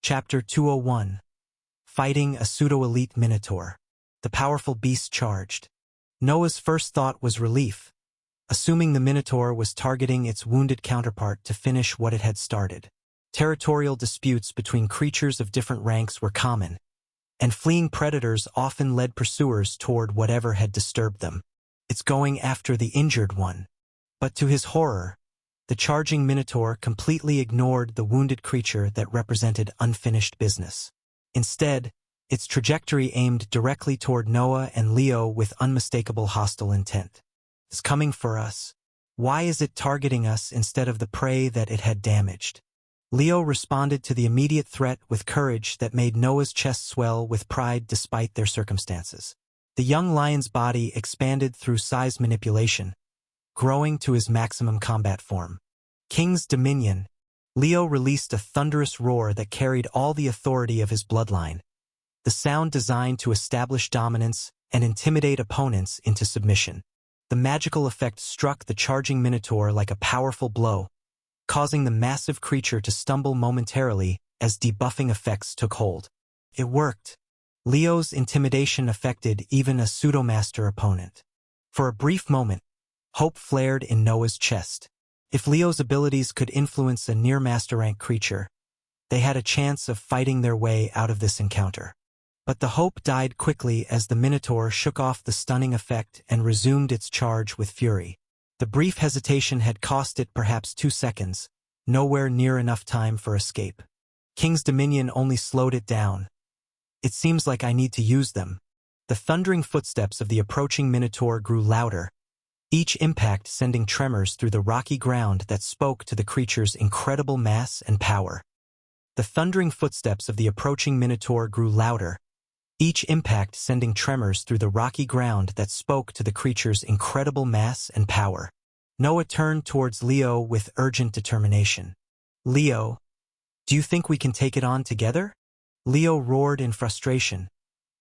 Chapter 201. Fighting a pseudo-elite Minotaur. The powerful beast charged. Noah's first thought was relief, assuming the Minotaur was targeting its wounded counterpart to finish what it had started. Territorial disputes between creatures of different ranks were common, and fleeing predators often led pursuers toward whatever had disturbed them. It's going after the injured one. But to his horror, the charging Minotaur completely ignored the wounded creature that represented unfinished business. Instead, its trajectory aimed directly toward Noah and Leo with unmistakable hostile intent. It's coming for us. Why is it targeting us instead of the prey that it had damaged? Leo responded to the immediate threat with courage that made Noah's chest swell with pride despite their circumstances. The young lion's body expanded through size manipulation, growing to his maximum combat form. King's Dominion. Leo released a thunderous roar that carried all the authority of his bloodline, the sound designed to establish dominance and intimidate opponents into submission. The magical effect struck the charging Minotaur like a powerful blow, causing the massive creature to stumble momentarily as debuffing effects took hold. It worked. Leo's intimidation affected even a pseudomaster opponent. For a brief moment, hope flared in Noah's chest. If Leo's abilities could influence a near master rank creature, they had a chance of fighting their way out of this encounter. But the hope died quickly as the Minotaur shook off the stunning effect and resumed its charge with fury. The brief hesitation had cost it perhaps 2 seconds, nowhere near enough time for escape. King's Dominion only slowed it down. It seems like I need to use them. The thundering footsteps of the approaching Minotaur grew louder, each impact sending tremors through the rocky ground that spoke to the creature's incredible mass and power. The thundering footsteps of the approaching Minotaur grew louder, each impact sending tremors through the rocky ground that spoke to the creature's incredible mass and power. Noah turned towards Leo with urgent determination. "Leo, do you think we can take it on together?" Leo roared in frustration.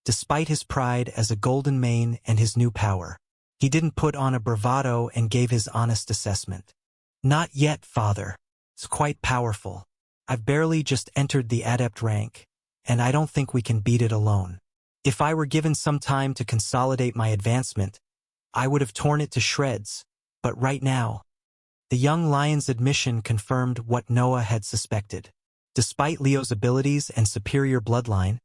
Despite his pride as a golden mane and his new power, he didn't put on a bravado and gave his honest assessment. "Not yet, father. It's quite powerful. I've barely just entered the adept rank, and I don't think we can beat it alone. If I were given some time to consolidate my advancement, I would have torn it to shreds, but right now..." The young lion's admission confirmed what Noah had suspected. Despite Leo's abilities and superior bloodline,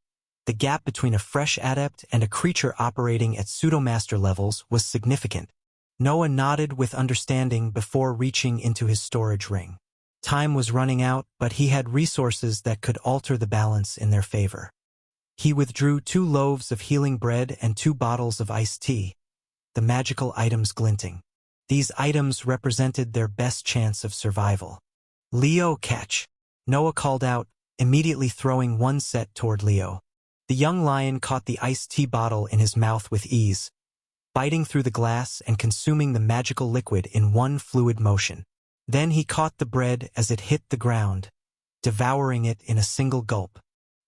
the gap between a fresh adept and a creature operating at pseudomaster levels was significant. Noah nodded with understanding before reaching into his storage ring. Time was running out, but he had resources that could alter the balance in their favor. He withdrew 2 loaves of healing bread and 2 bottles of iced tea, the magical items glinting. These items represented their best chance of survival. "Leo, catch!" Noah called out, immediately throwing 1 set toward Leo. The young lion caught the iced tea bottle in his mouth with ease, biting through the glass and consuming the magical liquid in one fluid motion. Then he caught the bread as it hit the ground, devouring it in a single gulp.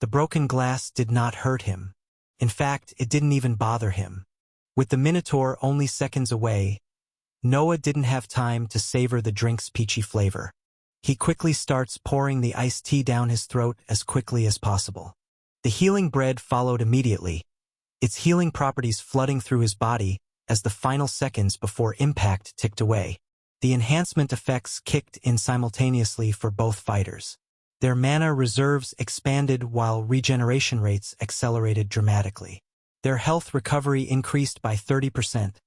The broken glass did not hurt him. In fact, it didn't even bother him. With the Minotaur only seconds away, Noah didn't have time to savor the drink's peachy flavor. He quickly starts pouring the iced tea down his throat as quickly as possible. The healing bread followed immediately, its healing properties flooding through his body as the final seconds before impact ticked away. The enhancement effects kicked in simultaneously for both fighters. Their mana reserves expanded while regeneration rates accelerated dramatically. Their health recovery increased by 30%,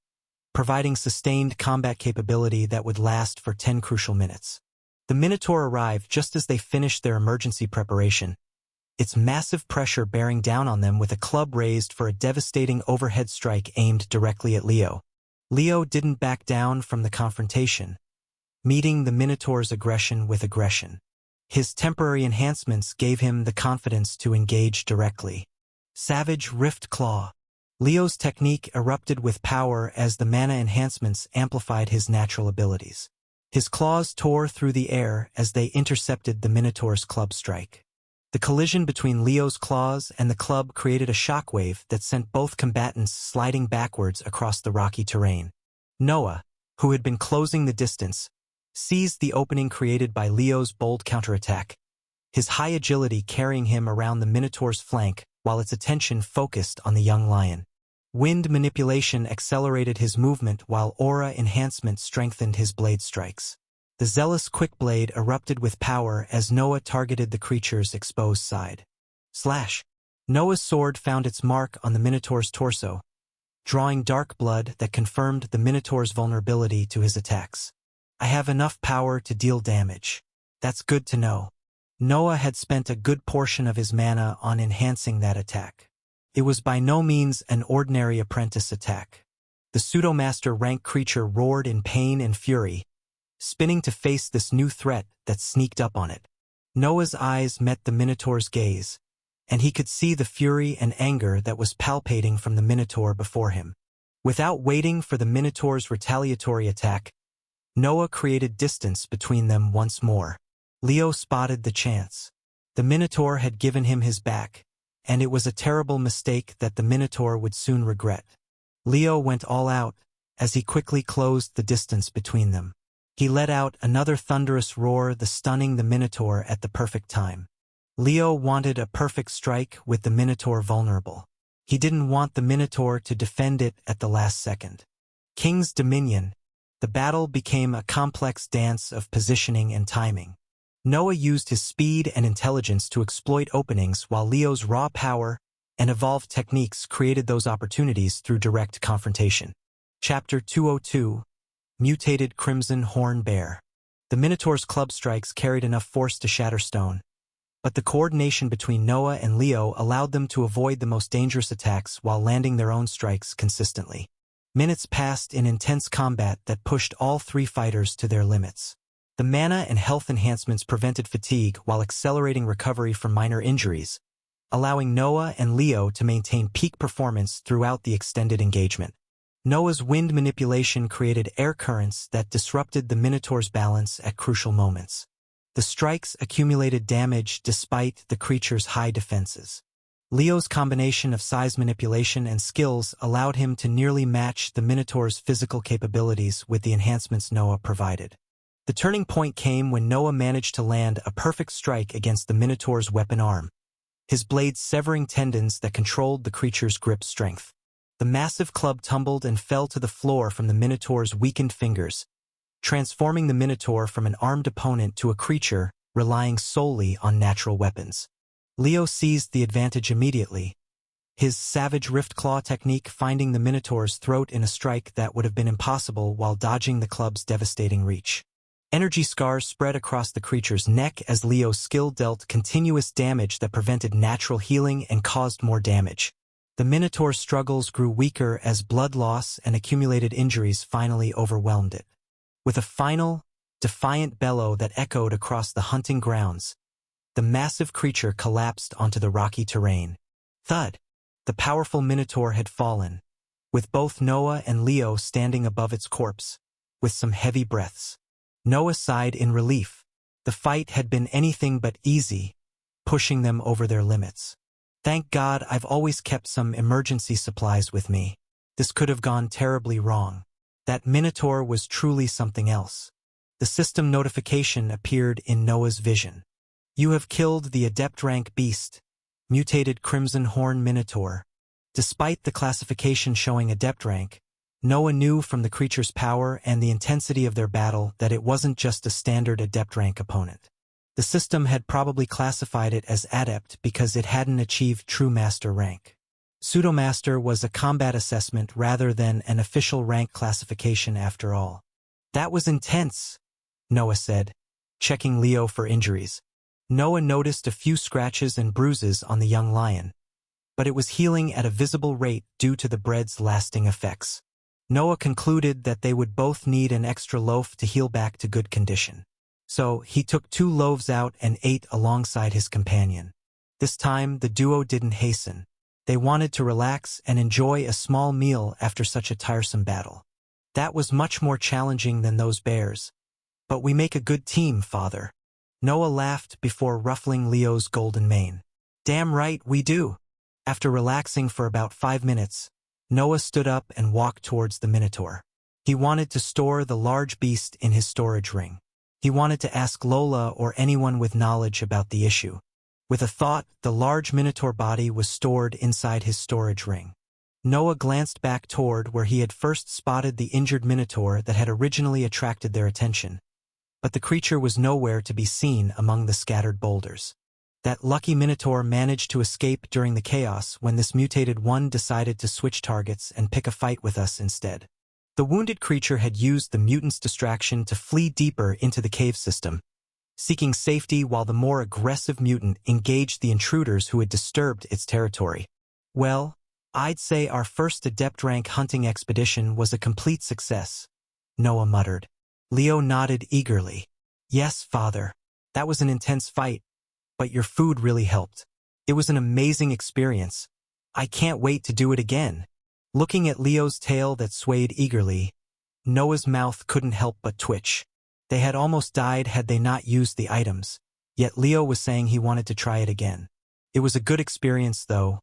providing sustained combat capability that would last for 10 crucial minutes. The Minotaur arrived just as they finished their emergency preparation, its massive pressure bearing down on them with a club raised for a devastating overhead strike aimed directly at Leo. Leo didn't back down from the confrontation, meeting the Minotaur's aggression with aggression. His temporary enhancements gave him the confidence to engage directly. Savage Rift Claw. Leo's technique erupted with power as the mana enhancements amplified his natural abilities. His claws tore through the air as they intercepted the Minotaur's club strike. The collision between Leo's claws and the club created a shockwave that sent both combatants sliding backwards across the rocky terrain. Noah, who had been closing the distance, seized the opening created by Leo's bold counterattack, his high agility carrying him around the Minotaur's flank while its attention focused on the young lion. Wind manipulation accelerated his movement while aura enhancement strengthened his blade strikes. The zealous quick blade erupted with power as Noah targeted the creature's exposed side. Slash! Noah's sword found its mark on the Minotaur's torso, drawing dark blood that confirmed the Minotaur's vulnerability to his attacks. I have enough power to deal damage. That's good to know. Noah had spent a good portion of his mana on enhancing that attack. It was by no means an ordinary apprentice attack. The pseudo-master rank creature roared in pain and fury, spinning to face this new threat that sneaked up on it. Noah's eyes met the Minotaur's gaze, and he could see the fury and anger that was palpating from the Minotaur before him. Without waiting for the Minotaur's retaliatory attack, Noah created distance between them once more. Leo spotted the chance. The Minotaur had given him his back, and it was a terrible mistake that the Minotaur would soon regret. Leo went all out as he quickly closed the distance between them. He let out another thunderous roar, stunning the Minotaur at the perfect time. Leo wanted a perfect strike with the Minotaur vulnerable. He didn't want the Minotaur to defend it at the last second. King's Dominion. The battle became a complex dance of positioning and timing. Noah used his speed and intelligence to exploit openings while Leo's raw power and evolved techniques created those opportunities through direct confrontation. Chapter 202. Mutated Crimson Horn Bear. The Minotaur's club strikes carried enough force to shatter stone, but the coordination between Noah and Leo allowed them to avoid the most dangerous attacks while landing their own strikes consistently. Minutes passed in intense combat that pushed all three fighters to their limits. The mana and health enhancements prevented fatigue while accelerating recovery from minor injuries, allowing Noah and Leo to maintain peak performance throughout the extended engagement. Noah's wind manipulation created air currents that disrupted the Minotaur's balance at crucial moments. The strikes accumulated damage despite the creature's high defenses. Leo's combination of size manipulation and skills allowed him to nearly match the Minotaur's physical capabilities with the enhancements Noah provided. The turning point came when Noah managed to land a perfect strike against the Minotaur's weapon arm, his blade severing tendons that controlled the creature's grip strength. The massive club tumbled and fell to the floor from the Minotaur's weakened fingers, transforming the Minotaur from an armed opponent to a creature relying solely on natural weapons. Leo seized the advantage immediately, his savage rift claw technique finding the Minotaur's throat in a strike that would have been impossible while dodging the club's devastating reach. Energy scars spread across the creature's neck as Leo's skill dealt continuous damage that prevented natural healing and caused more damage. The Minotaur's struggles grew weaker as blood loss and accumulated injuries finally overwhelmed it. With a final, defiant bellow that echoed across the hunting grounds, the massive creature collapsed onto the rocky terrain. Thud! The powerful Minotaur had fallen, with both Noah and Leo standing above its corpse, with some heavy breaths. Noah sighed in relief. The fight had been anything but easy, pushing them over their limits. Thank God I've always kept some emergency supplies with me. This could have gone terribly wrong. That Minotaur was truly something else. The system notification appeared in Noah's vision. You have killed the Adept rank beast, mutated Crimson Horn Minotaur. Despite the classification showing Adept rank, Noah knew from the creature's power and the intensity of their battle that it wasn't just a standard Adept rank opponent. The system had probably classified it as Adept because it hadn't achieved true Master rank. Pseudo-Master was a combat assessment rather than an official rank classification after all. That was intense, Noah said, checking Leo for injuries. Noah noticed a few scratches and bruises on the young lion, but it was healing at a visible rate due to the bread's lasting effects. Noah concluded that they would both need an extra loaf to heal back to good condition. So he took 2 loaves out and ate alongside his companion. This time the duo didn't hasten. They wanted to relax and enjoy a small meal after such a tiresome battle. That was much more challenging than those bears. But we make a good team, Father. Noah laughed before ruffling Leo's golden mane. Damn right we do. After relaxing for about 5 minutes, Noah stood up and walked towards the Minotaur. He wanted to store the large beast in his storage ring. He wanted to ask Lola or anyone with knowledge about the issue. With a thought, the large Minotaur body was stored inside his storage ring. Noah glanced back toward where he had first spotted the injured Minotaur that had originally attracted their attention. But the creature was nowhere to be seen among the scattered boulders. That lucky Minotaur managed to escape during the chaos when this mutated one decided to switch targets and pick a fight with us instead. The wounded creature had used the mutant's distraction to flee deeper into the cave system, seeking safety while the more aggressive mutant engaged the intruders who had disturbed its territory. Well, I'd say our first adept rank hunting expedition was a complete success, Noah muttered. Leo nodded eagerly. Yes, father. That was an intense fight, but your food really helped. It was an amazing experience. I can't wait to do it again. Looking at Leo's tail that swayed eagerly, Noah's mouth couldn't help but twitch. They had almost died had they not used the items, yet Leo was saying he wanted to try it again. It was a good experience, though.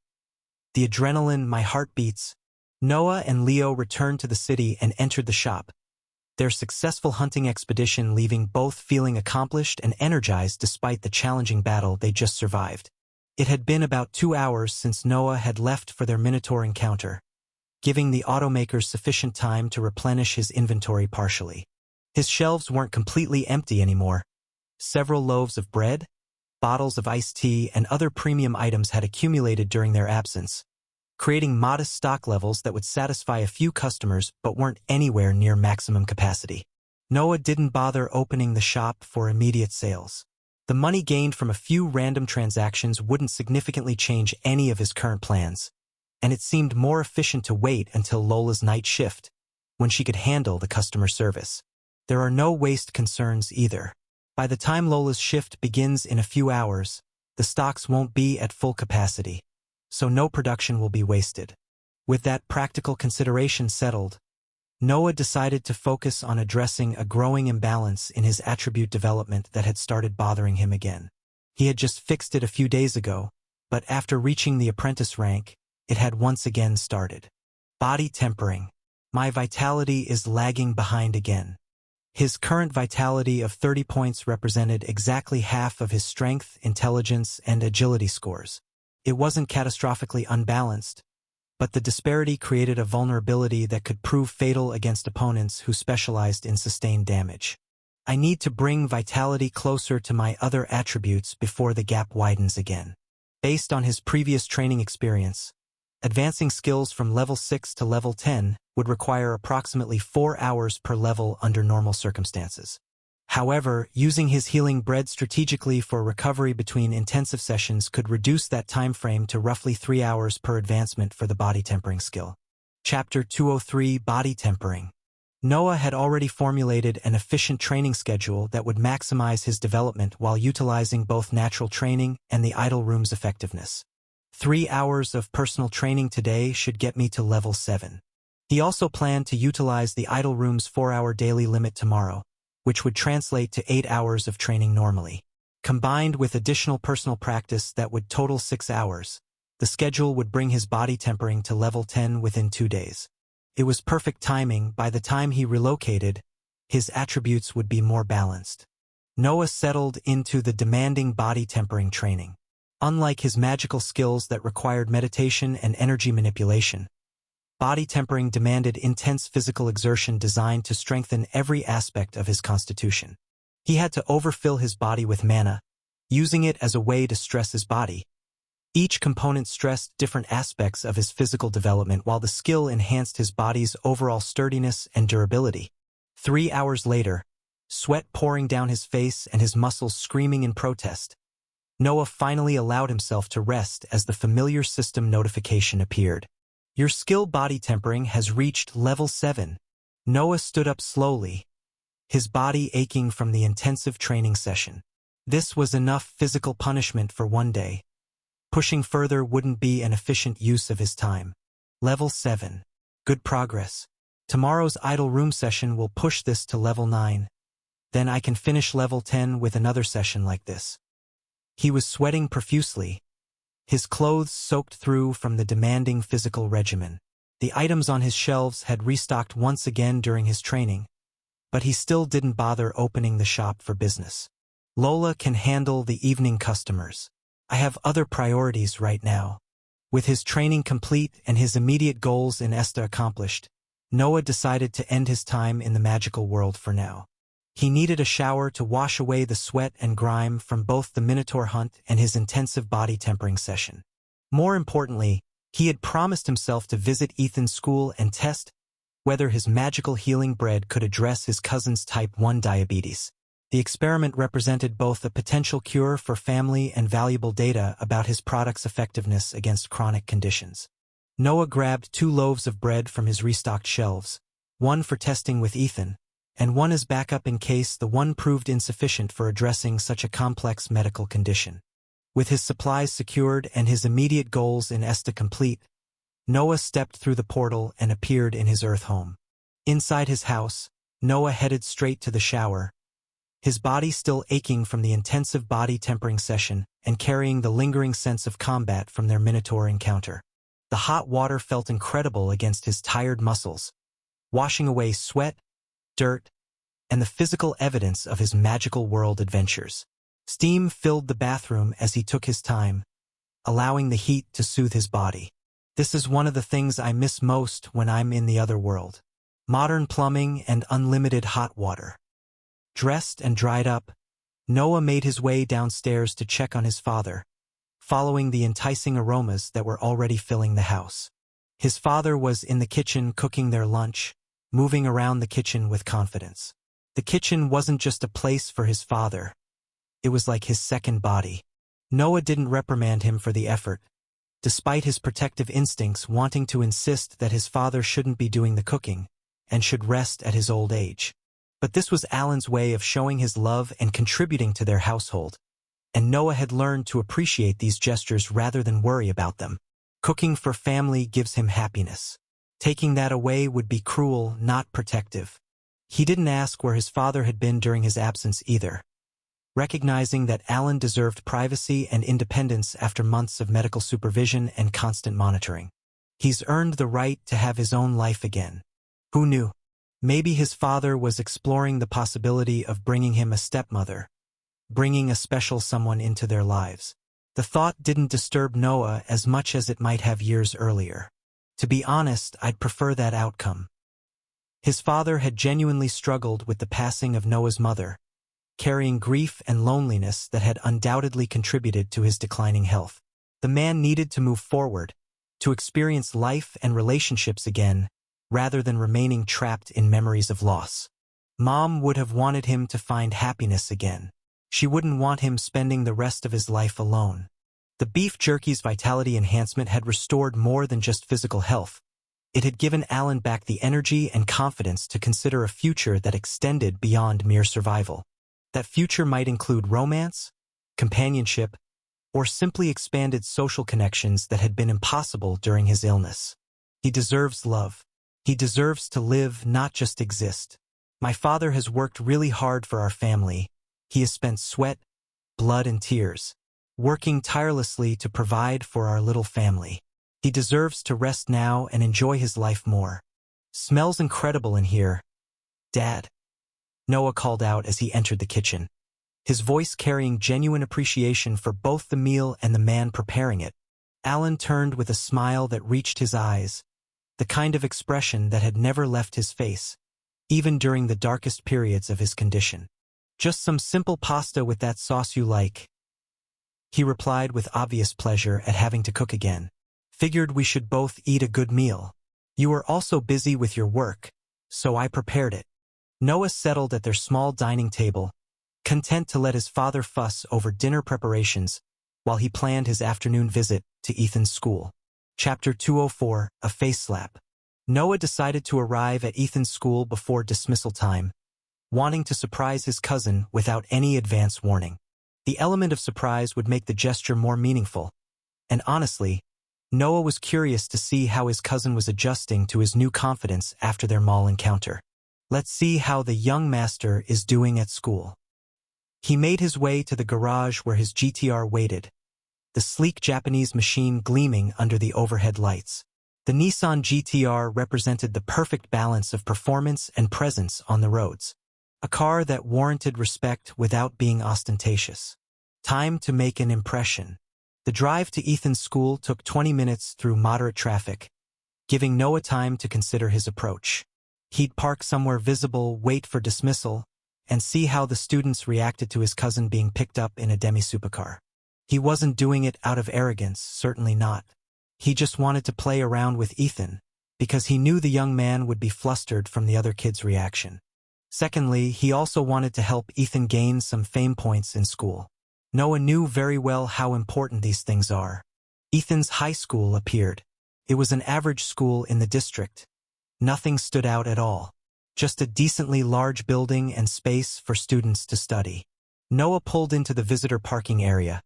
The adrenaline, my heart beats. Noah and Leo returned to the city and entered the shop, their successful hunting expedition leaving both feeling accomplished and energized despite the challenging battle they just survived. It had been about 2 hours since Noah had left for their Minotaur encounter, giving the automakers sufficient time to replenish his inventory partially. His shelves weren't completely empty anymore. Several loaves of bread, bottles of iced tea, and other premium items had accumulated during their absence, creating modest stock levels that would satisfy a few customers but weren't anywhere near maximum capacity. Noah didn't bother opening the shop for immediate sales. The money gained from a few random transactions wouldn't significantly change any of his current plans, and it seemed more efficient to wait until Lola's night shift, when she could handle the customer service. There are no waste concerns either. By the time Lola's shift begins in a few hours, the stocks won't be at full capacity, so no production will be wasted. With that practical consideration settled, Noah decided to focus on addressing a growing imbalance in his attribute development that had started bothering him again. He had just fixed it a few days ago, but after reaching the apprentice rank, it had once again started. Body tempering. My vitality is lagging behind again. His current vitality of 30 points represented exactly half of his strength, intelligence, and agility scores. It wasn't catastrophically unbalanced, but the disparity created a vulnerability that could prove fatal against opponents who specialized in sustained damage. I need to bring vitality closer to my other attributes before the gap widens again. Based on his previous training experience, advancing skills from level 6 to level 10 would require approximately 4 hours per level under normal circumstances. However, using his healing bread strategically for recovery between intensive sessions could reduce that time frame to roughly 3 hours per advancement for the body tempering skill. Chapter 203 Body Tempering. Noah had already formulated an efficient training schedule that would maximize his development while utilizing both natural training and the idle room's effectiveness. 3 hours of personal training today should get me to level 7. He also planned to utilize the idle room's 4-hour daily limit tomorrow, which would translate to 8 hours of training normally. Combined with additional personal practice that would total 6 hours, the schedule would bring his body tempering to level 10 within 2 days. It was perfect timing. By the time he relocated, his attributes would be more balanced. Noah settled into the demanding body tempering training. Unlike his magical skills that required meditation and energy manipulation, body tempering demanded intense physical exertion designed to strengthen every aspect of his constitution. He had to overfill his body with mana, using it as a way to stress his body. Each component stressed different aspects of his physical development while the skill enhanced his body's overall sturdiness and durability. 3 hours later, sweat pouring down his face and his muscles screaming in protest, Noah finally allowed himself to rest as the familiar system notification appeared. Your skill body tempering has reached level 7. Noah stood up slowly, his body aching from the intensive training session. This was enough physical punishment for one day. Pushing further wouldn't be an efficient use of his time. Level 7. Good progress. Tomorrow's idle room session will push this to level 9. Then I can finish level 10 with another session like this. He was sweating profusely, his clothes soaked through from the demanding physical regimen. The items on his shelves had restocked once again during his training, but he still didn't bother opening the shop for business. Lola can handle the evening customers. I have other priorities right now. With his training complete and his immediate goals in ESTA accomplished, Noah decided to end his time in the magical world for now. He needed a shower to wash away the sweat and grime from both the Minotaur hunt and his intensive body tempering session. More importantly, he had promised himself to visit Ethan's school and test whether his magical healing bread could address his cousin's type 1 diabetes. The experiment represented both a potential cure for family and valuable data about his product's effectiveness against chronic conditions. Noah grabbed 2 loaves of bread from his restocked shelves, one for testing with Ethan, and one as backup in case the one proved insufficient for addressing such a complex medical condition. With his supplies secured and his immediate goals in ESTA complete, Noah stepped through the portal and appeared in his Earth home. Inside his house, Noah headed straight to the shower, his body still aching from the intensive body tempering session and carrying the lingering sense of combat from their Minotaur encounter. The hot water felt incredible against his tired muscles, washing away sweat, dirt, and the physical evidence of his magical world adventures. Steam filled the bathroom as he took his time, allowing the heat to soothe his body. This is one of the things I miss most when I'm in the other world. Modern plumbing and unlimited hot water. Dressed and dried up, Noah made his way downstairs to check on his father, following the enticing aromas that were already filling the house. His father was in the kitchen cooking their lunch, moving around the kitchen with confidence. The kitchen wasn't just a place for his father. It was like his second body. Noah didn't reprimand him for the effort, despite his protective instincts wanting to insist that his father shouldn't be doing the cooking and should rest at his old age. But this was Alan's way of showing his love and contributing to their household, and Noah had learned to appreciate these gestures rather than worry about them. Cooking for family gives him happiness. Taking that away would be cruel, not protective. He didn't ask where his father had been during his absence either, recognizing that Alan deserved privacy and independence after months of medical supervision and constant monitoring. He's earned the right to have his own life again. Who knew? Maybe his father was exploring the possibility of bringing him a stepmother, bringing a special someone into their lives. The thought didn't disturb Noah as much as it might have years earlier. To be honest, I'd prefer that outcome. His father had genuinely struggled with the passing of Noah's mother, carrying grief and loneliness that had undoubtedly contributed to his declining health. The man needed to move forward, to experience life and relationships again, rather than remaining trapped in memories of loss. Mom would have wanted him to find happiness again. She wouldn't want him spending the rest of his life alone. The beef jerky's vitality enhancement had restored more than just physical health. It had given Alan back the energy and confidence to consider a future that extended beyond mere survival. That future might include romance, companionship, or simply expanded social connections that had been impossible during his illness. He deserves love. He deserves to live, not just exist. My father has worked really hard for our family. He has spent sweat, blood, and tears, working tirelessly to provide for our little family. He deserves to rest now and enjoy his life more. Smells incredible in here, Dad, Noah called out as he entered the kitchen, his voice carrying genuine appreciation for both the meal and the man preparing it. Alan turned with a smile that reached his eyes, the kind of expression that had never left his face, even during the darkest periods of his condition. Just some simple pasta with that sauce you like, he replied with obvious pleasure at having to cook again. Figured we should both eat a good meal. You were also busy with your work, so I prepared it. Noah settled at their small dining table, content to let his father fuss over dinner preparations while he planned his afternoon visit to Ethan's school. Chapter 204, A Face Slap. Noah decided to arrive at Ethan's school before dismissal time, wanting to surprise his cousin without any advance warning. The element of surprise would make the gesture more meaningful, and honestly, Noah was curious to see how his cousin was adjusting to his new confidence after their mall encounter. Let's see how the young master is doing at school. He made his way to the garage where his GTR waited, the sleek Japanese machine gleaming under the overhead lights. The Nissan GTR represented the perfect balance of performance and presence on the roads. A car that warranted respect without being ostentatious. Time to make an impression. The drive to Ethan's school took 20 minutes through moderate traffic, giving Noah time to consider his approach. He'd park somewhere visible, wait for dismissal, and see how the students reacted to his cousin being picked up in a demi-supercar. He wasn't doing it out of arrogance, certainly not. He just wanted to play around with Ethan, because he knew the young man would be flustered from the other kids' reaction. Secondly, he also wanted to help Ethan gain some fame points in school. Noah knew very well how important these things are. Ethan's high school appeared. It was an average school in the district. Nothing stood out at all. Just a decently large building and space for students to study. Noah pulled into the visitor parking area,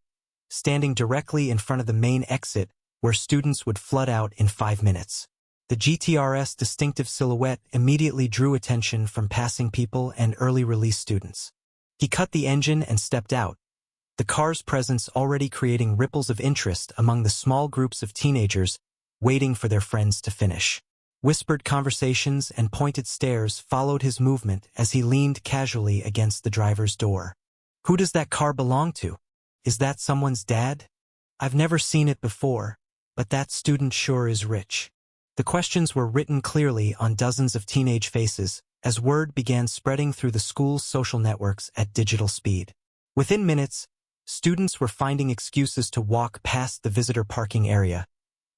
standing directly in front of the main exit where students would flood out in 5 minutes. The GTR's distinctive silhouette immediately drew attention from passing people and early release students. He cut the engine and stepped out, the car's presence already creating ripples of interest among the small groups of teenagers waiting for their friends to finish. Whispered conversations and pointed stares followed his movement as he leaned casually against the driver's door. Who does that car belong to? Is that someone's dad? I've never seen it before, but that student sure is rich. The questions were written clearly on dozens of teenage faces as word began spreading through the school's social networks at digital speed. Within minutes, students were finding excuses to walk past the visitor parking area,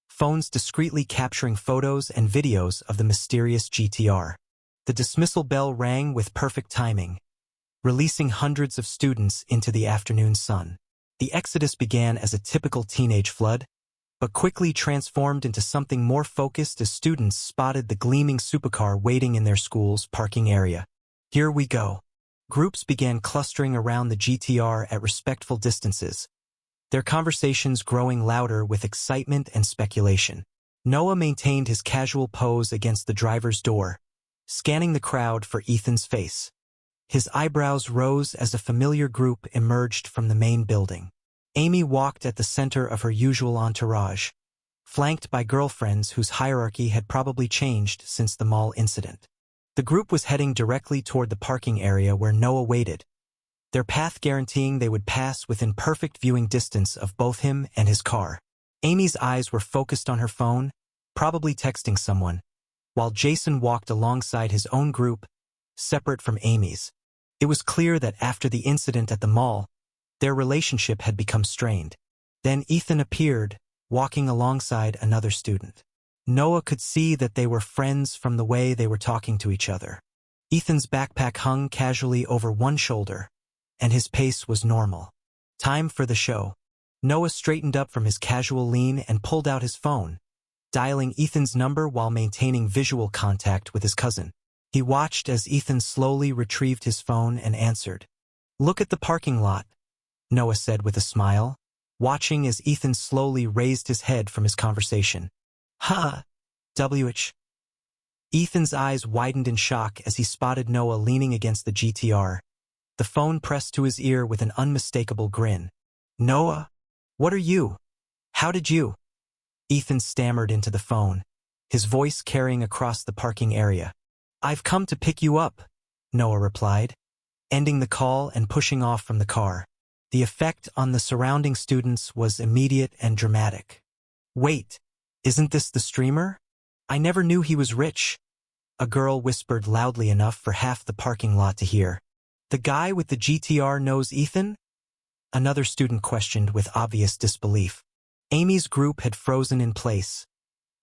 phones discreetly capturing photos and videos of the mysterious GTR. The dismissal bell rang with perfect timing, releasing hundreds of students into the afternoon sun. The exodus began as a typical teenage flood, but quickly transformed into something more focused as students spotted the gleaming supercar waiting in their school's parking area. Here we go. Groups began clustering around the GTR at respectful distances, their conversations growing louder with excitement and speculation. Noah maintained his casual pose against the driver's door, scanning the crowd for Ethan's face. His eyebrows rose as a familiar group emerged from the main building. Amy walked at the center of her usual entourage, flanked by girlfriends whose hierarchy had probably changed since the mall incident. The group was heading directly toward the parking area where Noah waited, their path guaranteeing they would pass within perfect viewing distance of both him and his car. Amy's eyes were focused on her phone, probably texting someone, while Jason walked alongside his own group, separate from Amy's. It was clear that after the incident at the mall, their relationship had become strained. Then Ethan appeared, walking alongside another student. Noah could see that they were friends from the way they were talking to each other. Ethan's backpack hung casually over one shoulder, and his pace was normal. Time for the show. Noah straightened up from his casual lean and pulled out his phone, dialing Ethan's number while maintaining visual contact with his cousin. He watched as Ethan slowly retrieved his phone and answered. "Look at the parking lot," Noah said with a smile, watching as Ethan slowly raised his head from his conversation. "Ha! WH." Ethan's eyes widened in shock as he spotted Noah leaning against the GTR, the phone pressed to his ear with an unmistakable grin. "Noah? What are you? How did you?" Ethan stammered into the phone, his voice carrying across the parking area. "I've come to pick you up," Noah replied, ending the call and pushing off from the car. The effect on the surrounding students was immediate and dramatic. "Wait, isn't this the streamer? I never knew he was rich," a girl whispered loudly enough for half the parking lot to hear. "The guy with the GTR knows Ethan?" Another student questioned with obvious disbelief. Amy's group had frozen in place,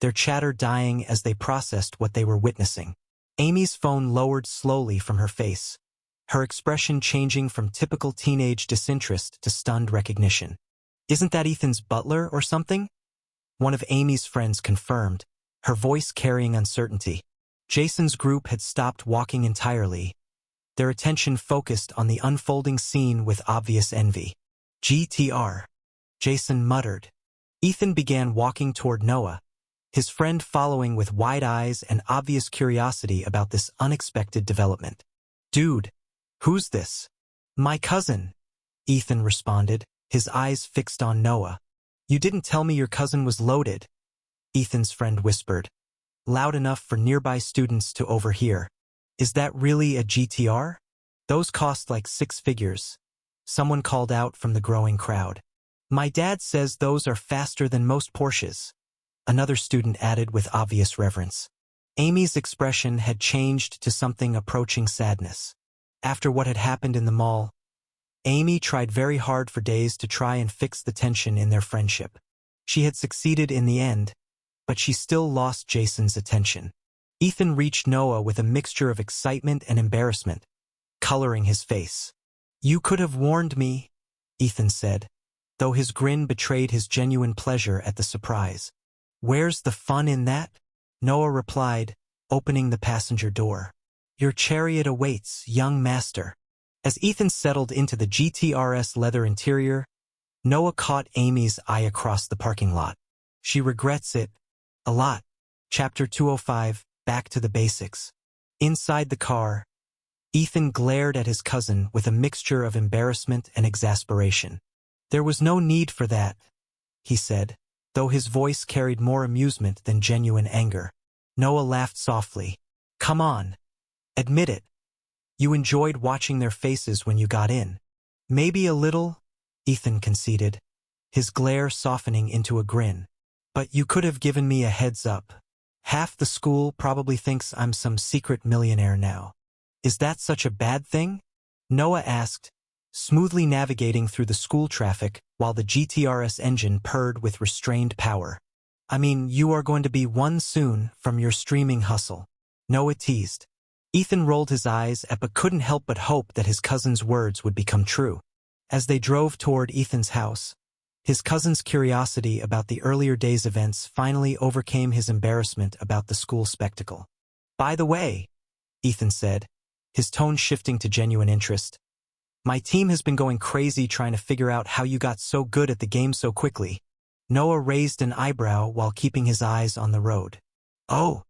their chatter dying as they processed what they were witnessing. Amy's phone lowered slowly from her face, her expression changing from typical teenage disinterest to stunned recognition. "Isn't that Ethan's butler or something?" One of Amy's friends confirmed, her voice carrying uncertainty. Jason's group had stopped walking entirely, their attention focused on the unfolding scene with obvious envy. "GTR," Jason muttered. Ethan began walking toward Noah, his friend following with wide eyes and obvious curiosity about this unexpected development. "Dude, who's this?" "My cousin," Ethan responded, his eyes fixed on Noah. "You didn't tell me your cousin was loaded." Ethan's friend whispered, loud enough for nearby students to overhear. Is that really a GTR? Those cost like 6 figures. Someone called out from the growing crowd. My dad says those are faster than most Porsches. Another student added with obvious reverence. Amy's expression had changed to something approaching sadness. After what had happened in the mall, Amy tried very hard for days to try and fix the tension in their friendship. She had succeeded in the end, but she still lost Jason's attention. Ethan reached Noah with a mixture of excitement and embarrassment, coloring his face. You could have warned me, Ethan said, though his grin betrayed his genuine pleasure at the surprise. Where's the fun in that? Noah replied, opening the passenger door. Your chariot awaits, young master. As Ethan settled into the GTR's leather interior, Noah caught Amy's eye across the parking lot. She regrets it a lot. Chapter 205, Back to the Basics. Inside the car, Ethan glared at his cousin with a mixture of embarrassment and exasperation. There was no need for that, he said, though his voice carried more amusement than genuine anger. Noah laughed softly. Come on. Admit it. You enjoyed watching their faces when you got in. Maybe a little, Ethan conceded, his glare softening into a grin. But you could have given me a heads up. Half the school probably thinks I'm some secret millionaire now. Is that such a bad thing? Noah asked, smoothly navigating through the school traffic while the GTR's engine purred with restrained power. I mean, you are going to be one soon from your streaming hustle. Noah teased. Ethan rolled his eyes but couldn't help but hope that his cousin's words would become true. As they drove toward Ethan's house, his cousin's curiosity about the earlier day's events finally overcame his embarrassment about the school spectacle. By the way, Ethan said, his tone shifting to genuine interest, my team has been going crazy trying to figure out how you got so good at the game so quickly. Noah raised an eyebrow while keeping his eyes on the road. Oh,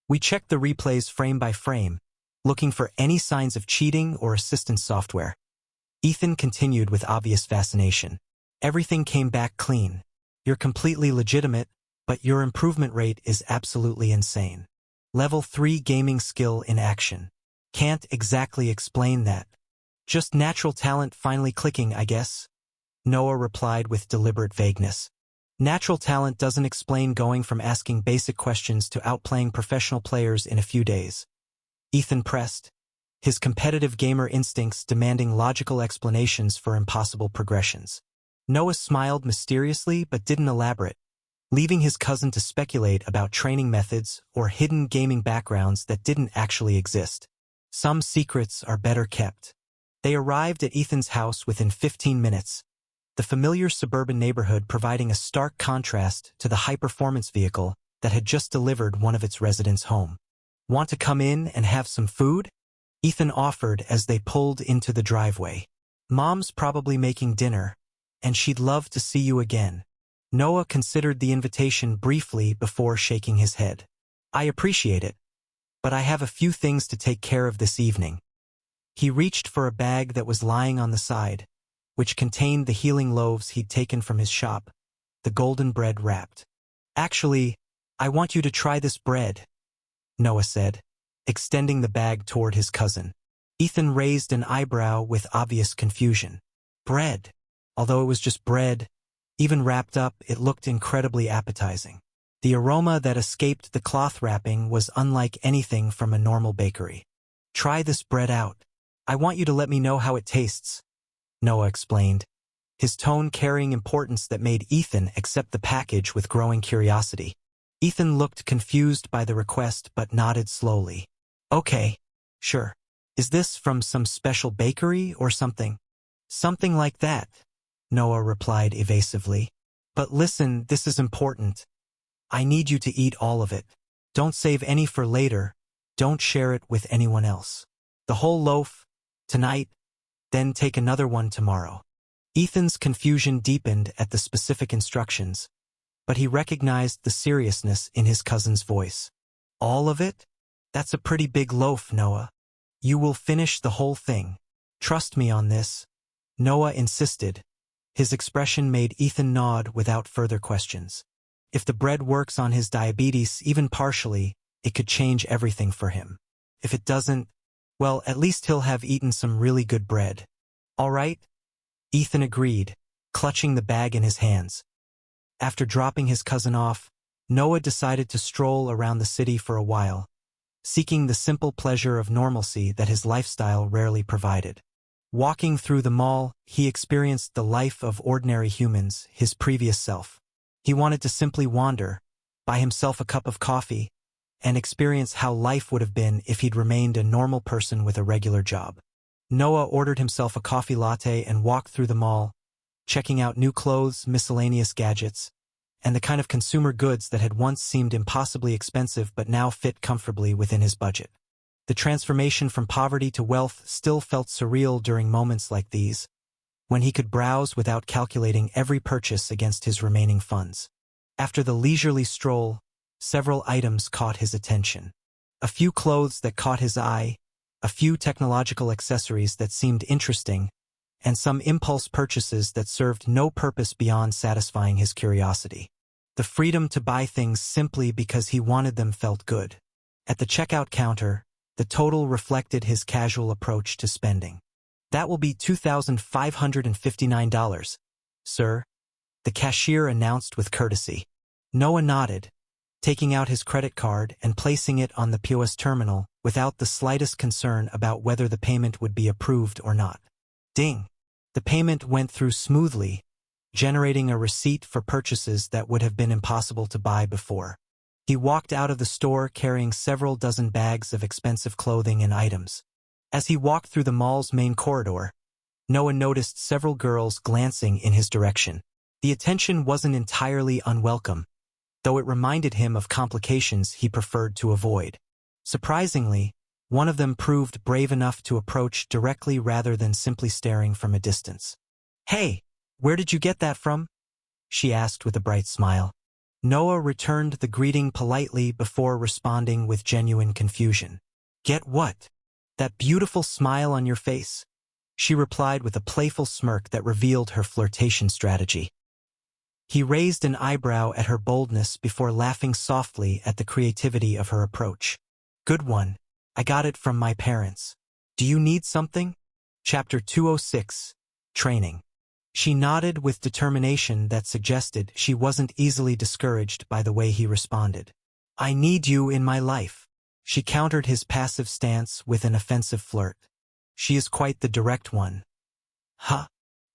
we checked the replays frame by frame, looking for any signs of cheating or assistance software. Ethan continued with obvious fascination. Everything came back clean. You're completely legitimate, but your improvement rate is absolutely insane. Level 3 gaming skill in action. Can't exactly explain that. Just natural talent finally clicking, I guess. Noah replied with deliberate vagueness. Natural talent doesn't explain going from asking basic questions to outplaying professional players in a few days. Ethan pressed, his competitive gamer instincts demanding logical explanations for impossible progressions. Noah smiled mysteriously but didn't elaborate, leaving his cousin to speculate about training methods or hidden gaming backgrounds that didn't actually exist. Some secrets are better kept. They arrived at Ethan's house within 15 minutes, the familiar suburban neighborhood providing a stark contrast to the high-performance vehicle that had just delivered one of its residents home. Want to come in and have some food? Ethan offered as they pulled into the driveway. Mom's probably making dinner, and she'd love to see you again. Noah considered the invitation briefly before shaking his head. I appreciate it, but I have a few things to take care of this evening. He reached for a bag that was lying on the side, which contained the healing loaves he'd taken from his shop, the golden bread wrapped. Actually, I want you to try this bread, Noah said, extending the bag toward his cousin. Ethan raised an eyebrow with obvious confusion. Bread. Although it was just bread, even wrapped up, it looked incredibly appetizing. The aroma that escaped the cloth wrapping was unlike anything from a normal bakery. Try this bread out. I want you to let me know how it tastes, Noah explained, his tone carrying importance that made Ethan accept the package with growing curiosity. Ethan looked confused by the request but nodded slowly. Okay, sure. Is this from some special bakery or something? Something like that, Noah replied evasively. But listen, this is important. I need you to eat all of it. Don't save any for later. Don't share it with anyone else. The whole loaf, tonight, then take another one tomorrow. Ethan's confusion deepened at the specific instructions, but he recognized the seriousness in his cousin's voice. All of it? That's a pretty big loaf, Noah. You will finish the whole thing. Trust me on this, Noah insisted. His expression made Ethan nod without further questions. If the bread works on his diabetes even partially, it could change everything for him. If it doesn't, well, at least he'll have eaten some really good bread. All right? Ethan agreed, clutching the bag in his hands. After dropping his cousin off, Noah decided to stroll around the city for a while, seeking the simple pleasure of normalcy that his lifestyle rarely provided. Walking through the mall, he experienced the life of ordinary humans, his previous self. He wanted to simply wander, buy himself a cup of coffee, and experience how life would have been if he'd remained a normal person with a regular job. Noah ordered himself a coffee latte and walked through the mall, checking out new clothes, miscellaneous gadgets, and the kind of consumer goods that had once seemed impossibly expensive but now fit comfortably within his budget. The transformation from poverty to wealth still felt surreal during moments like these, when he could browse without calculating every purchase against his remaining funds. After the leisurely stroll, several items caught his attention. A few clothes that caught his eye, a few technological accessories that seemed interesting, and some impulse purchases that served no purpose beyond satisfying his curiosity. The freedom to buy things simply because he wanted them felt good. At the checkout counter, the total reflected his casual approach to spending. "That will be $2,559, sir," the cashier announced with courtesy. Noah nodded, taking out his credit card and placing it on the POS terminal without the slightest concern about whether the payment would be approved or not. Ding! The payment went through smoothly, generating a receipt for purchases that would have been impossible to buy before. He walked out of the store carrying several dozen bags of expensive clothing and items. As he walked through the mall's main corridor, Noah noticed several girls glancing in his direction. The attention wasn't entirely unwelcome, though it reminded him of complications he preferred to avoid. Surprisingly, one of them proved brave enough to approach directly rather than simply staring from a distance. "Hey, where did you get that from?" she asked with a bright smile. Noah returned the greeting politely before responding with genuine confusion. "Get what? That beautiful smile on your face?" she replied with a playful smirk that revealed her flirtation strategy. He raised an eyebrow at her boldness before laughing softly at the creativity of her approach. "Good one. I got it from my parents. Do you need something?" Chapter 206, Training. She nodded with determination that suggested she wasn't easily discouraged by the way he responded. "I need you in my life." She countered his passive stance with an offensive flirt. "She is quite the direct one." "Huh?"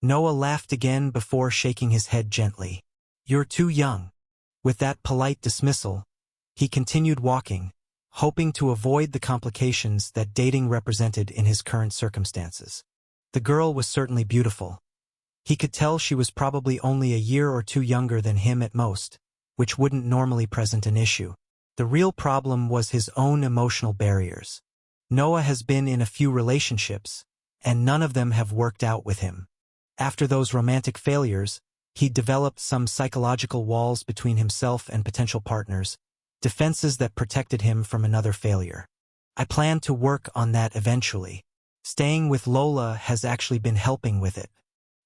Noah laughed again before shaking his head gently. "You're too young." With that polite dismissal, he continued walking, hoping to avoid the complications that dating represented in his current circumstances. The girl was certainly beautiful. He could tell she was probably only a year or two younger than him at most, which wouldn't normally present an issue. The real problem was his own emotional barriers. Noah has been in a few relationships, and none of them have worked out with him. After those romantic failures, he'd developed some psychological walls between himself and potential partners, defenses that protected him from another failure. "I plan to work on that eventually. Staying with Lola has actually been helping with it."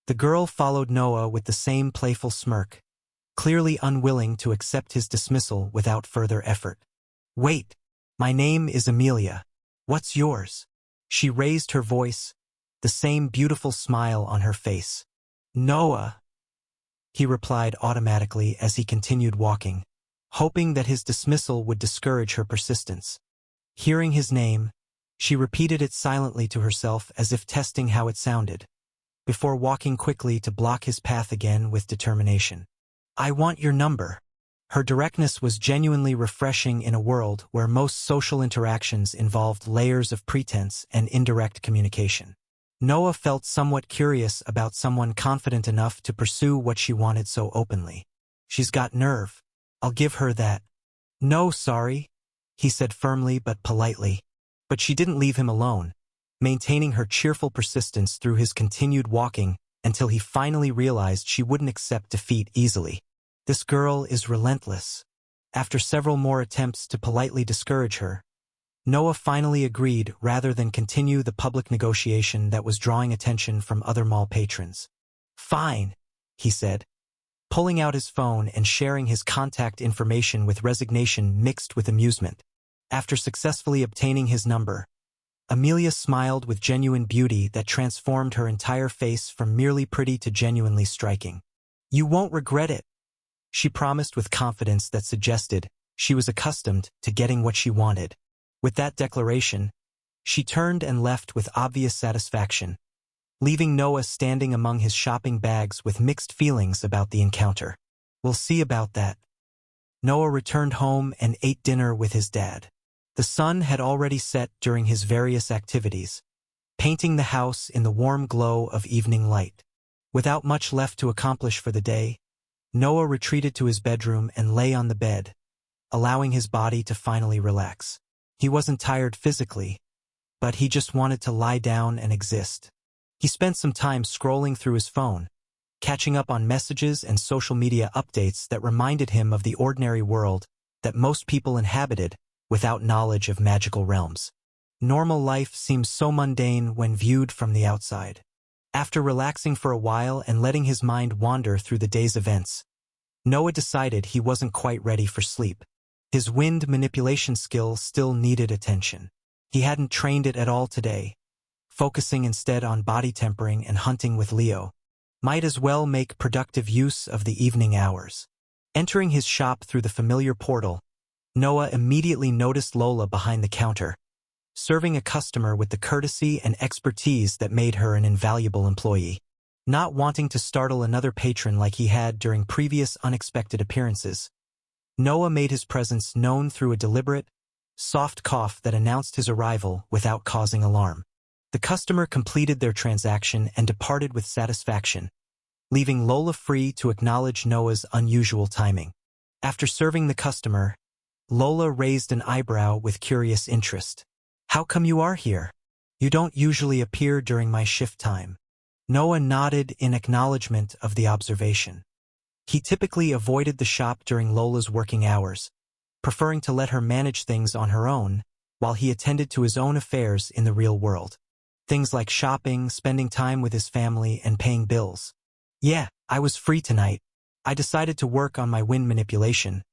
The girl followed Noah with the same playful smirk, clearly unwilling to accept his dismissal without further effort. "Wait, my name is Amelia. What's yours?" She raised her voice, the same beautiful smile on her face. "Noah," he replied automatically as he continued walking, hoping that his dismissal would discourage her persistence. Hearing his name, she repeated it silently to herself as if testing how it sounded, before walking quickly to block his path again with determination. "I want your number." Her directness was genuinely refreshing in a world where most social interactions involved layers of pretense and indirect communication. Noah felt somewhat curious about someone confident enough to pursue what she wanted so openly. "She's got nerve. I'll give her that." "No, sorry," he said firmly but politely. But she didn't leave him alone, maintaining her cheerful persistence through his continued walking until he finally realized she wouldn't accept defeat easily. This girl is relentless. After several more attempts to politely discourage her, Noah finally agreed rather than continue the public negotiation that was drawing attention from other mall patrons. "Fine," he said, pulling out his phone and sharing his contact information with resignation mixed with amusement. After successfully obtaining his number, Amelia smiled with genuine beauty that transformed her entire face from merely pretty to genuinely striking. "You won't regret it," she promised with confidence that suggested she was accustomed to getting what she wanted. With that declaration, she turned and left with obvious satisfaction, leaving Noah standing among his shopping bags with mixed feelings about the encounter. "We'll see about that." Noah returned home and ate dinner with his dad. The sun had already set during his various activities, painting the house in the warm glow of evening light. Without much left to accomplish for the day, Noah retreated to his bedroom and lay on the bed, allowing his body to finally relax. He wasn't tired physically, but he just wanted to lie down and exist. He spent some time scrolling through his phone, catching up on messages and social media updates that reminded him of the ordinary world that most people inhabited without knowledge of magical realms. Normal life seems so mundane when viewed from the outside. After relaxing for a while and letting his mind wander through the day's events, Noah decided he wasn't quite ready for sleep. His wind manipulation skill still needed attention. He hadn't trained it at all today, focusing instead on body tempering and hunting with Leo. Might as well make productive use of the evening hours. Entering his shop through the familiar portal, Noah immediately noticed Lola behind the counter, serving a customer with the courtesy and expertise that made her an invaluable employee. Not wanting to startle another patron like he had during previous unexpected appearances, Noah made his presence known through a deliberate, soft cough that announced his arrival without causing alarm. The customer completed their transaction and departed with satisfaction, leaving Lola free to acknowledge Noah's unusual timing. After serving the customer, Lola raised an eyebrow with curious interest. "How come you are here? You don't usually appear during my shift time." Noah nodded in acknowledgement of the observation. He typically avoided the shop during Lola's working hours, preferring to let her manage things on her own while he attended to his own affairs in the real world. Things like shopping, spending time with his family, and paying bills. "Yeah, I was free tonight. I decided to work on my wind manipulation.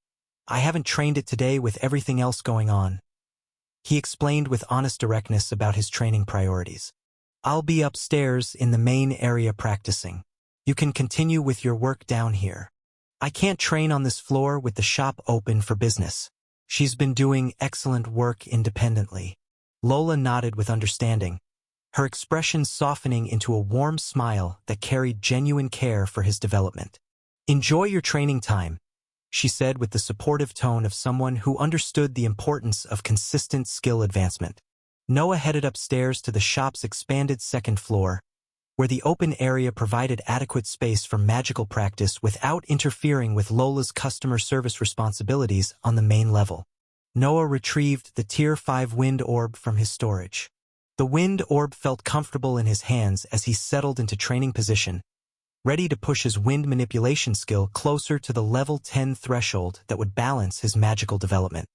I haven't trained it today with everything else going on." He explained with honest directness about his training priorities. "I'll be upstairs in the main area practicing. You can continue with your work down here. I can't train on this floor with the shop open for business." She's been doing excellent work independently. Lola nodded with understanding, her expression softening into a warm smile that carried genuine care for his development. "Enjoy your training time," she said with the supportive tone of someone who understood the importance of consistent skill advancement. Noah headed upstairs to the shop's expanded second floor, where the open area provided adequate space for magical practice without interfering with Lola's customer service responsibilities on the main level. Noah retrieved the Tier 5 wind orb from his storage. The wind orb felt comfortable in his hands as he settled into training position, ready to push his wind manipulation skill closer to the level 10 threshold that would balance his magical development.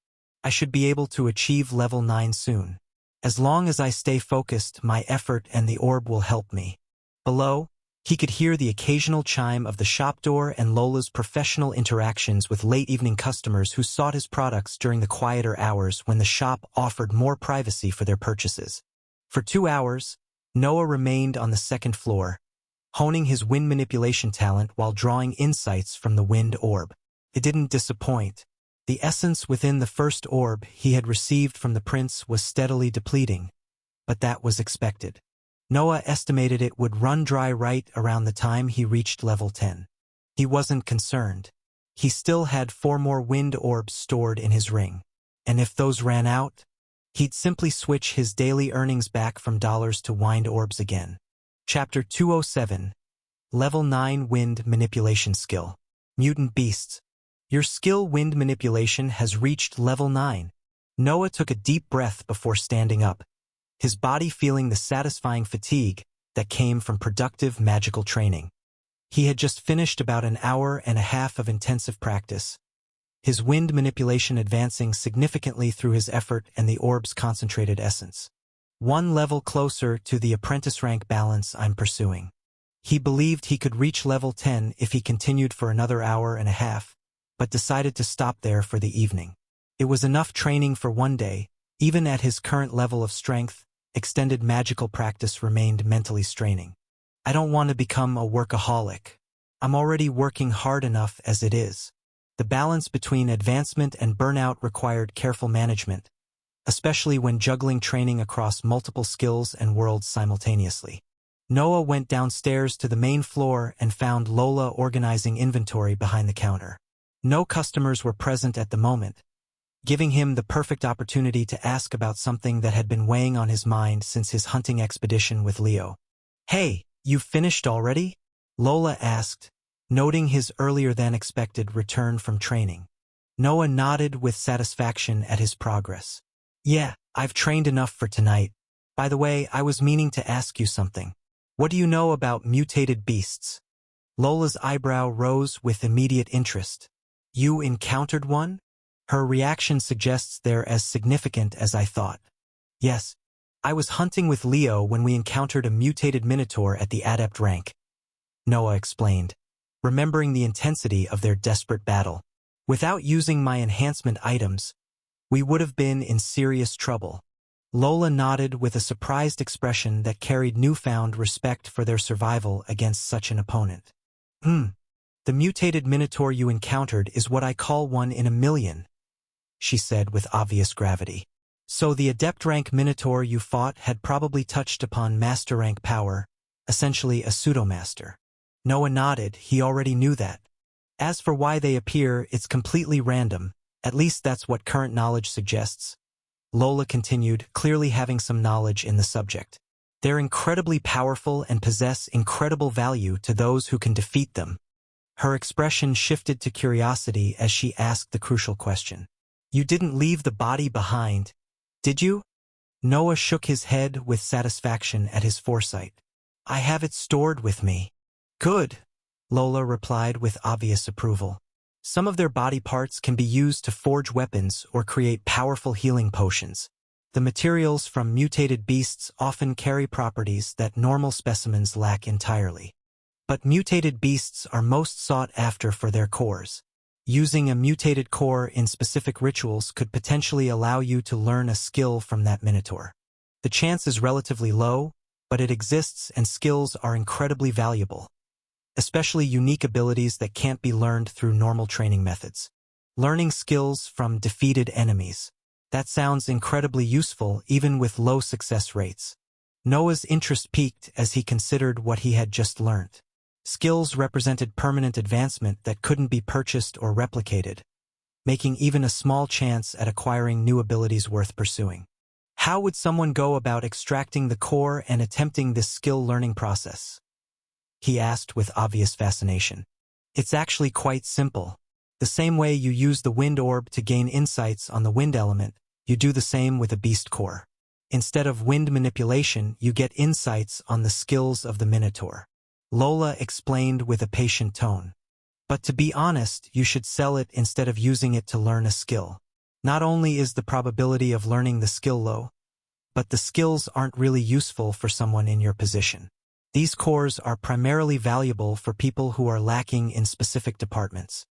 "I should be able to achieve level 9 soon. As long as I stay focused, my effort and the orb will help me." Below, he could hear the occasional chime of the shop door and Lola's professional interactions with late-evening customers who sought his products during the quieter hours when the shop offered more privacy for their purchases. For 2 hours, Noah remained on the second floor, honing his wind manipulation talent while drawing insights from the wind orb. It didn't disappoint. The essence within the first orb he had received from the prince was steadily depleting, but that was expected. Noah estimated it would run dry right around the time he reached level 10. He wasn't concerned. He still had 4 more wind orbs stored in his ring, and if those ran out, he'd simply switch his daily earnings back from dollars to wind orbs again. Chapter 207, Level 9 Wind Manipulation Skill. Mutant Beasts. Your skill wind manipulation has reached level 9. Noah took a deep breath before standing up, his body feeling the satisfying fatigue that came from productive magical training. He had just finished about an hour and a half of intensive practice, his wind manipulation advancing significantly through his effort and the orb's concentrated essence. "One level closer to the apprentice rank balance I'm pursuing," He believed he could reach level 10 if he continued for another hour and a half, but decided to stop there for the evening. It was enough training for one day. Even at his current level of strength, extended magical practice remained mentally straining. I don't want to become a workaholic. I'm already working hard enough as it is. The balance between advancement and burnout required careful management, especially when juggling training across multiple skills and worlds simultaneously. Noah went downstairs to the main floor and found Lola organizing inventory behind the counter. No customers were present at the moment, giving him the perfect opportunity to ask about something that had been weighing on his mind since his hunting expedition with Leo. "Hey, you've finished already?" Lola asked, noting his earlier-than-expected return from training. Noah nodded with satisfaction at his progress. "Yeah, I've trained enough for tonight. By the way, I was meaning to ask you something. What do you know about mutated beasts?" Lola's eyebrow rose with immediate interest. "You encountered one?" Her reaction suggests they're as significant as I thought. "Yes. I was hunting with Leo when we encountered a mutated minotaur at the adept rank," Noah explained, remembering the intensity of their desperate battle. "Without using my enhancement items, we would have been in serious trouble." Lola nodded with a surprised expression that carried newfound respect for their survival against such an opponent. The mutated minotaur you encountered is what I call one in a million," she said with obvious gravity. "So the adept rank minotaur you fought had probably touched upon master rank power, essentially a pseudo-master." Noah nodded. He already knew that. "As for why they appear, it's completely random. At least that's what current knowledge suggests," Lola continued, clearly having some knowledge in the subject. "They're incredibly powerful and possess incredible value to those who can defeat them." Her expression shifted to curiosity as she asked the crucial question. "You didn't leave the body behind, did you?" Noah shook his head with satisfaction at his foresight. "I have it stored with me." "Good," Lola replied with obvious approval. "Some of their body parts can be used to forge weapons or create powerful healing potions. The materials from mutated beasts often carry properties that normal specimens lack entirely. But mutated beasts are most sought after for their cores. Using a mutated core in specific rituals could potentially allow you to learn a skill from that minotaur. The chance is relatively low, but it exists, and skills are incredibly valuable, especially unique abilities that can't be learned through normal training methods. Learning skills from defeated enemies. That sounds incredibly useful even with low success rates." Noah's interest peaked as he considered what he had just learned. Skills represented permanent advancement that couldn't be purchased or replicated, making even a small chance at acquiring new abilities worth pursuing. How would someone go about extracting the core and attempting this skill learning process? He asked with obvious fascination. "It's actually quite simple. The same way you use the wind orb to gain insights on the wind element, you do the same with a beast core. Instead of wind manipulation, you get insights on the skills of the minotaur," Lola explained with a patient tone. "But to be honest, you should sell it instead of using it to learn a skill. Not only is the probability of learning the skill low, but the skills aren't really useful for someone in your position. These cores are primarily valuable for people who are lacking in specific departments."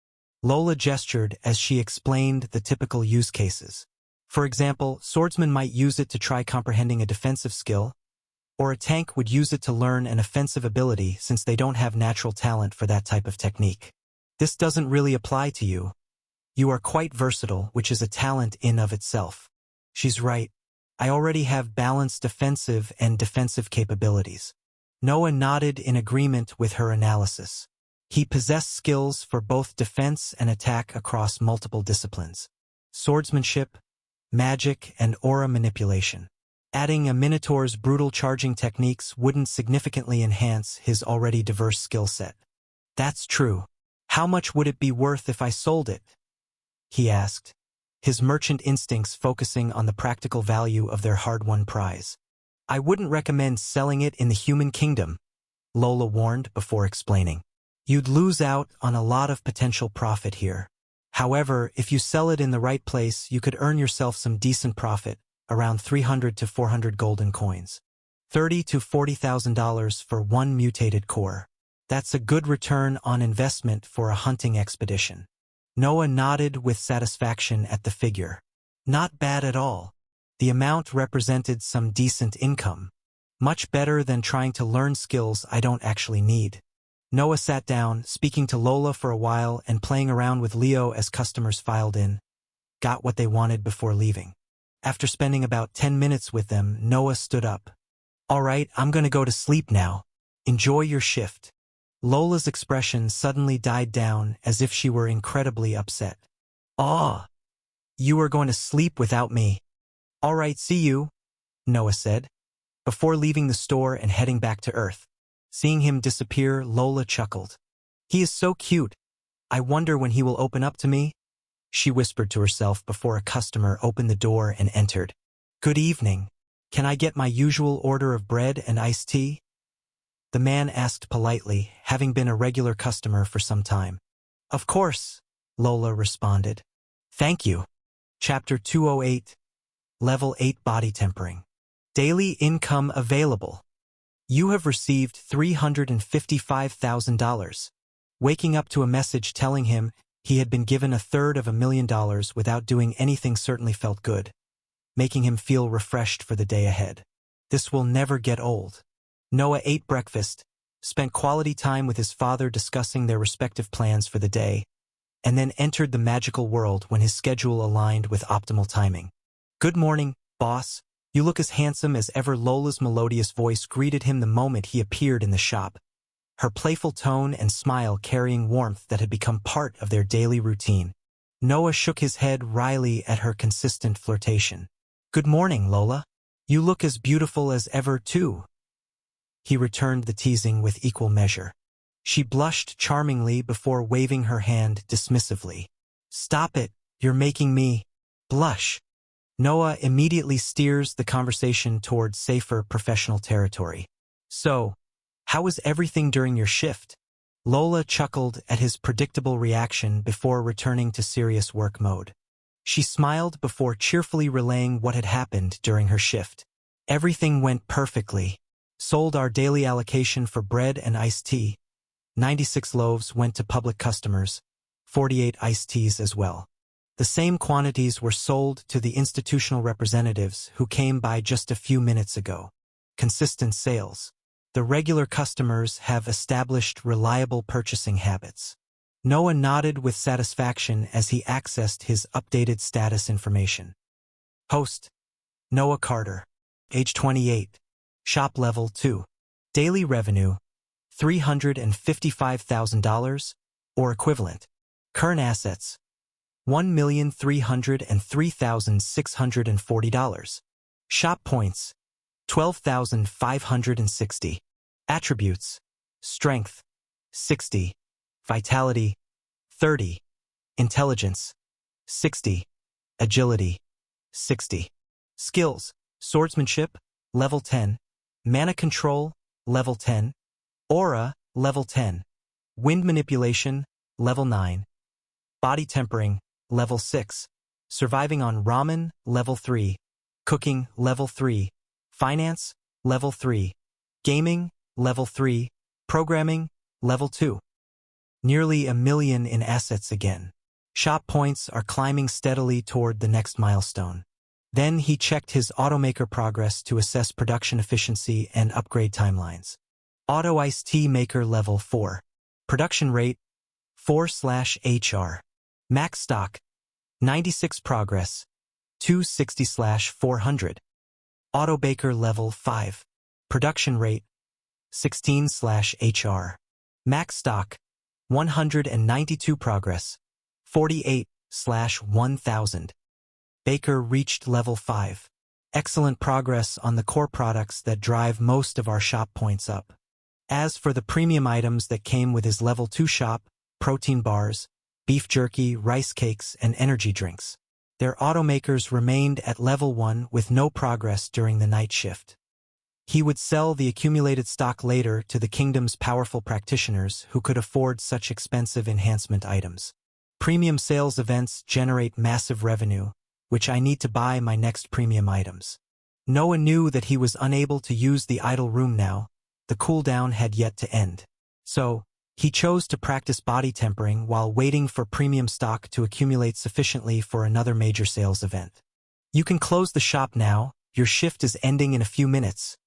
Lola gestured as she explained the typical use cases. For example, swordsmen might use it to try comprehending a defensive skill, or a tank would use it to learn an offensive ability since they don't have natural talent for that type of technique. "This doesn't really apply to you. You are quite versatile, which is a talent in of itself." "She's right. I already have balanced offensive and defensive capabilities." Noah nodded in agreement with her analysis. He possessed skills for both defense and attack across multiple disciplines: swordsmanship, magic, and aura manipulation. Adding a minotaur's brutal charging techniques wouldn't significantly enhance his already diverse skill set. "That's true. How much would it be worth if I sold it?" he asked, his merchant instincts focusing on the practical value of their hard-won prize. "I wouldn't recommend selling it in the human kingdom," Lola warned before explaining. "You'd lose out on a lot of potential profit here. However, if you sell it in the right place, you could earn yourself some decent profit, around 300 to 400 golden coins." $30,000 to $40,000 for one mutated core. That's a good return on investment for a hunting expedition. Noah nodded with satisfaction at the figure. Not bad at all. The amount represented some decent income. Much better than trying to learn skills I don't actually need. Noah sat down, speaking to Lola for a while and playing around with Leo as customers filed in. Got what they wanted before leaving. After spending about 10 minutes with them, Noah stood up. All right, I'm gonna go to sleep now. Enjoy your shift. Lola's expression suddenly died down as if she were incredibly upset. Aw, you are going to sleep without me. All right, see you, Noah said, before leaving the store and heading back to Earth. Seeing him disappear, Lola chuckled. He is so cute. I wonder when he will open up to me, she whispered to herself before a customer opened the door and entered. Good evening. Can I get my usual order of bread and iced tea? The man asked politely, having been a regular customer for some time. Of course, Lola responded. Thank you. Chapter 208. Level 8 Body Tempering. Daily income available. You have received $355,000. Waking up to a message telling him he had been given $350,000 without doing anything certainly felt good, making him feel refreshed for the day ahead. This will never get old. Noah ate breakfast, spent quality time with his father discussing their respective plans for the day, and then entered the magical world when his schedule aligned with optimal timing. Good morning, boss. You look as handsome as ever. Lola's melodious voice greeted him the moment he appeared in the shop, her playful tone and smile carrying warmth that had become part of their daily routine. Noah shook his head wryly at her consistent flirtation. Good morning, Lola. You look as beautiful as ever, too. He returned the teasing with equal measure. She blushed charmingly before waving her hand dismissively. Stop it, you're making me blush. Noah immediately steers the conversation toward safer professional territory. So, how was everything during your shift? Lola chuckled at his predictable reaction before returning to serious work mode. She smiled before cheerfully relaying what had happened during her shift. Everything went perfectly. Sold our daily allocation for bread and iced tea. 96 loaves went to public customers, 48 iced teas as well. The same quantities were sold to the institutional representatives who came by just a few minutes ago. Consistent sales. The regular customers have established reliable purchasing habits. Noah nodded with satisfaction as he accessed his updated status information. Host: Noah Carter. Age 28. Shop Level 2. Daily revenue: $355,000 or equivalent. Current assets: $1,303,640. Shop points: 12,560. Attributes: Strength, 60. Vitality, 30. Intelligence, 60. Agility, 60. Skills: Swordsmanship, Level 10. Mana Control, Level 10. Aura, Level 10. Wind Manipulation, Level 9. Body Tempering, Level 6. Surviving on Ramen, Level 3. Cooking, Level 3. Finance, Level 3. Gaming, Level 3. Programming, Level 2. Nearly $1 million in assets again. Shop points are climbing steadily toward the next milestone. Then he checked his automaker progress to assess production efficiency and upgrade timelines. Auto Iced Tea Maker Level 4. Production rate 4/HR. Max stock 96 progress 260/400. Auto Baker Level 5. Production rate 16/HR. Max stock 192 progress 48/1000. Baker reached Level 5. Excellent progress on the core products that drive most of our shop points up. As for the premium items that came with his Level 2 shop, protein bars, beef jerky, rice cakes, and energy drinks, their automakers remained at Level 1 with no progress during the night shift. He would sell the accumulated stock later to the kingdom's powerful practitioners who could afford such expensive enhancement items. Premium sales events generate massive revenue, which I need to buy my next premium items. Noah knew that he was unable to use the idle room now. The cooldown had yet to end. So, he chose to practice body tempering while waiting for premium stock to accumulate sufficiently for another major sales event. "You can close the shop now, your shift is ending in a few minutes,"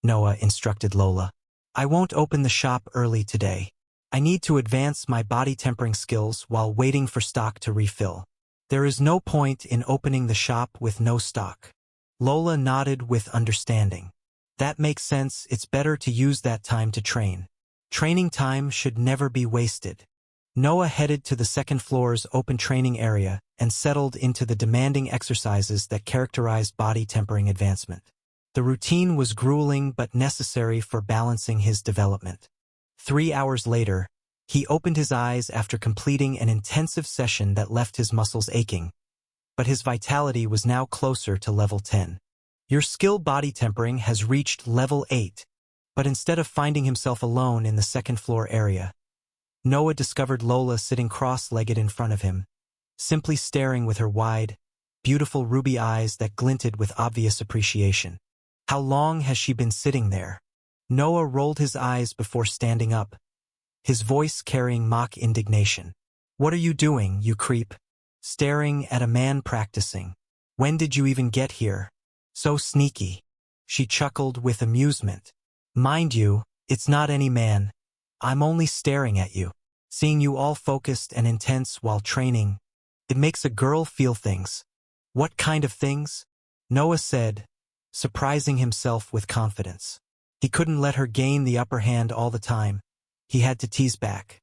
Noah instructed Lola. "I won't open the shop early today. I need to advance my body tempering skills while waiting for stock to refill. There is no point in opening the shop with no stock." Lola nodded with understanding. "That makes sense, it's better to use that time to train. Training time should never be wasted." Noah headed to the second floor's open training area and settled into the demanding exercises that characterized body tempering advancement. The routine was grueling but necessary for balancing his development. 3 hours later, he opened his eyes after completing an intensive session that left his muscles aching, but his vitality was now closer to level 10. Your skill body tempering has reached level 8, but instead of finding himself alone in the second floor area, Noah discovered Lola sitting cross-legged in front of him, simply staring with her wide, beautiful ruby eyes that glinted with obvious appreciation. How long has she been sitting there? Noah rolled his eyes before standing up, his voice carrying mock indignation. "What are you doing, you creep? Staring at a man practicing. When did you even get here? So sneaky." She chuckled with amusement. "Mind you, it's not any man. I'm only staring at you. Seeing you all focused and intense while training, it makes a girl feel things." "What kind of things?" Noah said, surprising himself with confidence. He couldn't let her gain the upper hand all the time. He had to tease back.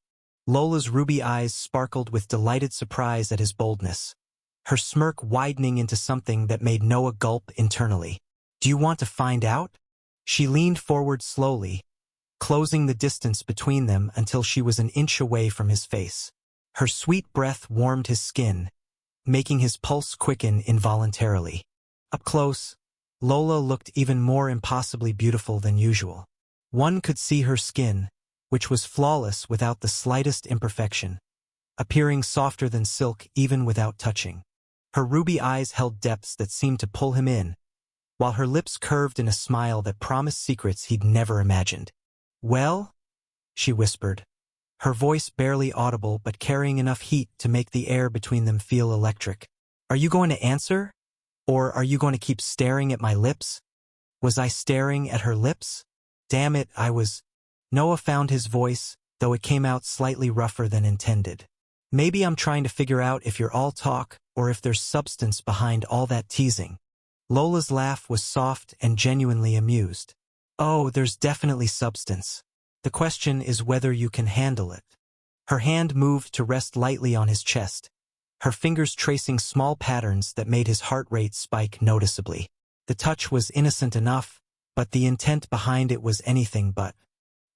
Lola's ruby eyes sparkled with delighted surprise at his boldness, her smirk widening into something that made Noah gulp internally. "Do you want to find out?" She leaned forward slowly, closing the distance between them until she was an inch away from his face. Her sweet breath warmed his skin, making his pulse quicken involuntarily. Up close, Lola looked even more impossibly beautiful than usual. One could see her skin, which was flawless without the slightest imperfection, appearing softer than silk even without touching. Her ruby eyes held depths that seemed to pull him in, while her lips curved in a smile that promised secrets he'd never imagined. "Well?" she whispered, her voice barely audible but carrying enough heat to make the air between them feel electric. "Are you going to answer? Or are you going to keep staring at my lips?" Was I staring at her lips? Damn it, I was. Noah found his voice, though it came out slightly rougher than intended. "Maybe I'm trying to figure out if you're all talk or if there's substance behind all that teasing." Lola's laugh was soft and genuinely amused. "Oh, there's definitely substance. The question is whether you can handle it." Her hand moved to rest lightly on his chest, her fingers tracing small patterns that made his heart rate spike noticeably. The touch was innocent enough, but the intent behind it was anything but.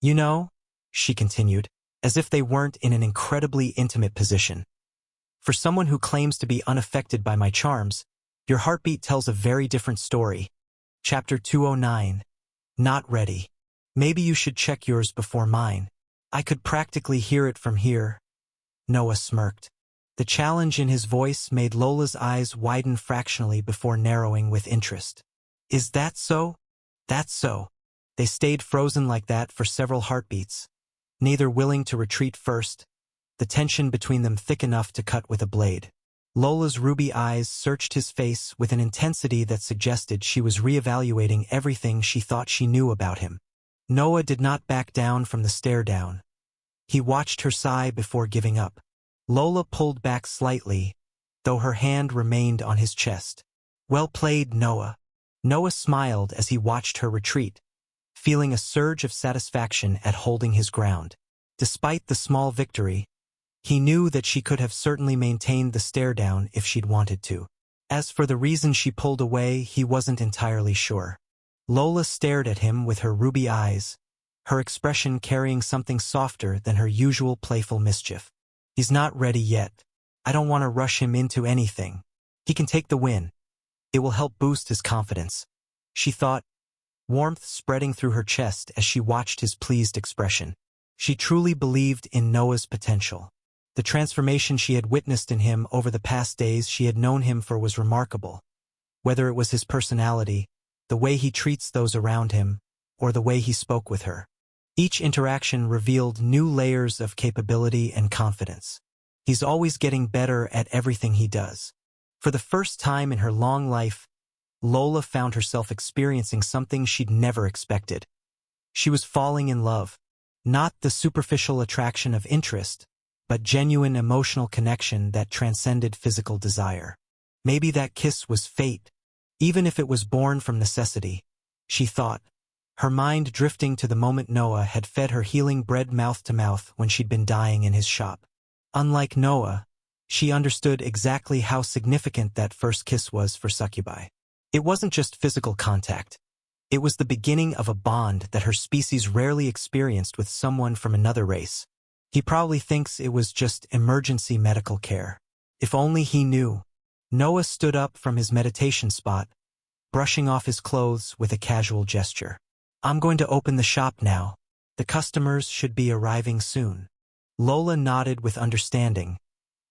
"You know," she continued, as if they weren't in an incredibly intimate position, "for someone who claims to be unaffected by my charms, your heartbeat tells a very different story." Chapter 209. Not ready. "Maybe you should check yours before mine. I could practically hear it from here." Noah smirked. The challenge in his voice made Lola's eyes widen fractionally before narrowing with interest. "Is that so?" "That's so." They stayed frozen like that for several heartbeats, neither willing to retreat first, the tension between them thick enough to cut with a blade. Lola's ruby eyes searched his face with an intensity that suggested she was reevaluating everything she thought she knew about him. Noah did not back down from the stare down. He watched her sigh before giving up. Lola pulled back slightly, though her hand remained on his chest. "Well played, Noah." Noah smiled as he watched her retreat, feeling a surge of satisfaction at holding his ground. Despite the small victory, he knew that she could have certainly maintained the stare down if she'd wanted to. As for the reason she pulled away, he wasn't entirely sure. Lola stared at him with her ruby eyes, her expression carrying something softer than her usual playful mischief. "He's not ready yet. I don't want to rush him into anything. He can take the win. It will help boost his confidence," she thought, warmth spreading through her chest as she watched his pleased expression. She truly believed in Noah's potential. The transformation she had witnessed in him over the past days she had known him for was remarkable. Whether it was his personality, the way he treats those around him, or the way he spoke with her. Each interaction revealed new layers of capability and confidence. He's always getting better at everything he does. For the first time in her long life, Lola found herself experiencing something she'd never expected. She was falling in love. Not the superficial attraction of interest, but genuine emotional connection that transcended physical desire. Maybe that kiss was fate, even if it was born from necessity, she thought, her mind drifting to the moment Noah had fed her healing bread mouth to mouth when she'd been dying in his shop. Unlike Noah, she understood exactly how significant that first kiss was for succubi. It wasn't just physical contact. It was the beginning of a bond that her species rarely experienced with someone from another race. He probably thinks it was just emergency medical care. If only he knew. Noah stood up from his meditation spot, brushing off his clothes with a casual gesture. I'm going to open the shop now. The customers should be arriving soon. Lola nodded with understanding,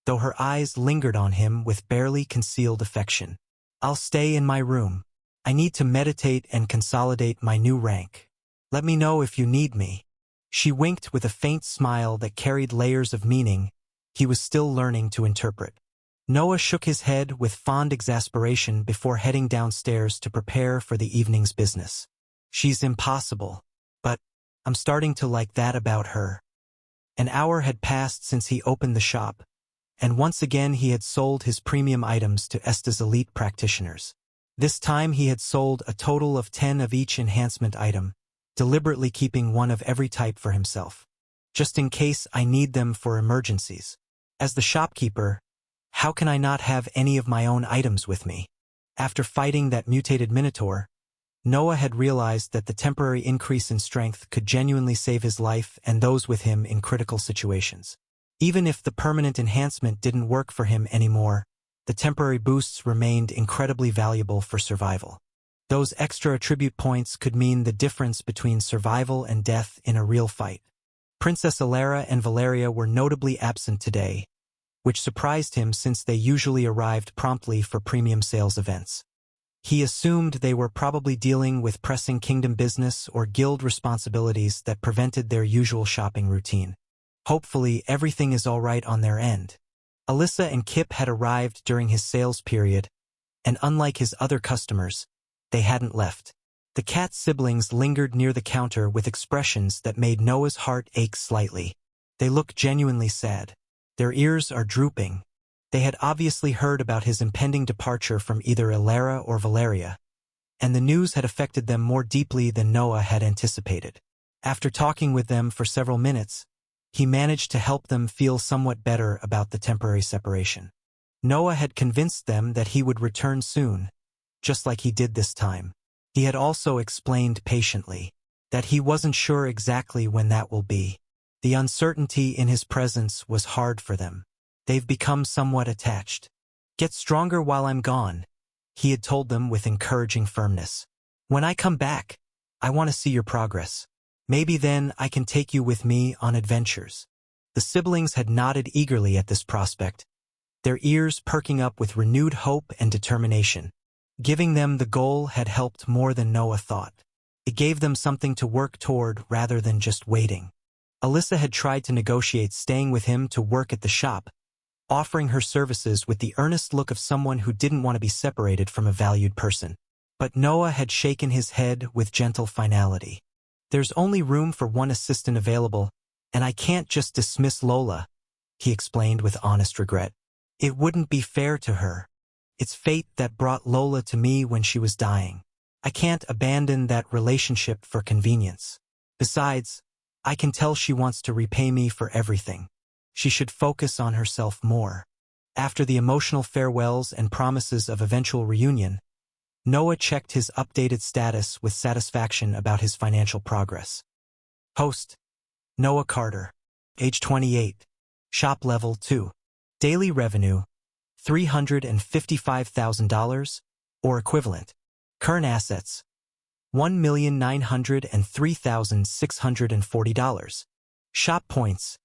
though her eyes lingered on him with barely concealed affection. I'll stay in my room. I need to meditate and consolidate my new rank. Let me know if you need me. She winked with a faint smile that carried layers of meaning he was still learning to interpret. Noah shook his head with fond exasperation before heading downstairs to prepare for the evening's business. She's impossible, but I'm starting to like that about her. An hour had passed since he opened the shop, and once again he had sold his premium items to Esta's elite practitioners. This time he had sold a total of 10 of each enhancement item, deliberately keeping one of every type for himself. Just in case I need them for emergencies. As the shopkeeper, how can I not have any of my own items with me? After fighting that mutated minotaur, Noah had realized that the temporary increase in strength could genuinely save his life and those with him in critical situations. Even if the permanent enhancement didn't work for him anymore, the temporary boosts remained incredibly valuable for survival. Those extra attribute points could mean the difference between survival and death in a real fight. Princess Alara and Valeria were notably absent today, which surprised him since they usually arrived promptly for premium sales events. He assumed they were probably dealing with pressing kingdom business or guild responsibilities that prevented their usual shopping routine. Hopefully, everything is all right on their end. Alyssa and Kip had arrived during his sales period, and unlike his other customers, they hadn't left. The cat siblings lingered near the counter with expressions that made Noah's heart ache slightly. They looked genuinely sad. Their ears are drooping. They had obviously heard about his impending departure from either Alara or Valeria, and the news had affected them more deeply than Noah had anticipated. After talking with them for several minutes, he managed to help them feel somewhat better about the temporary separation. Noah had convinced them that he would return soon, just like he did this time. He had also explained patiently that he wasn't sure exactly when that will be. The uncertainty in his presence was hard for them. They've become somewhat attached. Get stronger while I'm gone, he had told them with encouraging firmness. When I come back, I want to see your progress. Maybe then I can take you with me on adventures. The siblings had nodded eagerly at this prospect, their ears perking up with renewed hope and determination. Giving them the goal had helped more than Noah thought. It gave them something to work toward rather than just waiting. Alyssa had tried to negotiate staying with him to work at the shop, offering her services with the earnest look of someone who didn't want to be separated from a valued person. But Noah had shaken his head with gentle finality. There's only room for one assistant available, and I can't just dismiss Lola, he explained with honest regret. It wouldn't be fair to her. It's fate that brought Lola to me when she was dying. I can't abandon that relationship for convenience. Besides, I can tell she wants to repay me for everything. She should focus on herself more. After the emotional farewells and promises of eventual reunion, Noah checked his updated status with satisfaction about his financial progress. Host: Noah Carter. Age 28. Shop level 2. Daily revenue: $355,000 or equivalent. Current assets: $1,903,640. Shop points: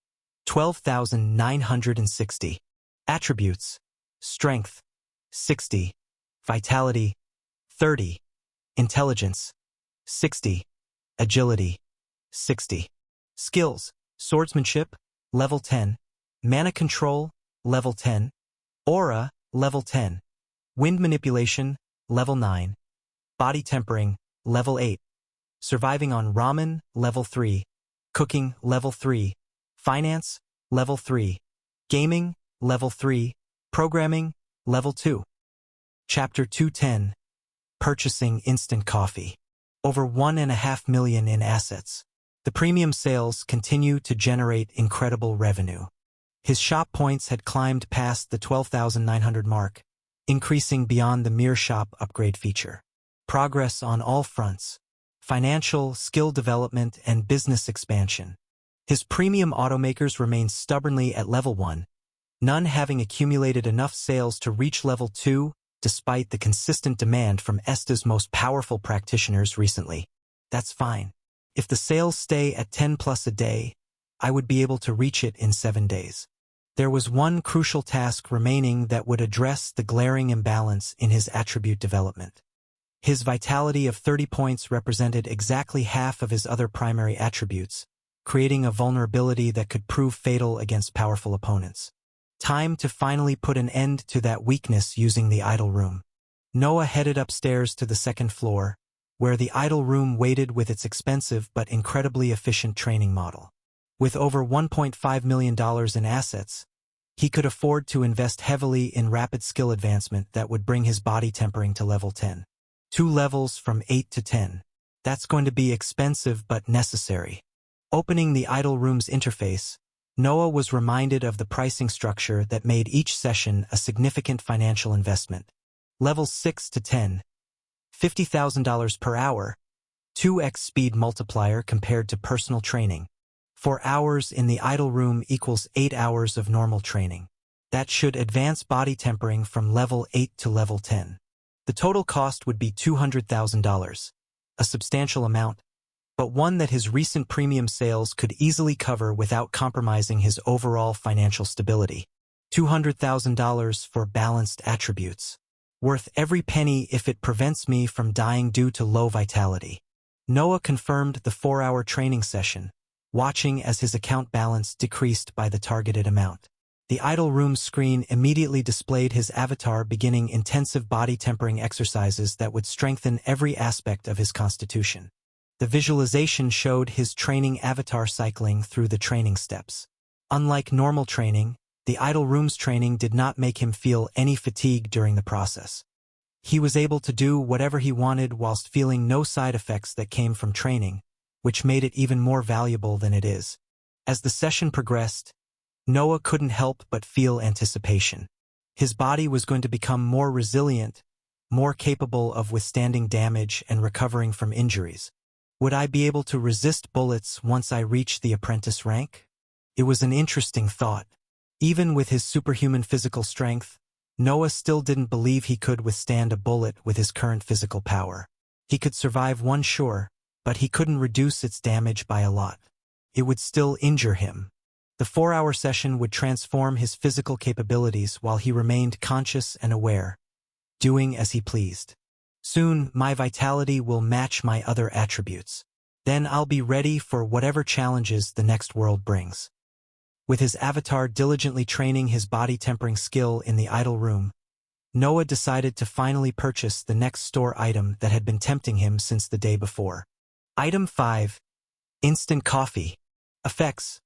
12,960. Attributes: Strength 60, Vitality 30, Intelligence, 60. Agility, 60. Skills, Swordsmanship, level 10. Mana Control, level 10. Aura, level 10. Wind Manipulation, level 9. Body Tempering, level 8. Surviving on Ramen, level 3. Cooking, level 3. Finance, level 3. Gaming, level 3. Programming, level 2. Chapter 210. Purchasing Instant Coffee. Over $1.5 million in assets. The premium sales continue to generate incredible revenue. His shop points had climbed past the 12,900 mark, increasing beyond the mere shop upgrade feature. Progress on all fronts: financial, skill development, and business expansion. His premium automakers remain stubbornly at level 1, none having accumulated enough sales to reach level 2, despite the consistent demand from Esta's most powerful practitioners recently. That's fine. If the sales stay at 10 plus a day, I would be able to reach it in 7 days. There was one crucial task remaining that would address the glaring imbalance in his attribute development. His vitality of 30 points represented exactly half of his other primary attributes, creating a vulnerability that could prove fatal against powerful opponents. Time to finally put an end to that weakness using the idle room. Noah headed upstairs to the second floor, where the idle room waited with its expensive but incredibly efficient training model. With over $1.5 million in assets, he could afford to invest heavily in rapid skill advancement that would bring his body tempering to level 10. 2 levels from 8 to 10. That's going to be expensive but necessary. Opening the idle room's interface, Noah was reminded of the pricing structure that made each session a significant financial investment. Levels 6 to 10. $50,000 per hour, 2x speed multiplier compared to personal training. 4 hours in the idle room equals 8 hours of normal training. That should advance body tempering from level 8 to level 10. The total cost would be $200,000, a substantial amount, but one that his recent premium sales could easily cover without compromising his overall financial stability. $200,000 for balanced attributes. Worth every penny if it prevents me from dying due to low vitality. Noah confirmed the 4-hour training session, watching as his account balance decreased by the targeted amount. The idle room screen immediately displayed his avatar beginning intensive body tempering exercises that would strengthen every aspect of his constitution. The visualization showed his training avatar cycling through the training steps. Unlike normal training, the idle room's training did not make him feel any fatigue during the process. He was able to do whatever he wanted whilst feeling no side effects that came from training, which made it even more valuable than it is. As the session progressed, Noah couldn't help but feel anticipation. His body was going to become more resilient, more capable of withstanding damage and recovering from injuries. Would I be able to resist bullets once I reached the apprentice rank? It was an interesting thought. Even with his superhuman physical strength, Noah still didn't believe he could withstand a bullet with his current physical power. He could survive one, sure, but he couldn't reduce its damage by a lot. It would still injure him. The 4-hour session would transform his physical capabilities while he remained conscious and aware, doing as he pleased. Soon, my vitality will match my other attributes. Then I'll be ready for whatever challenges the next world brings. With his avatar diligently training his body tempering skill in the idle room, Noah decided to finally purchase the next store item that had been tempting him since the day before. Item 5. Instant Coffee. Effects.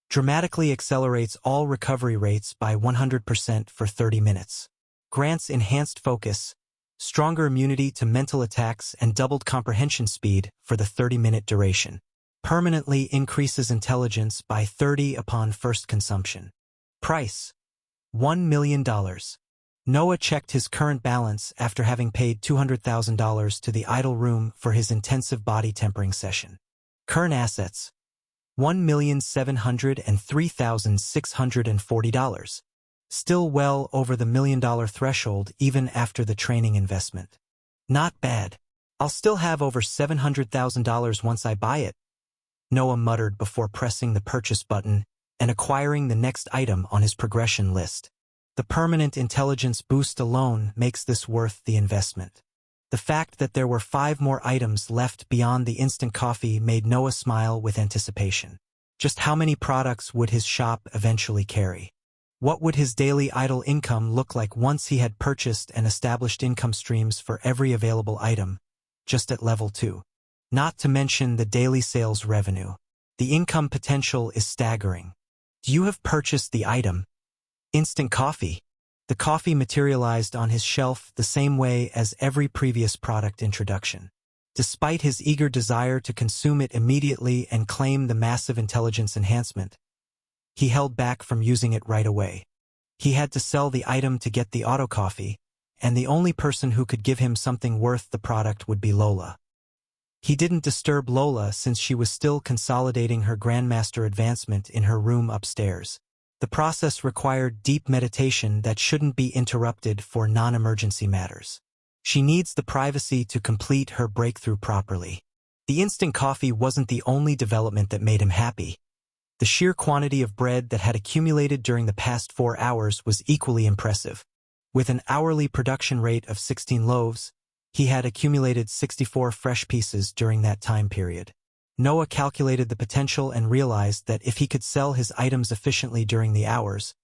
Dramatically accelerates all recovery rates by 100% for 30 minutes. Grants enhanced focus, stronger immunity to mental attacks, and doubled comprehension speed for the 30-minute duration. Permanently increases intelligence by 30 upon first consumption. Price: $1 million. Noah checked his current balance after having paid $200,000 to the idle room for his intensive body tempering session. Current assets: $1,703,640. Still well over the $1 million threshold even after the training investment. Not bad. I'll still have over $700,000 once I buy it, Noah muttered before pressing the purchase button and acquiring the next item on his progression list. The permanent intelligence boost alone makes this worth the investment. The fact that there were 5 more items left beyond the instant coffee made Noah smile with anticipation. Just how many products would his shop eventually carry? What would his daily idle income look like once he had purchased and established income streams for every available item, just at level 2? Not to mention the daily sales revenue. The income potential is staggering. Do you have purchased the item? Instant coffee. The coffee materialized on his shelf the same way as every previous product introduction. Despite his eager desire to consume it immediately and claim the massive intelligence enhancement, he held back from using it right away. He had to sell the item to get the auto coffee, and the only person who could give him something worth the product would be Lola. He didn't disturb Lola since she was still consolidating her Grandmaster advancement in her room upstairs. The process required deep meditation that shouldn't be interrupted for non-emergency matters. She needs the privacy to complete her breakthrough properly. The instant coffee wasn't the only development that made him happy. The sheer quantity of bread that had accumulated during the past 4 hours was equally impressive. With an hourly production rate of 16 loaves, he had accumulated 64 fresh pieces during that time period. Noah calculated the potential and realized that if he could sell his items efficiently during the hours,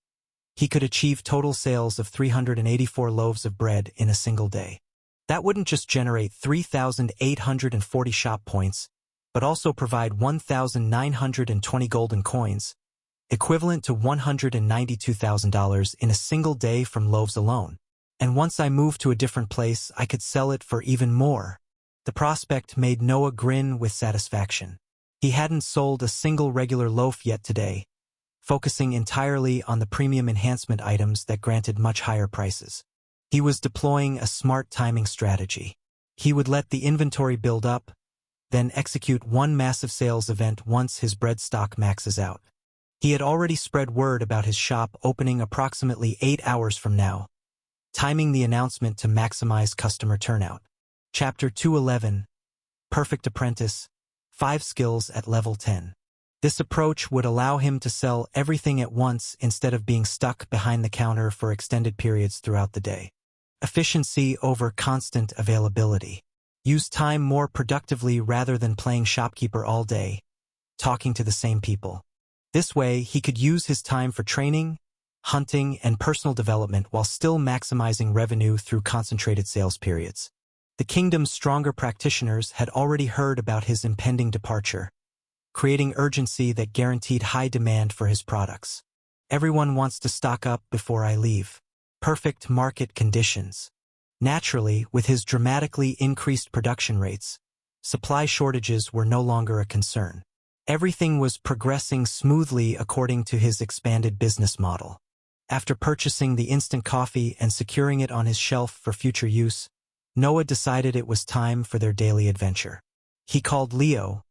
he could achieve total sales of 384 loaves of bread in a single day. That wouldn't just generate 3,840 shop points, but also provide 1,920 golden coins, equivalent to $192,000 in a single day from loaves alone. And once I moved to a different place, I could sell it for even more. The prospect made Noah grin with satisfaction. He hadn't sold a single regular loaf yet today, focusing entirely on the premium enhancement items that granted much higher prices. He was deploying a smart timing strategy. He would let the inventory build up, then execute one massive sales event once his bread stock maxes out. He had already spread word about his shop opening approximately 8 hours from now, timing the announcement to maximize customer turnout. Chapter 211, Perfect Apprentice, 5 Skills at Level 10. This approach would allow him to sell everything at once instead of being stuck behind the counter for extended periods throughout the day. Efficiency over constant availability. Use time more productively rather than playing shopkeeper all day, talking to the same people. This way, he could use his time for training, hunting, and personal development while still maximizing revenue through concentrated sales periods. The kingdom's stronger practitioners had already heard about his impending departure, creating urgency that guaranteed high demand for his products. Everyone wants to stock up before I leave. Perfect market conditions. Naturally, with his dramatically increased production rates, supply shortages were no longer a concern. Everything was progressing smoothly according to his expanded business model. After purchasing the instant coffee and securing it on his shelf for future use, Noah decided it was time for their daily adventure. He called Leo,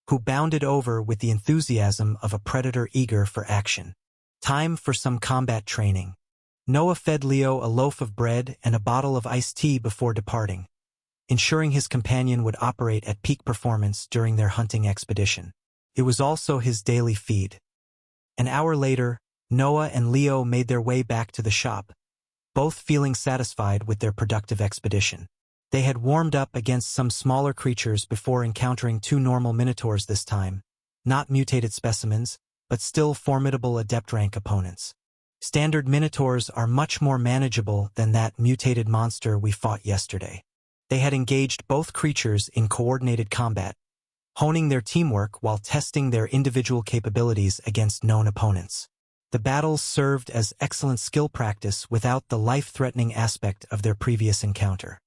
who bounded over with the enthusiasm of a predator eager for action. Time for some combat training. Noah fed Leo a loaf of bread and a bottle of iced tea before departing, ensuring his companion would operate at peak performance during their hunting expedition. It was also his daily feed. An hour later, Noah and Leo made their way back to the shop, both feeling satisfied with their productive expedition. They had warmed up against some smaller creatures before encountering 2 normal minotaurs this time, not mutated specimens, but still formidable adept rank opponents. Standard minotaurs are much more manageable than that mutated monster we fought yesterday. They had engaged both creatures in coordinated combat, honing their teamwork while testing their individual capabilities against known opponents. The battles served as excellent skill practice without the life-threatening aspect of their previous encounter.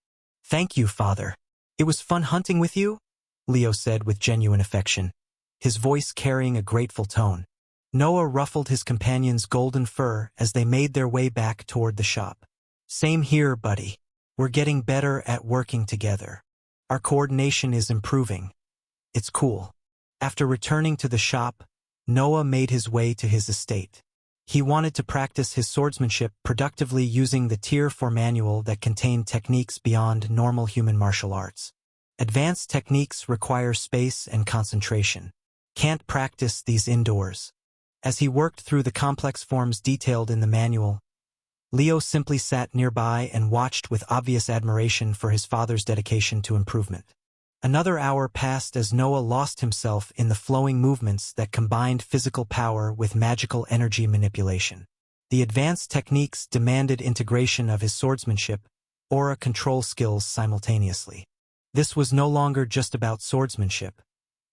"Thank you, Father. It was fun hunting with you," Leo said with genuine affection, his voice carrying a grateful tone. Noah ruffled his companion's golden fur as they made their way back toward the shop. "Same here, buddy. We're getting better at working together. Our coordination is improving. It's cool." After returning to the shop, Noah made his way to his estate. He wanted to practice his swordsmanship productively using the Tier 4 manual that contained techniques beyond normal human martial arts. Advanced techniques require space and concentration. Can't practice these indoors. As he worked through the complex forms detailed in the manual, Leo simply sat nearby and watched with obvious admiration for his father's dedication to improvement. Another hour passed as Noah lost himself in the flowing movements that combined physical power with magical energy manipulation. The advanced techniques demanded integration of his swordsmanship, aura control skills simultaneously. This was no longer just about swordsmanship.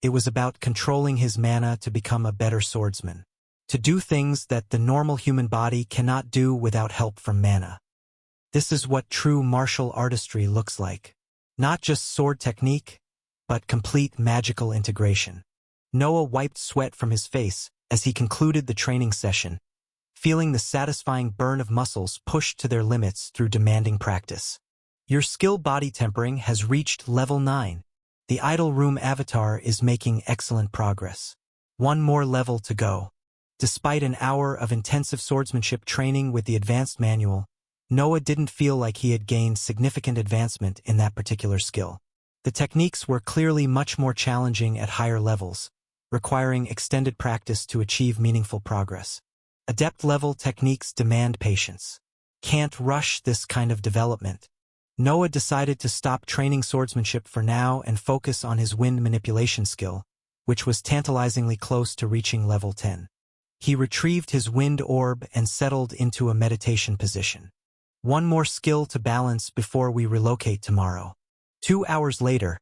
It was about controlling his mana to become a better swordsman. To do things that the normal human body cannot do without help from mana. This is what true martial artistry looks like. Not just sword technique, but complete magical integration. Noah wiped sweat from his face as he concluded the training session, feeling the satisfying burn of muscles pushed to their limits through demanding practice. Your skill body tempering has reached level 9. The idle room avatar is making excellent progress. One more level to go. Despite an hour of intensive swordsmanship training with the advanced manual, Noah didn't feel like he had gained significant advancement in that particular skill. The techniques were clearly much more challenging at higher levels, requiring extended practice to achieve meaningful progress. Adept-level techniques demand patience. Can't rush this kind of development. Noah decided to stop training swordsmanship for now and focus on his wind manipulation skill, which was tantalizingly close to reaching level 10. He retrieved his wind orb and settled into a meditation position. One more skill to balance before we relocate tomorrow. 2 hours later,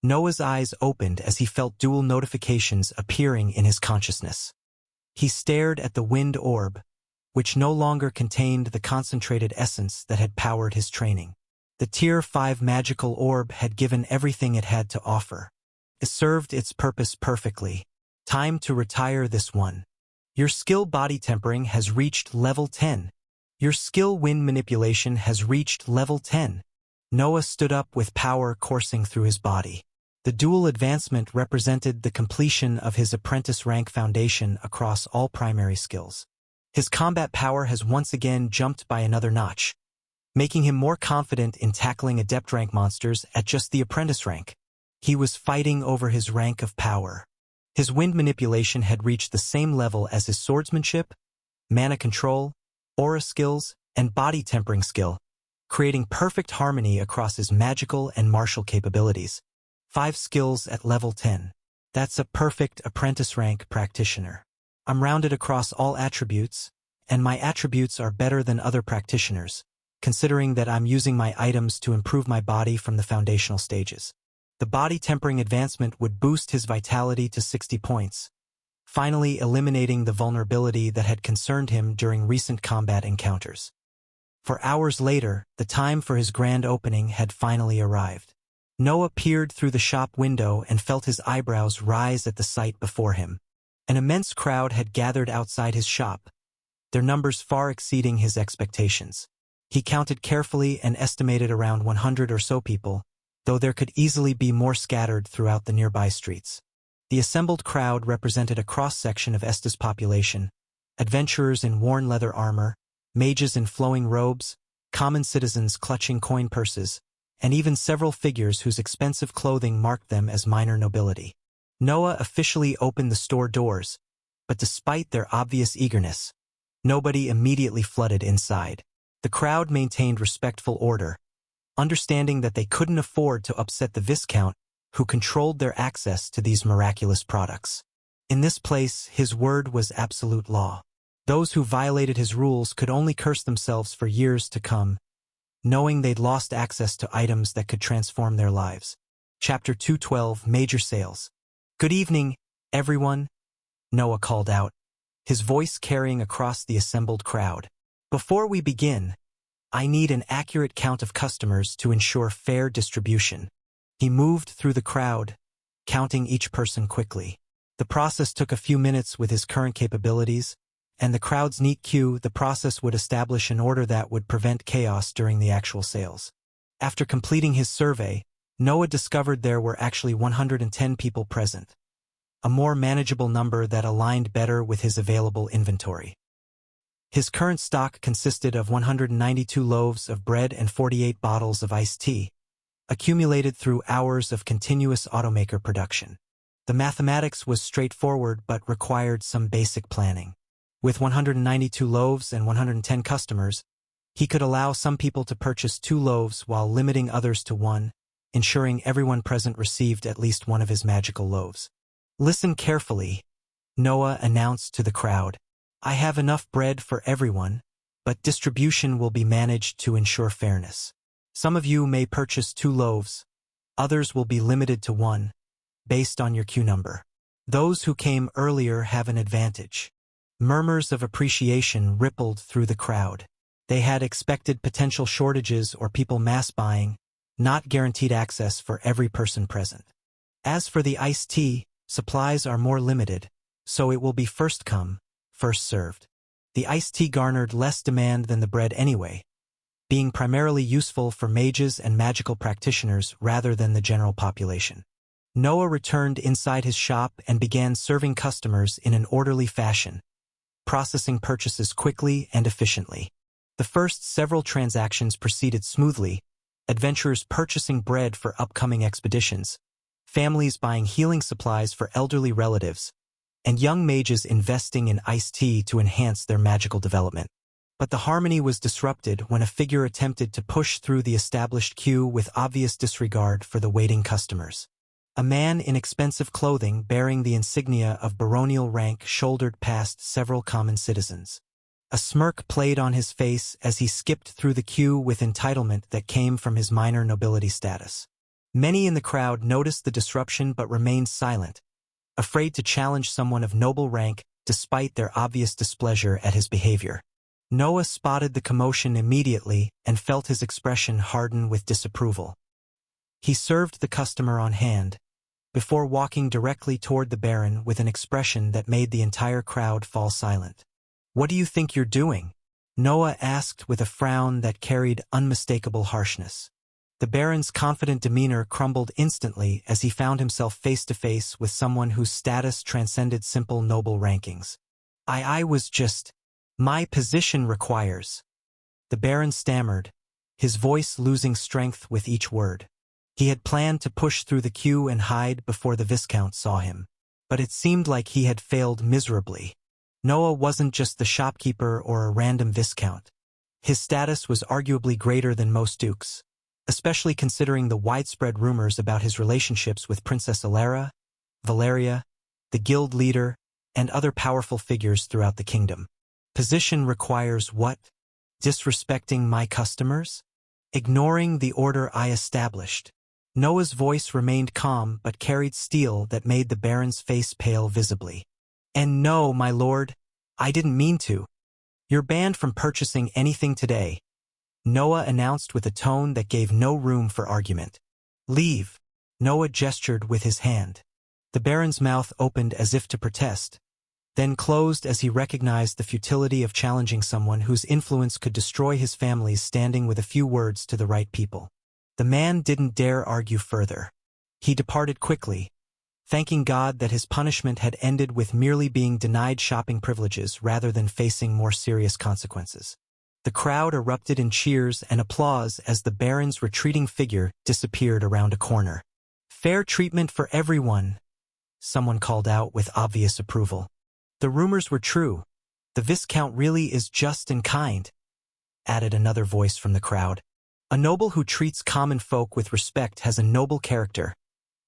Noah's eyes opened as he felt dual notifications appearing in his consciousness. He stared at the wind orb, which no longer contained the concentrated essence that had powered his training. The Tier 5 magical orb had given everything it had to offer. It served its purpose perfectly. Time to retire this one. Your skill body tempering has reached level 10. Your skill wind manipulation has reached level 10. Noah stood up with power coursing through his body. The dual advancement represented the completion of his apprentice rank foundation across all primary skills. His combat power has once again jumped by another notch, making him more confident in tackling adept rank monsters at just the apprentice rank. He was fighting over his rank of power. His wind manipulation had reached the same level as his swordsmanship, mana control, aura skills, and body tempering skill, creating perfect harmony across his magical and martial capabilities. 5 skills at level 10. That's a perfect apprentice rank practitioner. I'm rounded across all attributes, and my attributes are better than other practitioners, considering that I'm using my items to improve my body from the foundational stages. The body tempering advancement would boost his vitality to 60 points, finally eliminating the vulnerability that had concerned him during recent combat encounters. For hours later, the time for his grand opening had finally arrived. Noah peered through the shop window and felt his eyebrows rise at the sight before him. An immense crowd had gathered outside his shop, their numbers far exceeding his expectations. He counted carefully and estimated around 100 or so people, though there could easily be more scattered throughout the nearby streets. The assembled crowd represented a cross-section of Esta's population, adventurers in worn leather armor, mages in flowing robes, common citizens clutching coin purses, and even several figures whose expensive clothing marked them as minor nobility. Noah officially opened the store doors, but despite their obvious eagerness, nobody immediately flooded inside. The crowd maintained respectful order, understanding that they couldn't afford to upset the Viscount, who controlled their access to these miraculous products. In this place, his word was absolute law. Those who violated his rules could only curse themselves for years to come, knowing they'd lost access to items that could transform their lives. Chapter 212, Major Sales. Good evening, everyone, Noah called out, his voice carrying across the assembled crowd. Before we begin, I need an accurate count of customers to ensure fair distribution. He moved through the crowd, counting each person quickly. The process took a few minutes with his current capabilities, and the crowd's neat cue, the process would establish an order that would prevent chaos during the actual sales. After completing his survey, Noah discovered there were actually 110 people present, a more manageable number that aligned better with his available inventory. His current stock consisted of 192 loaves of bread and 48 bottles of iced tea, accumulated through hours of continuous automaker production. The mathematics was straightforward but required some basic planning. With 192 loaves and 110 customers, He could allow some people to purchase 2 loaves while limiting others to 1, ensuring everyone present received at least one of his magical loaves. "Listen carefully," Noah announced to the crowd. "I have enough bread for everyone, but distribution will be managed to ensure fairness. Some of you may purchase 2 loaves, others will be limited to 1, based on your queue number. Those who came earlier have an advantage." Murmurs of appreciation rippled through the crowd. They had expected potential shortages or people mass buying, not guaranteed access for every person present. As for the iced tea, supplies are more limited, so it will be first come, first served. The iced tea garnered less demand than the bread anyway, being primarily useful for mages and magical practitioners rather than the general population. Noah returned inside his shop and began serving customers in an orderly fashion, processing purchases quickly and efficiently. The first several transactions proceeded smoothly, adventurers purchasing bread for upcoming expeditions, families buying healing supplies for elderly relatives, and young mages investing in iced tea to enhance their magical development. But the harmony was disrupted when a figure attempted to push through the established queue with obvious disregard for the waiting customers. A man in expensive clothing bearing the insignia of baronial rank shouldered past several common citizens. A smirk played on his face as he skipped through the queue with entitlement that came from his minor nobility status. Many in the crowd noticed the disruption but remained silent, afraid to challenge someone of noble rank despite their obvious displeasure at his behavior. Noah spotted the commotion immediately and felt his expression harden with disapproval. He served the customer on hand, before walking directly toward the Baron with an expression that made the entire crowd fall silent. "What do you think you're doing?" Noah asked with a frown that carried unmistakable harshness. The Baron's confident demeanor crumbled instantly as he found himself face to face with someone whose status transcended simple noble rankings. I was just... My position requires..." The Baron stammered, his voice losing strength with each word. He had planned to push through the queue and hide before the Viscount saw him, but it seemed like he had failed miserably. Noah wasn't just the shopkeeper or a random Viscount. His status was arguably greater than most dukes, especially considering the widespread rumors about his relationships with Princess Alara, Valeria, the guild leader, and other powerful figures throughout the kingdom. "Position requires what? Disrespecting my customers? Ignoring the order I established?" Noah's voice remained calm but carried steel that made the Baron's face pale visibly. "And no, my lord, I didn't mean to. You're banned from purchasing anything today," Noah announced with a tone that gave no room for argument. "Leave," Noah gestured with his hand. The Baron's mouth opened as if to protest, then closed as he recognized the futility of challenging someone whose influence could destroy his family's standing with a few words to the right people. The man didn't dare argue further. He departed quickly, thanking God that his punishment had ended with merely being denied shopping privileges rather than facing more serious consequences. The crowd erupted in cheers and applause as the Baron's retreating figure disappeared around a corner. "Fair treatment for everyone," someone called out with obvious approval. "The rumors were true. The Viscount really is just and kind," added another voice from the crowd. "A noble who treats common folk with respect has a noble character,"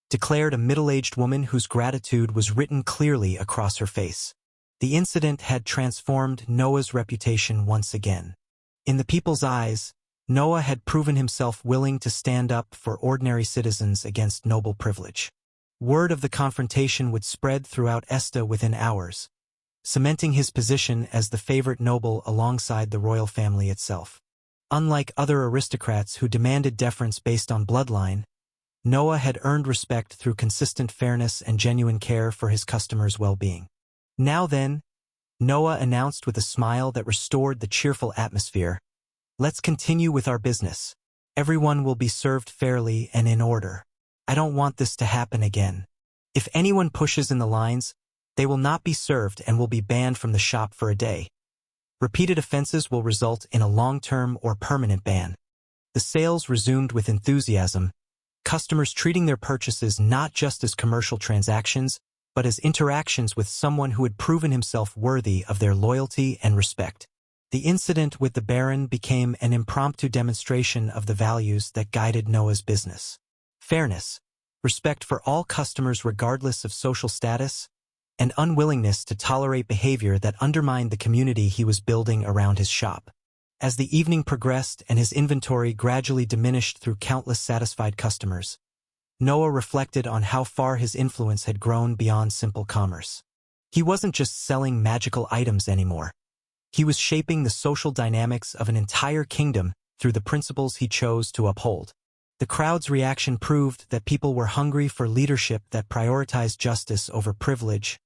declared a middle-aged woman whose gratitude was written clearly across her face. The incident had transformed Noah's reputation once again. In the people's eyes, Noah had proven himself willing to stand up for ordinary citizens against noble privilege. Word of the confrontation would spread throughout Esta within hours, cementing his position as the favorite noble alongside the royal family itself. Unlike other aristocrats who demanded deference based on bloodline, Noah had earned respect through consistent fairness and genuine care for his customers' well-being. "Now then," Noah announced with a smile that restored the cheerful atmosphere, "let's continue with our business. Everyone will be served fairly and in order. I don't want this to happen again. If anyone pushes in the lines, they will not be served and will be banned from the shop for a day. Repeated offenses will result in a long-term or permanent ban." The sales resumed with enthusiasm, customers treating their purchases not just as commercial transactions, but as interactions with someone who had proven himself worthy of their loyalty and respect. The incident with the Baron became an impromptu demonstration of the values that guided Noah's business. Fairness, respect for all customers regardless of social status, and unwillingness to tolerate behavior that undermined the community he was building around his shop. As the evening progressed and his inventory gradually diminished through countless satisfied customers, Noah reflected on how far his influence had grown beyond simple commerce. He wasn't just selling magical items anymore. He was shaping the social dynamics of an entire kingdom through the principles he chose to uphold. The crowd's reaction proved that people were hungry for leadership that prioritized justice over privilege,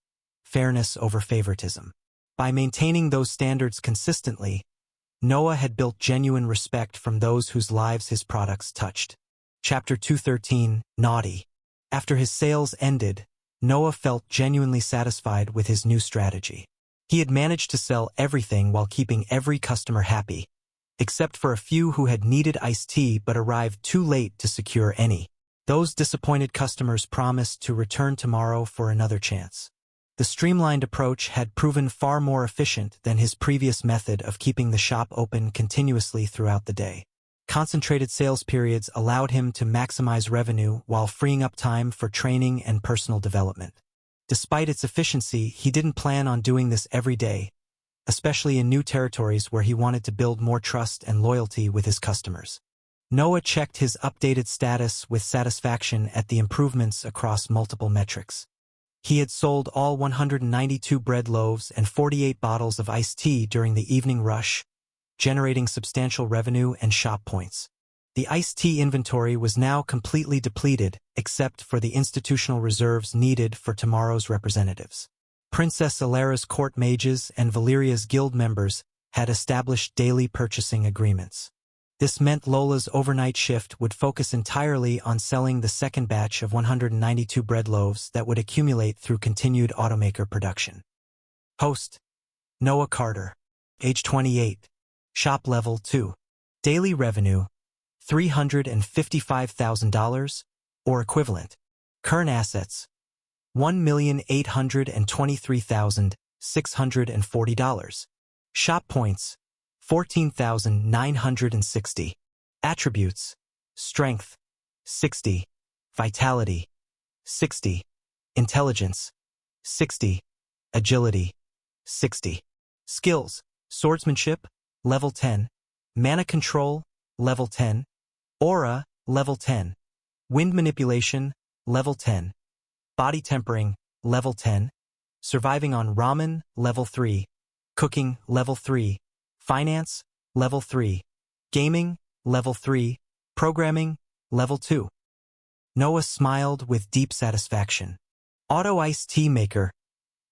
fairness over favoritism. By maintaining those standards consistently, Noah had built genuine respect from those whose lives his products touched. Chapter 213, Naughty. After his sales ended, Noah felt genuinely satisfied with his new strategy. He had managed to sell everything while keeping every customer happy, except for a few who had needed iced tea but arrived too late to secure any. Those disappointed customers promised to return tomorrow for another chance. The streamlined approach had proven far more efficient than his previous method of keeping the shop open continuously throughout the day. Concentrated sales periods allowed him to maximize revenue while freeing up time for training and personal development. Despite its efficiency, he didn't plan on doing this every day, especially in new territories where he wanted to build more trust and loyalty with his customers. Noah checked his updated status with satisfaction at the improvements across multiple metrics. He had sold all 192 bread loaves and 48 bottles of iced tea during the evening rush, generating substantial revenue and shop points. The iced tea inventory was now completely depleted, except for the institutional reserves needed for tomorrow's representatives. Princess Alera's court mages and Valeria's guild members had established daily purchasing agreements. This meant Lola's overnight shift would focus entirely on selling the second batch of 192 bread loaves that would accumulate through continued automaker production. Host: Noah Carter. Age 28. Shop Level 2. Daily revenue: $355,000, or equivalent. Current assets: $1,823,640. Shop points: 14,960. Attributes: Strength, 60. Vitality, 60. Intelligence, 60. Agility, 60. Skills: Swordsmanship, Level 10. Mana Control, Level 10. Aura, Level 10. Wind Manipulation, Level 10. Body Tempering, Level 10. Surviving on Ramen, Level 3. Cooking, Level 3. Finance, Level 3. Gaming, Level 3. Programming, Level 2. Noah smiled with deep satisfaction. Auto Iced Tea Maker,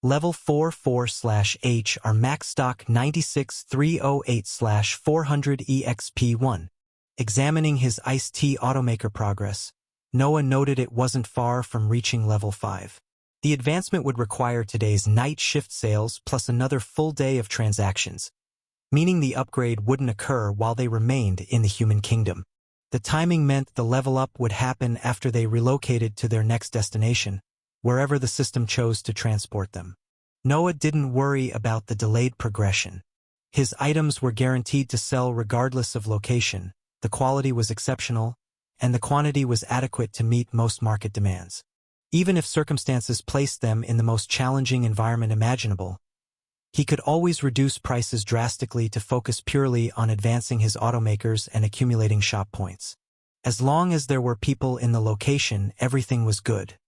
Level 4/4/H are max stock 96308/400 EXP1. Examining his iced tea automaker progress, Noah noted it wasn't far from reaching Level 5. The advancement would require today's night shift sales plus another full day of transactions, meaning the upgrade wouldn't occur while they remained in the human kingdom. The timing meant the level up would happen after they relocated to their next destination, wherever the system chose to transport them. Noah didn't worry about the delayed progression. His items were guaranteed to sell regardless of location, the quality was exceptional, and the quantity was adequate to meet most market demands. Even if circumstances placed them in the most challenging environment imaginable, he could always reduce prices drastically to focus purely on advancing his automakers and accumulating shop points. As long as there were people in the location, everything was good.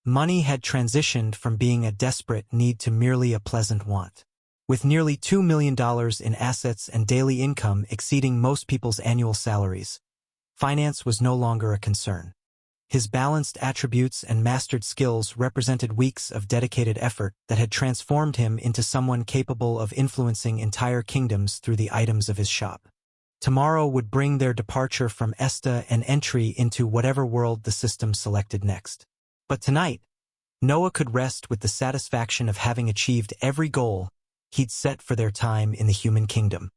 Money had transitioned from being a desperate need to merely a pleasant want. With nearly $2 million in assets and daily income exceeding most people's annual salaries, finance was no longer a concern. His balanced attributes and mastered skills represented weeks of dedicated effort that had transformed him into someone capable of influencing entire kingdoms through the items of his shop. Tomorrow would bring their departure from Esta and entry into whatever world the system selected next. But tonight, Noah could rest with the satisfaction of having achieved every goal he'd set for their time in the human kingdom.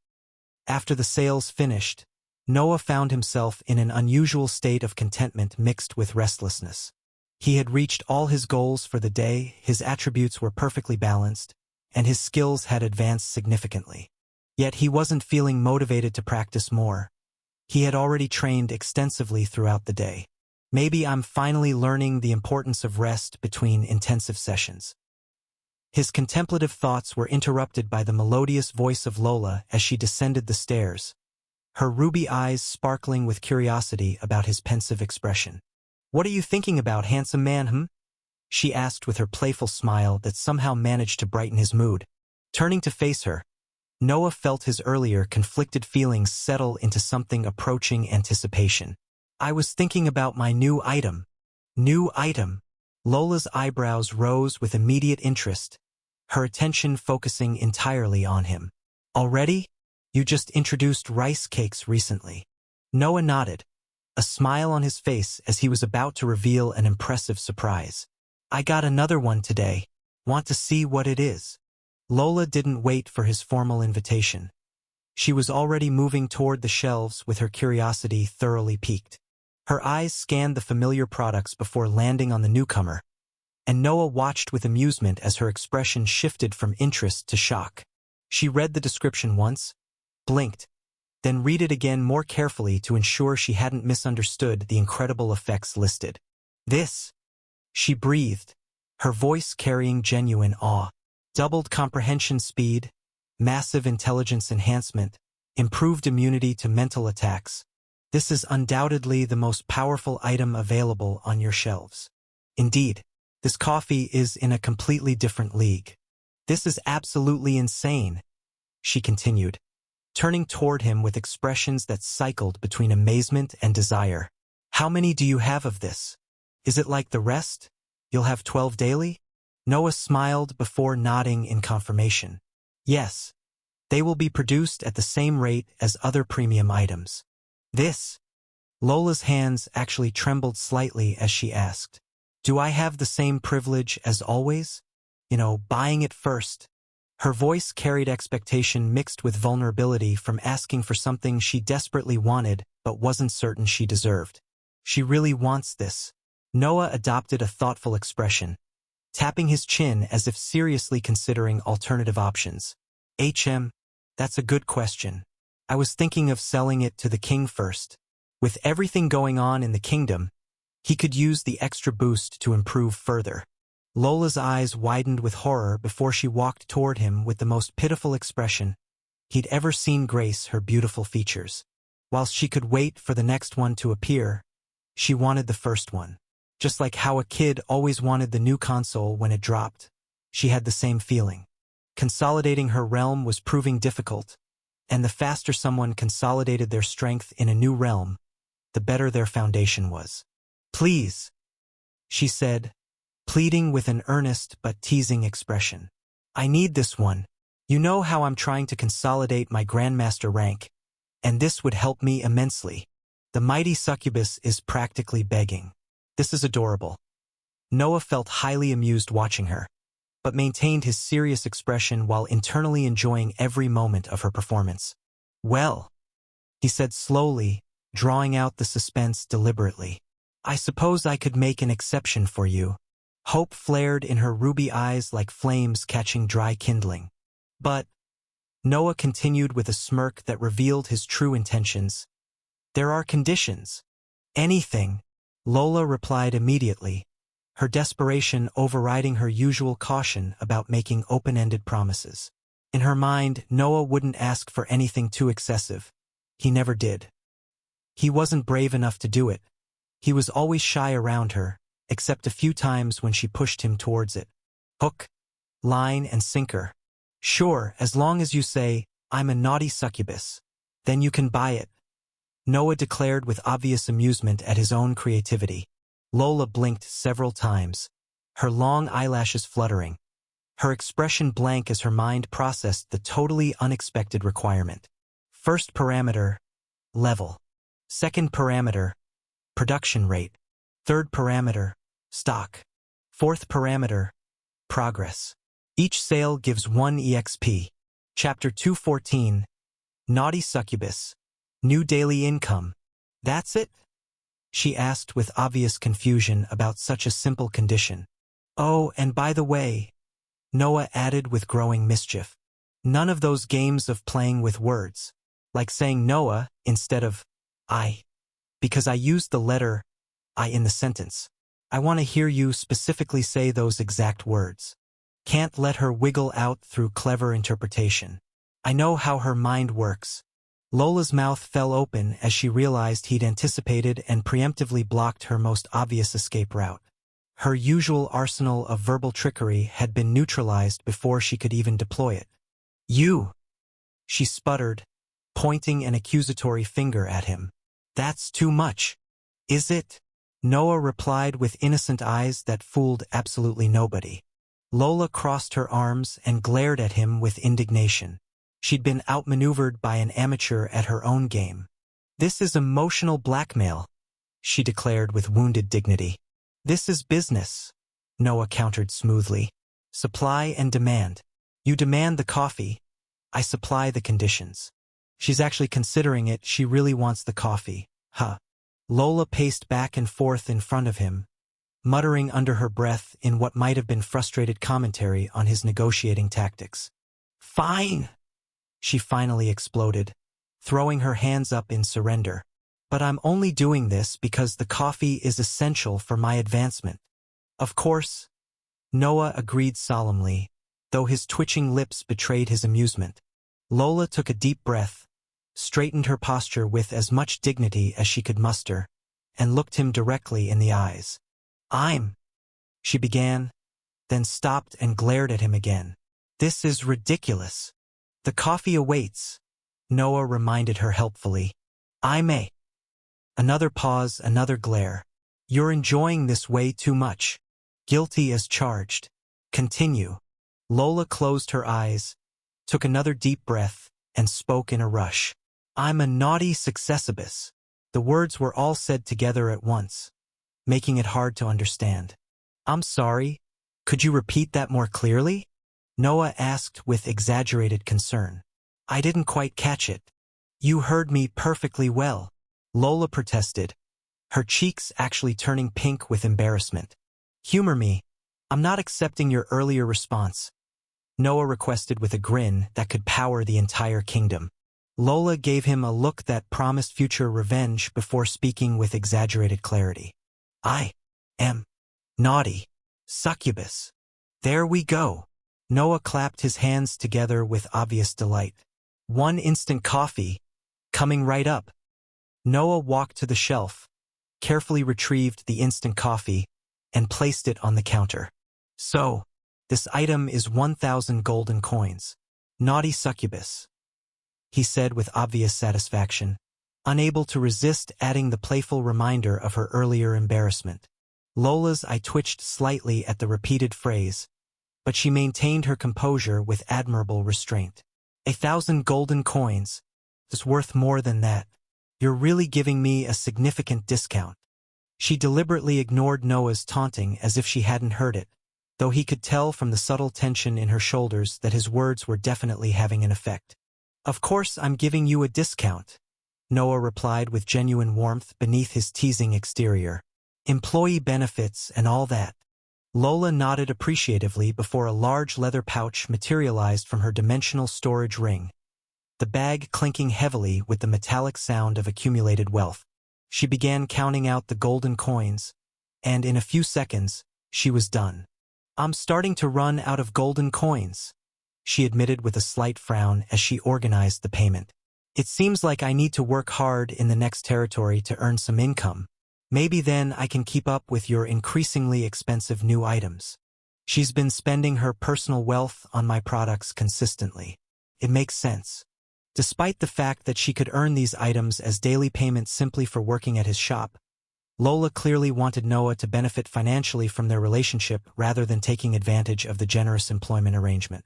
After the sales finished, Noah found himself in an unusual state of contentment mixed with restlessness. He had reached all his goals for the day, his attributes were perfectly balanced, and his skills had advanced significantly. Yet he wasn't feeling motivated to practice more. He had already trained extensively throughout the day. Maybe I'm finally learning the importance of rest between intensive sessions. His contemplative thoughts were interrupted by the melodious voice of Lola as she descended the stairs, her ruby eyes sparkling with curiosity about his pensive expression. "What are you thinking about, handsome man, she asked with her playful smile that somehow managed to brighten his mood. Turning to face her, Noah felt his earlier conflicted feelings settle into something approaching anticipation. "I was thinking about my new item." New item? Lola's eyebrows rose with immediate interest, her attention focusing entirely on him. "Already? You just introduced rice cakes recently." Noah nodded, a smile on his face as he was about to reveal an impressive surprise. "I got another one today. Want to see what it is?" Lola didn't wait for his formal invitation. She was already moving toward the shelves with her curiosity thoroughly piqued. Her eyes scanned the familiar products before landing on the newcomer, and Noah watched with amusement as her expression shifted from interest to shock. She read the description once, blinked, then read it again more carefully to ensure she hadn't misunderstood the incredible effects listed. "This," she breathed, her voice carrying genuine awe. "Doubled comprehension speed, massive intelligence enhancement, improved immunity to mental attacks. This is undoubtedly the most powerful item available on your shelves. Indeed, this coffee is in a completely different league. This is absolutely insane," she continued, turning toward him with expressions that cycled between amazement and desire. "How many do you have of this? Is it like the rest? You'll have 12 daily?" Noah smiled before nodding in confirmation. "Yes. They will be produced at the same rate as other premium items." "This?" Lola's hands actually trembled slightly as she asked, "Do I have the same privilege as always? Buying it first?" Her voice carried expectation mixed with vulnerability from asking for something she desperately wanted but wasn't certain she deserved. "She really wants this." Noah adopted a thoughtful expression, tapping his chin as if seriously considering alternative options. That's a good question. I was thinking of selling it to the king first. With everything going on in the kingdom, he could use the extra boost to improve further." Lola's eyes widened with horror before she walked toward him with the most pitiful expression he'd ever seen grace her beautiful features. Whilst she could wait for the next one to appear, she wanted the first one. Just like how a kid always wanted the new console when it dropped, she had the same feeling. Consolidating her realm was proving difficult, and the faster someone consolidated their strength in a new realm, the better their foundation was. "Please," she said, pleading with an earnest but teasing expression. "I need this one. You know how I'm trying to consolidate my Grandmaster rank, and this would help me immensely." The mighty succubus is practically begging. This is adorable. Noah felt highly amused watching her, but maintained his serious expression while internally enjoying every moment of her performance. "Well," he said slowly, drawing out the suspense deliberately, "I suppose I could make an exception for you." Hope flared in her ruby eyes like flames catching dry kindling. "But," Noah continued with a smirk that revealed his true intentions, "there are conditions." "Anything," Lola replied immediately, her desperation overriding her usual caution about making open-ended promises. In her mind, Noah wouldn't ask for anything too excessive. He never did. He wasn't brave enough to do it. He was always shy around her, except a few times when she pushed him towards it. Hook, line, and sinker. "Sure, as long as you say, 'I'm a naughty succubus.' Then you can buy it," Noah declared with obvious amusement at his own creativity. Lola blinked several times, her long eyelashes fluttering, her expression blank as her mind processed the totally unexpected requirement. First parameter, level. Second parameter, production rate. Third parameter, stock. Fourth parameter, progress. Each sale gives 1 EXP. Chapter 214, Naughty Succubus. New daily income. "That's it?" she asked with obvious confusion about such a simple condition. "Oh, and by the way," Noah added with growing mischief, None of those games of playing with words, like saying Noah instead of I, because I used the letter I in the sentence. I want to hear you specifically say those exact words. Can't let her wiggle out through clever interpretation. I know how her mind works. Lola's mouth fell open as she realized he'd anticipated and preemptively blocked her most obvious escape route. Her usual arsenal of verbal trickery had been neutralized before she could even deploy it. You! She sputtered, pointing an accusatory finger at him. That's too much. Is it? Noah replied with innocent eyes that fooled absolutely nobody. Lola crossed her arms and glared at him with indignation. She'd been outmaneuvered by an amateur at her own game. This is emotional blackmail, she declared with wounded dignity. This is business, Noah countered smoothly. Supply and demand. You demand the coffee. I supply the conditions. She's actually considering it. She really wants the coffee. Huh. Lola paced back and forth in front of him, muttering under her breath in what might have been frustrated commentary on his negotiating tactics. Fine! She finally exploded, throwing her hands up in surrender. But I'm only doing this because the coffee is essential for my advancement. Of course, Noah agreed solemnly, though his twitching lips betrayed his amusement. Lola took a deep breath, straightened her posture with as much dignity as she could muster, and looked him directly in the eyes. She began, then stopped and glared at him again. This is ridiculous. The coffee awaits, Noah reminded her helpfully. I may. Another pause, another glare. You're enjoying this way too much. Guilty as charged. Continue. Lola closed her eyes, took another deep breath, and spoke in a rush. I'm a naughty successibus. The words were all said together at once, making it hard to understand. I'm sorry. Could you repeat that more clearly? Noah asked with exaggerated concern. I didn't quite catch it. You heard me perfectly well, Lola protested, her cheeks actually turning pink with embarrassment. Humor me. I'm not accepting your earlier response, Noah requested with a grin that could power the entire kingdom. Lola gave him a look that promised future revenge before speaking with exaggerated clarity. I am naughty. Succubus. There we go. Noah clapped his hands together with obvious delight. One instant coffee. Coming right up. Noah walked to the shelf, carefully retrieved the instant coffee, and placed it on the counter. So, this item is 1,000 golden coins. Naughty succubus, he said with obvious satisfaction, unable to resist adding the playful reminder of her earlier embarrassment. Lola's eye twitched slightly at the repeated phrase, but she maintained her composure with admirable restraint. 1,000 golden coins is worth more than that. You're really giving me a significant discount. She deliberately ignored Noah's taunting as if she hadn't heard it, though he could tell from the subtle tension in her shoulders that his words were definitely having an effect. Of course I'm giving you a discount, Noah replied with genuine warmth beneath his teasing exterior. Employee benefits and all that. Lola nodded appreciatively before a large leather pouch materialized from her dimensional storage ring, the bag clinking heavily with the metallic sound of accumulated wealth. She began counting out the golden coins, and in a few seconds, she was done. I'm starting to run out of golden coins, she admitted with a slight frown as she organized the payment. It seems like I need to work hard in the next territory to earn some income. Maybe then I can keep up with your increasingly expensive new items. She's been spending her personal wealth on my products consistently. It makes sense. Despite the fact that she could earn these items as daily payments simply for working at his shop, Lola clearly wanted Noah to benefit financially from their relationship rather than taking advantage of the generous employment arrangement.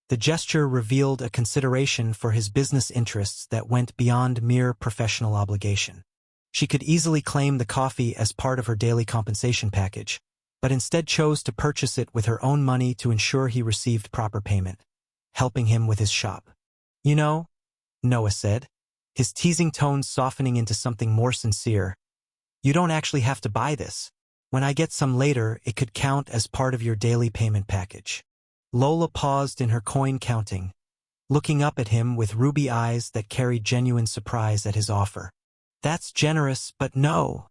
The gesture revealed a consideration for his business interests that went beyond mere professional obligation. She could easily claim the coffee as part of her daily compensation package, but instead chose to purchase it with her own money to ensure he received proper payment, helping him with his shop. You know, Noah said, his teasing tones softening into something more sincere, you don't actually have to buy this. When I get some later, it could count as part of your daily payment package. Lola paused in her coin counting, looking up at him with ruby eyes that carried genuine surprise at his offer. "That's generous, but no,"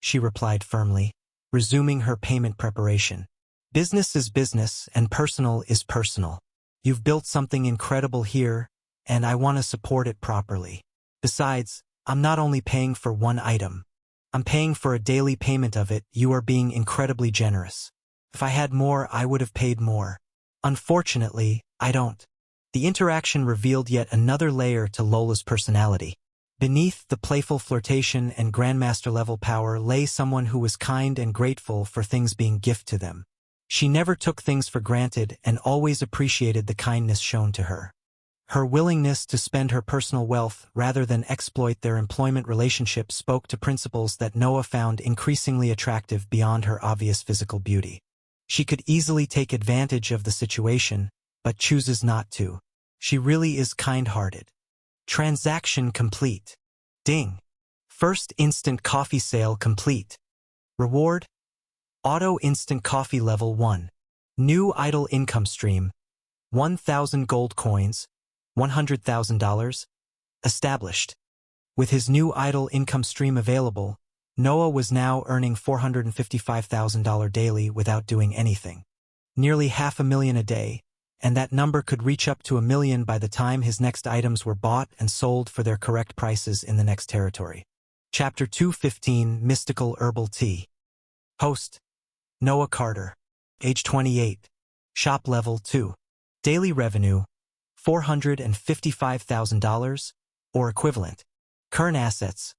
she replied firmly, resuming her payment preparation. "Business is business and personal is personal. You've built something incredible here, and I want to support it properly. Besides, I'm not only paying for one item. I'm paying for a daily payment of it. You are being incredibly generous. If I had more, I would have paid more. Unfortunately, I don't." The interaction revealed yet another layer to Lola's personality. Beneath the playful flirtation and grandmaster-level power lay someone who was kind and grateful for things being gift to them. She never took things for granted and always appreciated the kindness shown to her. Her willingness to spend her personal wealth rather than exploit their employment relationship spoke to principles that Noah found increasingly attractive beyond her obvious physical beauty. She could easily take advantage of the situation, but chooses not to. She really is kind-hearted. Transaction complete. Ding. First instant coffee sale complete. Reward: Auto Instant Coffee Level 1. New idle income stream. 1,000 gold coins. $100,000. Established. With his new idle income stream available, Noah was now earning $455,000 daily without doing anything. Nearly $500,000 a day, and that number could reach up to $1 million by the time his next items were bought and sold for their correct prices in the next territory. Chapter 215: Mystical Herbal Tea. Host: Noah Carter. Age 28. Shop Level 2. Daily revenue: $455,000, or equivalent. Current assets: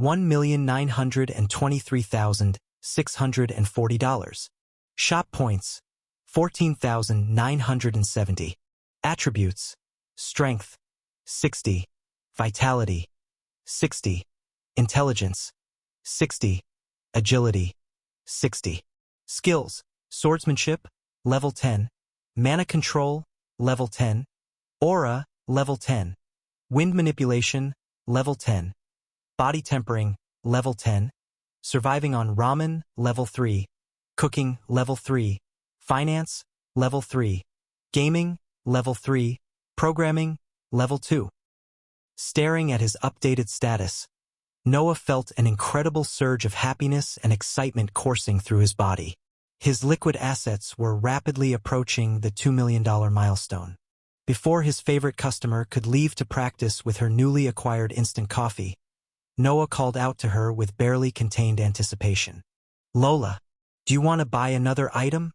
$1,923,640. Shop points: 14,970. Attributes: Strength, 60. Vitality, 60. Intelligence, 60. Agility, 60. Skills: Swordsmanship, Level 10. Mana Control, Level 10. Aura, Level 10. Wind Manipulation, Level 10. Body Tempering, Level 10. Surviving on Ramen, Level 3. Cooking, Level 3. Finance, Level 3. Gaming, Level 3. Programming, Level 2. Staring at his updated status, Noah felt an incredible surge of happiness and excitement coursing through his body. His liquid assets were rapidly approaching the $2 million milestone. Before his favorite customer could leave to practice with her newly acquired instant coffee, Noah called out to her with barely contained anticipation. "Lola, do you want to buy another item?"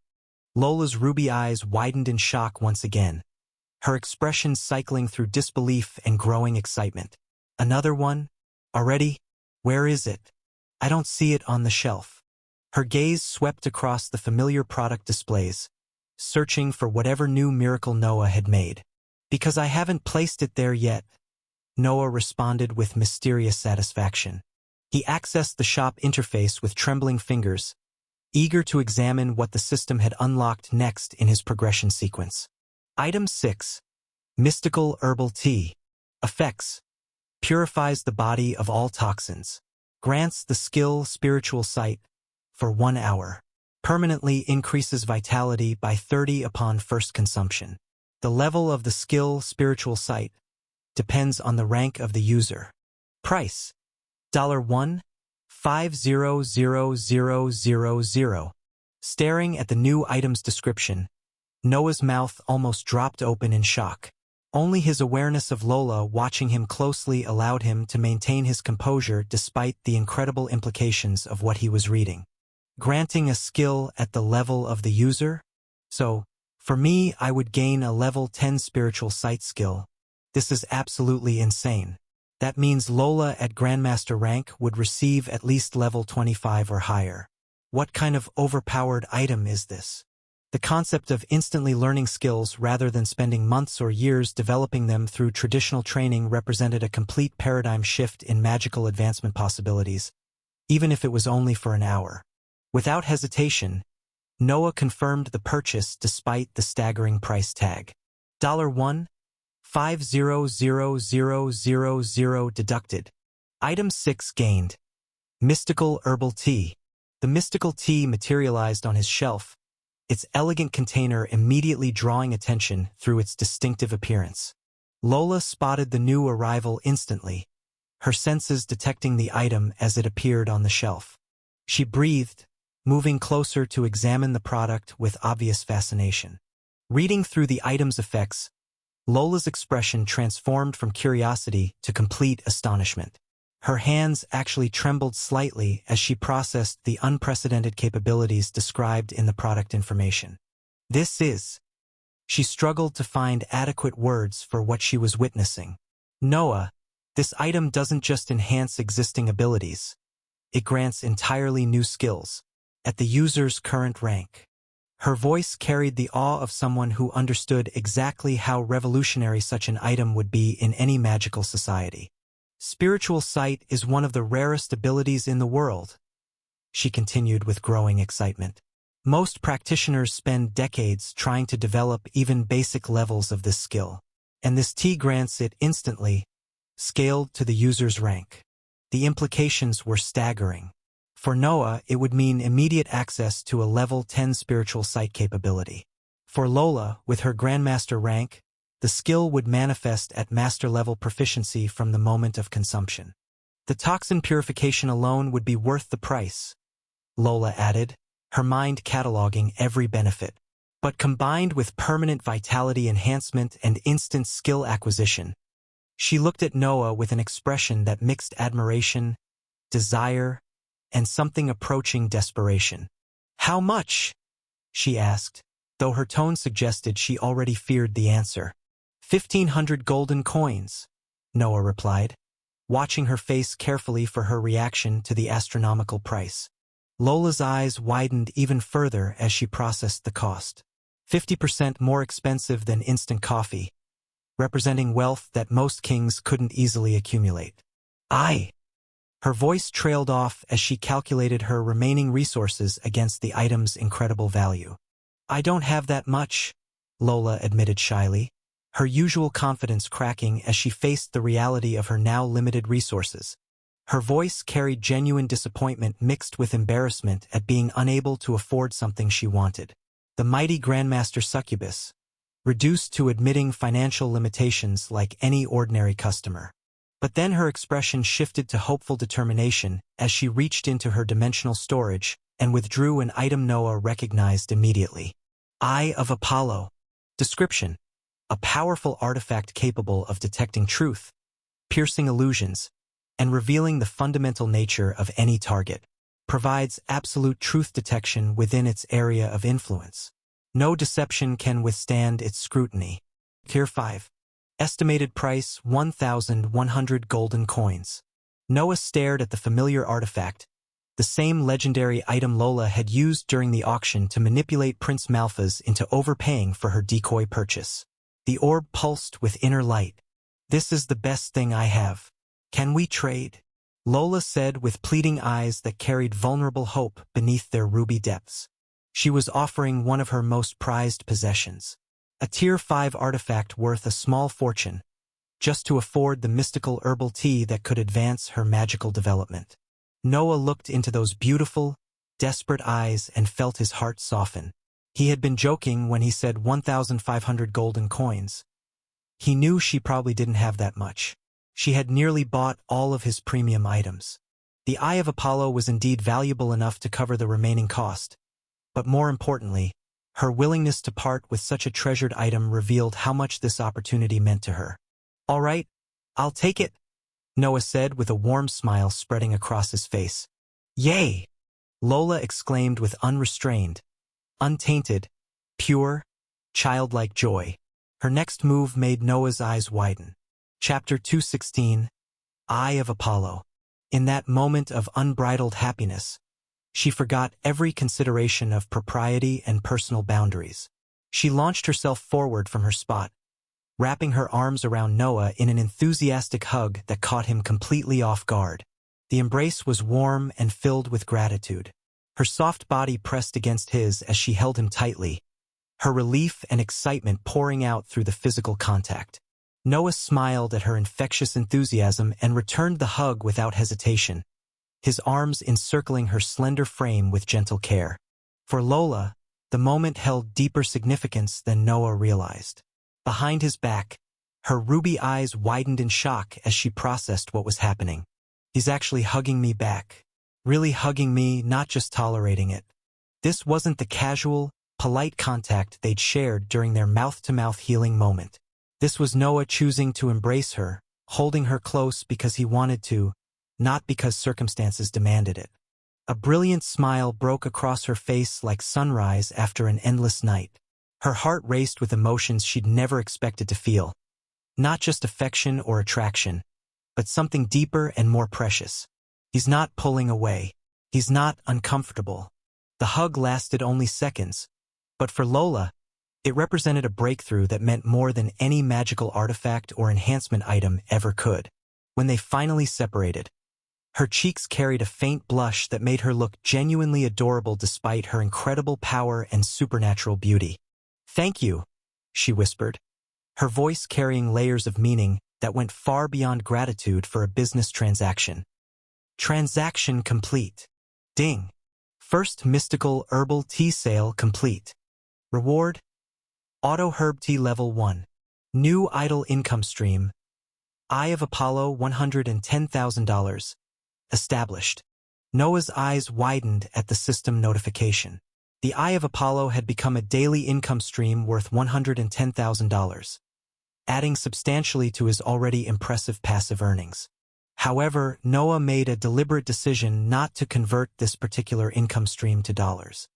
Lola's ruby eyes widened in shock once again, her expression cycling through disbelief and growing excitement. "Another one? Already? Where is it? I don't see it on the shelf." Her gaze swept across the familiar product displays, searching for whatever new miracle Noah had made. "Because I haven't placed it there yet," Noah responded with mysterious satisfaction. He accessed the shop interface with trembling fingers, eager to examine what the system had unlocked next in his progression sequence. Item 6. Mystical Herbal Tea. Effects: Purifies the body of all toxins. Grants the skill Spiritual Sight for 1 hour. Permanently increases vitality by 30 upon first consumption. The level of the skill Spiritual Sight depends on the rank of the user. Price: $1. 500000. Staring at the new item's description, Noah's mouth almost dropped open in shock. Only his awareness of Lola watching him closely allowed him to maintain his composure despite the incredible implications of what he was reading. Granting a skill at the level of the user? So, for me, I would gain a level 10 spiritual sight skill. This is absolutely insane. That means Lola at Grandmaster rank would receive at least level 25 or higher. What kind of overpowered item is this? The concept of instantly learning skills rather than spending months or years developing them through traditional training represented a complete paradigm shift in magical advancement possibilities, even if it was only for an hour. Without hesitation, Noah confirmed the purchase despite the staggering price tag. $1. 500000 deducted. Item 6 gained. Mystical Herbal Tea. The mystical tea materialized on his shelf, its elegant container immediately drawing attention through its distinctive appearance. Lola spotted the new arrival instantly, her senses detecting the item as it appeared on the shelf. She breathed, moving closer to examine the product with obvious fascination. Reading through the item's effects, Lola's expression transformed from curiosity to complete astonishment. Her hands actually trembled slightly as she processed the unprecedented capabilities described in the product information. This is... She struggled to find adequate words for what she was witnessing. Noah, this item doesn't just enhance existing abilities. It grants entirely new skills, at the user's current rank. Her voice carried the awe of someone who understood exactly how revolutionary such an item would be in any magical society. Spiritual sight is one of the rarest abilities in the world, she continued with growing excitement. Most practitioners spend decades trying to develop even basic levels of this skill, and this T grants it instantly, scaled to the user's rank. The implications were staggering. For Noah, it would mean immediate access to a level 10 spiritual sight capability. For Lola, with her Grandmaster rank, the skill would manifest at master-level proficiency from the moment of consumption. The toxin purification alone would be worth the price, Lola added, her mind cataloging every benefit. But combined with permanent vitality enhancement and instant skill acquisition, she looked at Noah with an expression that mixed admiration, desire, and something approaching desperation. "How much?" she asked, though her tone suggested she already feared the answer. 1,500 golden coins, Noah replied, watching her face carefully for her reaction to the astronomical price. Lola's eyes widened even further as she processed the cost. 50% more expensive than instant coffee, representing wealth that most kings couldn't easily accumulate. Her voice trailed off as she calculated her remaining resources against the item's incredible value. "I don't have that much," Lola admitted shyly, her usual confidence cracking as she faced the reality of her now limited resources. Her voice carried genuine disappointment mixed with embarrassment at being unable to afford something she wanted. The mighty Grandmaster Succubus, reduced to admitting financial limitations like any ordinary customer. But then her expression shifted to hopeful determination as she reached into her dimensional storage and withdrew an item Noah recognized immediately. Eye of Apollo. Description: a powerful artifact capable of detecting truth, piercing illusions, and revealing the fundamental nature of any target. Provides absolute truth detection within its area of influence. No deception can withstand its scrutiny. Tier 5. Estimated price 1,100 golden coins. Noah stared at the familiar artifact, the same legendary item Lola had used during the auction to manipulate Prince Malphas into overpaying for her decoy purchase. The orb pulsed with inner light. "This is the best thing I have. Can we trade?" Lola said with pleading eyes that carried vulnerable hope beneath their ruby depths. She was offering one of her most prized possessions. A Tier 5 artifact worth a small fortune, just to afford the mystical herbal tea that could advance her magical development. Noah looked into those beautiful, desperate eyes and felt his heart soften. He had been joking when he said 1,500 golden coins. He knew she probably didn't have that much. She had nearly bought all of his premium items. The Eye of Apollo was indeed valuable enough to cover the remaining cost. But more importantly, her willingness to part with such a treasured item revealed how much this opportunity meant to her. "All right, I'll take it," Noah said with a warm smile spreading across his face. "Yay!" Lola exclaimed with unrestrained, untainted, pure, childlike joy. Her next move made Noah's eyes widen. Chapter 216, Eye of Apollo. In that moment of unbridled happiness, she forgot every consideration of propriety and personal boundaries. She launched herself forward from her spot, wrapping her arms around Noah in an enthusiastic hug that caught him completely off guard. The embrace was warm and filled with gratitude. Her soft body pressed against his as she held him tightly, her relief and excitement pouring out through the physical contact. Noah smiled at her infectious enthusiasm and returned the hug without hesitation, his arms encircling her slender frame with gentle care. For Lola, the moment held deeper significance than Noah realized. Behind his back, Her ruby eyes widened in shock as she processed what was happening. He's actually hugging me back. Really hugging me, not just tolerating it. This wasn't the casual, polite contact they'd shared during their mouth-to-mouth healing moment. This was Noah choosing to embrace her, holding her close because he wanted to, not because circumstances demanded it. A brilliant smile broke across her face like sunrise after an endless night. Her heart raced with emotions she'd never expected to feel. Not just affection or attraction, but something deeper and more precious. He's not pulling away. He's not uncomfortable. The hug lasted only seconds, but for Lola, it represented a breakthrough that meant more than any magical artifact or enhancement item ever could. When they finally separated, her cheeks carried a faint blush that made her look genuinely adorable despite her incredible power and supernatural beauty. "Thank you," she whispered, her voice carrying layers of meaning that went far beyond gratitude for a business transaction. Transaction complete. Ding. First mystical herbal tea sale complete. Reward: Auto Herb Tea Level 1. New idle income stream. Eye of Apollo $110,000. Established. Noah's eyes widened at the system notification. The Eye of Apollo had become a daily income stream worth $110,000, adding substantially to his already impressive passive earnings. However, Noah made a deliberate decision not to convert this particular income stream to dollars.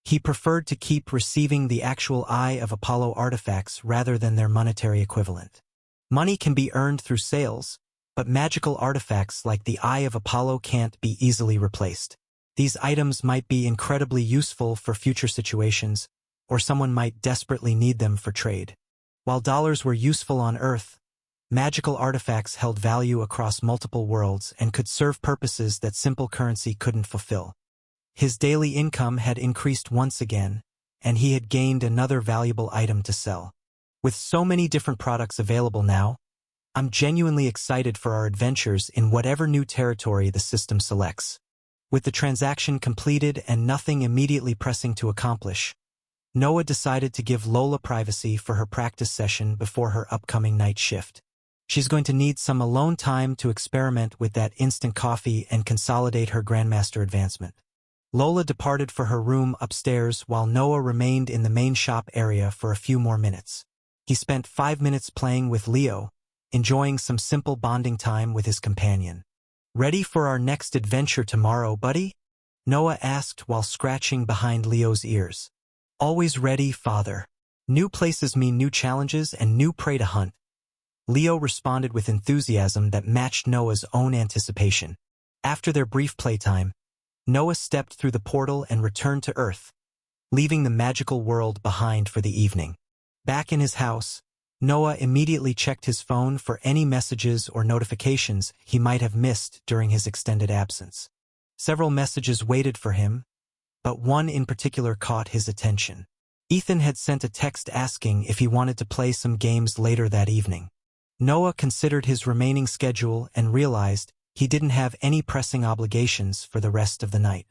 He preferred to keep receiving the actual Eye of Apollo artifacts rather than their monetary equivalent. Money can be earned through sales, but magical artifacts like the Eye of Apollo can't be easily replaced. These items might be incredibly useful for future situations, or someone might desperately need them for trade. While dollars were useful on Earth, magical artifacts held value across multiple worlds and could serve purposes that simple currency couldn't fulfill. His daily income had increased once again, and he had gained another valuable item to sell. With so many different products available now, I'm genuinely excited for our adventures in whatever new territory the system selects. With the transaction completed and nothing immediately pressing to accomplish, Noah decided to give Lola privacy for her practice session before her upcoming night shift. She's going to need some alone time to experiment with that instant coffee and consolidate her Grandmaster advancement. Lola departed for her room upstairs while Noah remained in the main shop area for a few more minutes. He spent 5 minutes playing with Leo, enjoying some simple bonding time with his companion. "Ready for our next adventure tomorrow, buddy?" Noah asked while scratching behind Leo's ears. "Always ready, father. New places mean new challenges and new prey to hunt." Leo responded with enthusiasm that matched Noah's own anticipation. After their brief playtime, Noah stepped through the portal and returned to Earth, leaving the magical world behind for the evening. Back in his house, Noah immediately checked his phone for any messages or notifications he might have missed during his extended absence. Several messages waited for him, but one in particular caught his attention. Ethan had sent a text asking if he wanted to play some games later that evening. Noah considered his remaining schedule and realized he didn't have any pressing obligations for the rest of the night.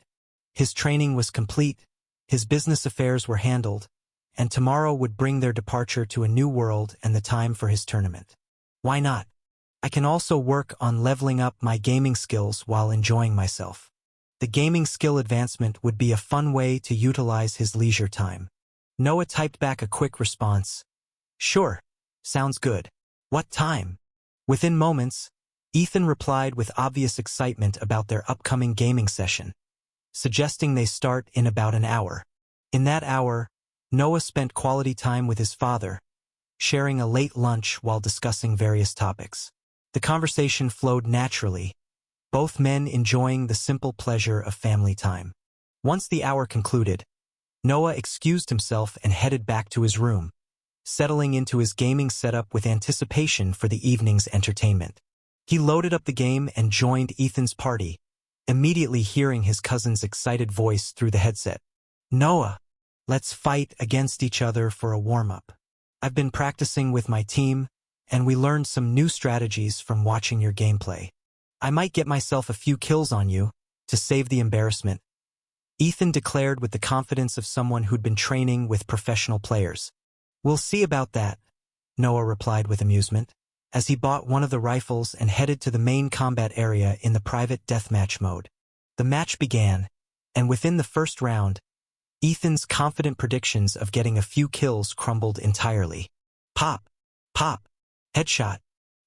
His training was complete, his business affairs were handled, and tomorrow would bring their departure to a new world and the time for his tournament. Why not? I can also work on leveling up my gaming skills while enjoying myself. The gaming skill advancement would be a fun way to utilize his leisure time. Noah typed back a quick response. "Sure. Sounds good. What time?" Within moments, Ethan replied with obvious excitement about their upcoming gaming session, suggesting they start in about an hour. In that hour, Noah spent quality time with his father, sharing a late lunch while discussing various topics. The conversation flowed naturally, both men enjoying the simple pleasure of family time. Once the hour concluded, Noah excused himself and headed back to his room, settling into his gaming setup with anticipation for the evening's entertainment. He loaded up the game and joined Ethan's party, immediately hearing his cousin's excited voice through the headset. "Noah, let's fight against each other for a warm-up. I've been practicing with my team, and we learned some new strategies from watching your gameplay. I might get myself a few kills on you, to save the embarrassment," Ethan declared with the confidence of someone who'd been training with professional players. "We'll see about that," Noah replied with amusement, as he bought one of the rifles and headed to the main combat area in the private deathmatch mode. The match began, and within the first round, Ethan's confident predictions of getting a few kills crumbled entirely. Pop! Pop! Headshot!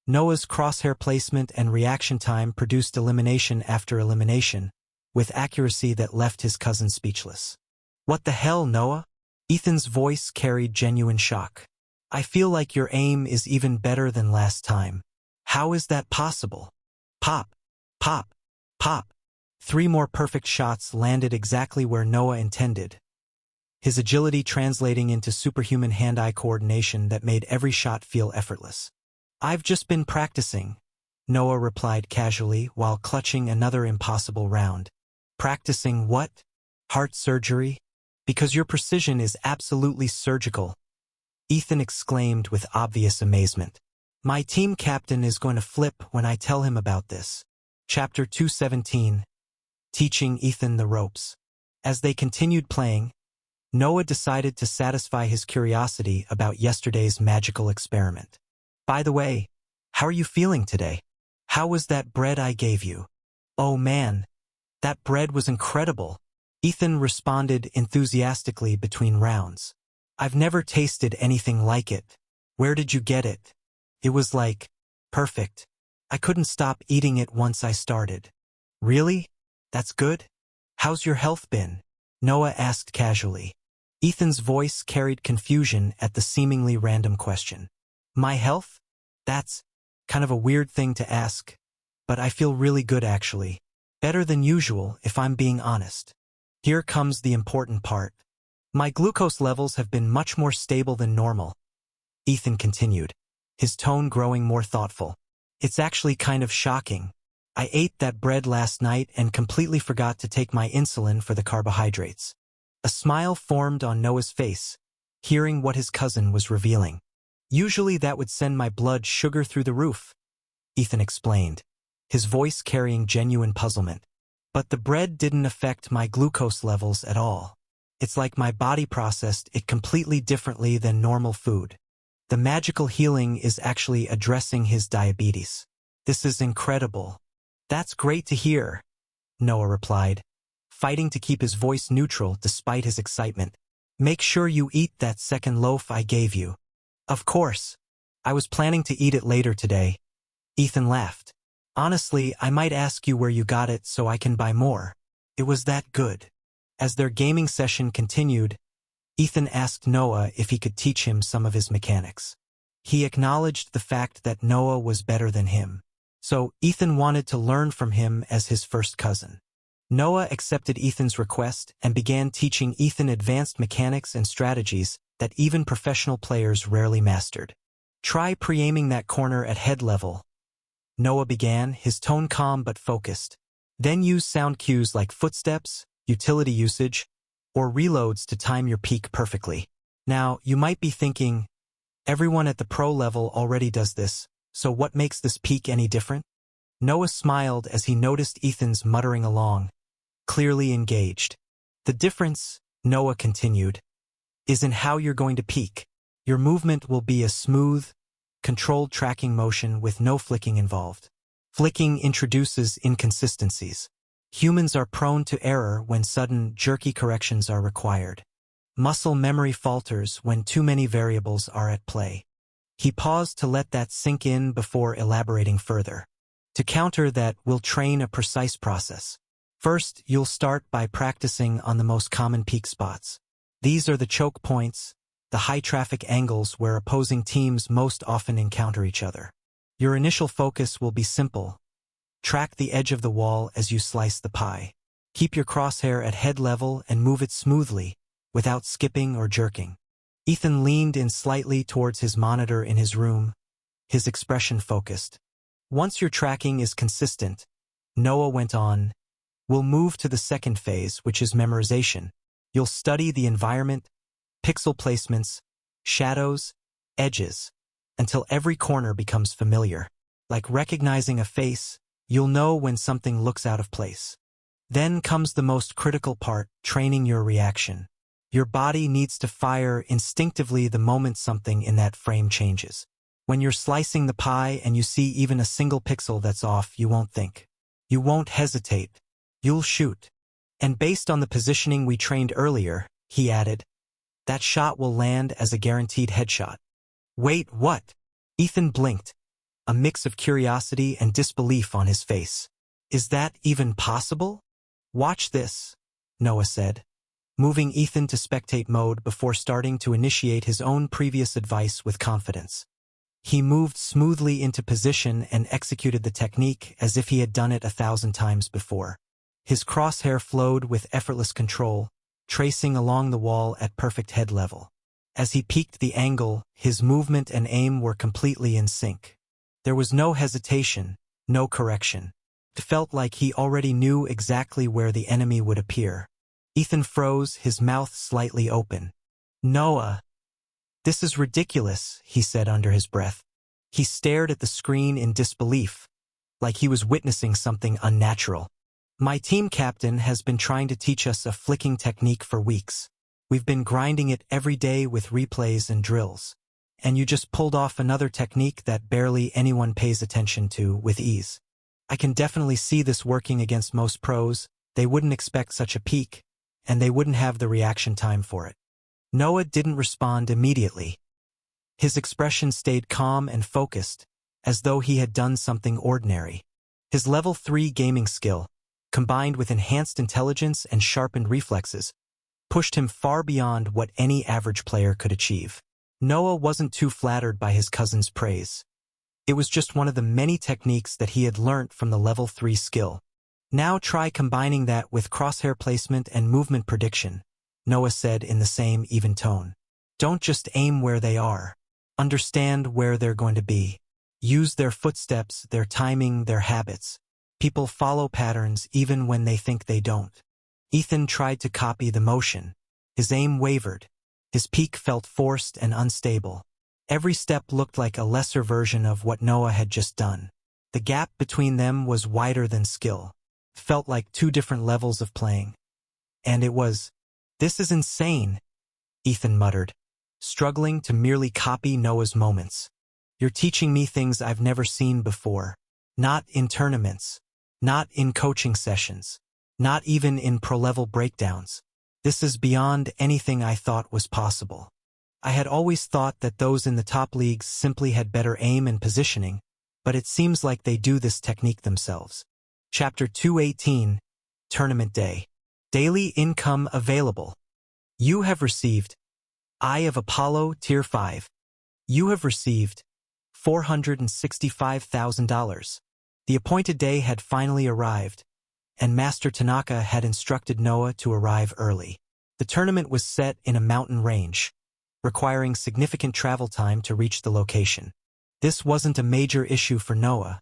Noah's crosshair placement and reaction time produced elimination after elimination, with accuracy that left his cousin speechless. What the hell, Noah? Ethan's voice carried genuine shock. I feel like your aim is even better than last time. How is that possible? Pop! Pop! Pop! 3 more perfect shots landed exactly where Noah intended, his agility translating into superhuman hand-eye coordination that made every shot feel effortless. I've just been practicing, Noah replied casually while clutching another impossible round. Practicing what? Heart surgery? Because your precision is absolutely surgical, Ethan exclaimed with obvious amazement. My team captain is going to flip when I tell him about this. Chapter 217. Teaching Ethan the ropes. As they continued playing, Noah decided to satisfy his curiosity about yesterday's magical experiment. By the way, how are you feeling today? How was that bread I gave you? Oh man, that bread was incredible, Ethan responded enthusiastically between rounds. I've never tasted anything like it. Where did you get it? It was like, perfect. I couldn't stop eating it once I started. Really? That's good? How's your health been? Noah asked casually. Ethan's voice carried confusion at the seemingly random question. My health? That's kind of a weird thing to ask, but I feel really good actually. Better than usual, if I'm being honest. Here comes the important part. My glucose levels have been much more stable than normal, Ethan continued, his tone growing more thoughtful. It's actually kind of shocking. I ate that bread last night and completely forgot to take my insulin for the carbohydrates. A smile formed on Noah's face, hearing what his cousin was revealing. Usually that would send my blood sugar through the roof, Ethan explained, his voice carrying genuine puzzlement. But the bread didn't affect my glucose levels at all. It's like my body processed it completely differently than normal food. The magical healing is actually addressing his diabetes. This is incredible. That's great to hear, Noah replied, fighting to keep his voice neutral despite his excitement. Make sure you eat that second loaf I gave you. Of course. I was planning to eat it later today. Ethan laughed. Honestly, I might ask you where you got it so I can buy more. It was that good. As their gaming session continued, Ethan asked Noah if he could teach him some of his mechanics. He acknowledged the fact that Noah was better than him, so Ethan wanted to learn from him as his first cousin. Noah accepted Ethan's request and began teaching Ethan advanced mechanics and strategies that even professional players rarely mastered. Try pre-aiming that corner at head level, Noah began, his tone calm but focused. Then use sound cues like footsteps, utility usage, or reloads to time your peak perfectly. Now, you might be thinking, everyone at the pro level already does this, so what makes this peak any different? Noah smiled as he noticed Ethan's muttering along, clearly engaged. The difference, Noah continued, is in how you're going to peak. Your movement will be a smooth, controlled tracking motion with no flicking involved. Flicking introduces inconsistencies. Humans are prone to error when sudden, jerky corrections are required. Muscle memory falters when too many variables are at play. He paused to let that sink in before elaborating further. To counter that, we'll train a precise process. First, you'll start by practicing on the most common peak spots. These are the choke points, the high-traffic angles where opposing teams most often encounter each other. Your initial focus will be simple. Track the edge of the wall as you slice the pie. Keep your crosshair at head level and move it smoothly, without skipping or jerking. Ethan leaned in slightly towards his monitor in his room, his expression focused. Once your tracking is consistent, Noah went on, we'll move to the second phase, which is memorization. You'll study the environment, pixel placements, shadows, edges, until every corner becomes familiar. Like recognizing a face, you'll know when something looks out of place. Then comes the most critical part, training your reaction. Your body needs to fire instinctively the moment something in that frame changes. When you're slicing the pie and you see even a single pixel that's off, you won't think. You won't hesitate. You'll shoot. And based on the positioning we trained earlier, he added, that shot will land as a guaranteed headshot. Wait, what? Ethan blinked, a mix of curiosity and disbelief on his face. Is that even possible? Watch this, Noah said, moving Ethan to spectate mode before starting to initiate his own previous advice with confidence. He moved smoothly into position and executed the technique as if he had done it 1,000 times before. His crosshair flowed with effortless control, tracing along the wall at perfect head level. As he peaked the angle, his movement and aim were completely in sync. There was no hesitation, no correction. It felt like he already knew exactly where the enemy would appear. Ethan froze, his mouth slightly open. Noah. This is ridiculous, he said under his breath. He stared at the screen in disbelief, like he was witnessing something unnatural. My team captain has been trying to teach us a flicking technique for weeks. We've been grinding it every day with replays and drills. And you just pulled off another technique that barely anyone pays attention to with ease. I can definitely see this working against most pros. They wouldn't expect such a peak, and they wouldn't have the reaction time for it. Noah didn't respond immediately. His expression stayed calm and focused, as though he had done something ordinary. His level 3 gaming skill, combined with enhanced intelligence and sharpened reflexes, pushed him far beyond what any average player could achieve. Noah wasn't too flattered by his cousin's praise. It was just one of the many techniques that he had learnt from the level 3 skill. Now try combining that with crosshair placement and movement prediction, Noah said in the same even tone. Don't just aim where they are. Understand where they're going to be. Use their footsteps, their timing, their habits. People follow patterns even when they think they don't. Ethan tried to copy the motion. His aim wavered. His peak felt forced and unstable. Every step looked like a lesser version of what Noah had just done. The gap between them was wider than skill. Felt like two different levels of playing. And it was, this is insane, Ethan muttered, struggling to merely copy Noah's moments. You're teaching me things I've never seen before. Not in tournaments. Not in coaching sessions. Not even in pro-level breakdowns. This is beyond anything I thought was possible. I had always thought that those in the top leagues simply had better aim and positioning, but it seems like they do this technique themselves. Chapter 218, Tournament Day. Daily income available. You have received Eye of Apollo Tier 5. You have received $465,000. The appointed day had finally arrived, and Master Tanaka had instructed Noah to arrive early. The tournament was set in a mountain range, requiring significant travel time to reach the location. This wasn't a major issue for Noah,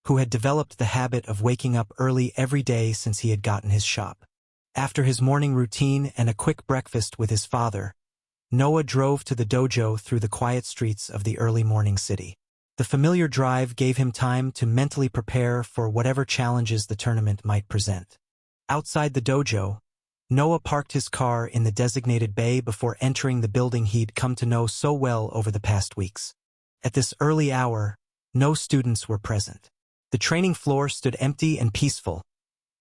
who had developed the habit of waking up early every day since he had gotten his shop. After his morning routine and a quick breakfast with his father, Noah drove to the dojo through the quiet streets of the early morning city. The familiar drive gave him time to mentally prepare for whatever challenges the tournament might present. Outside the dojo, Noah parked his car in the designated bay before entering the building he'd come to know so well over the past weeks. At this early hour, no students were present. The training floor stood empty and peaceful,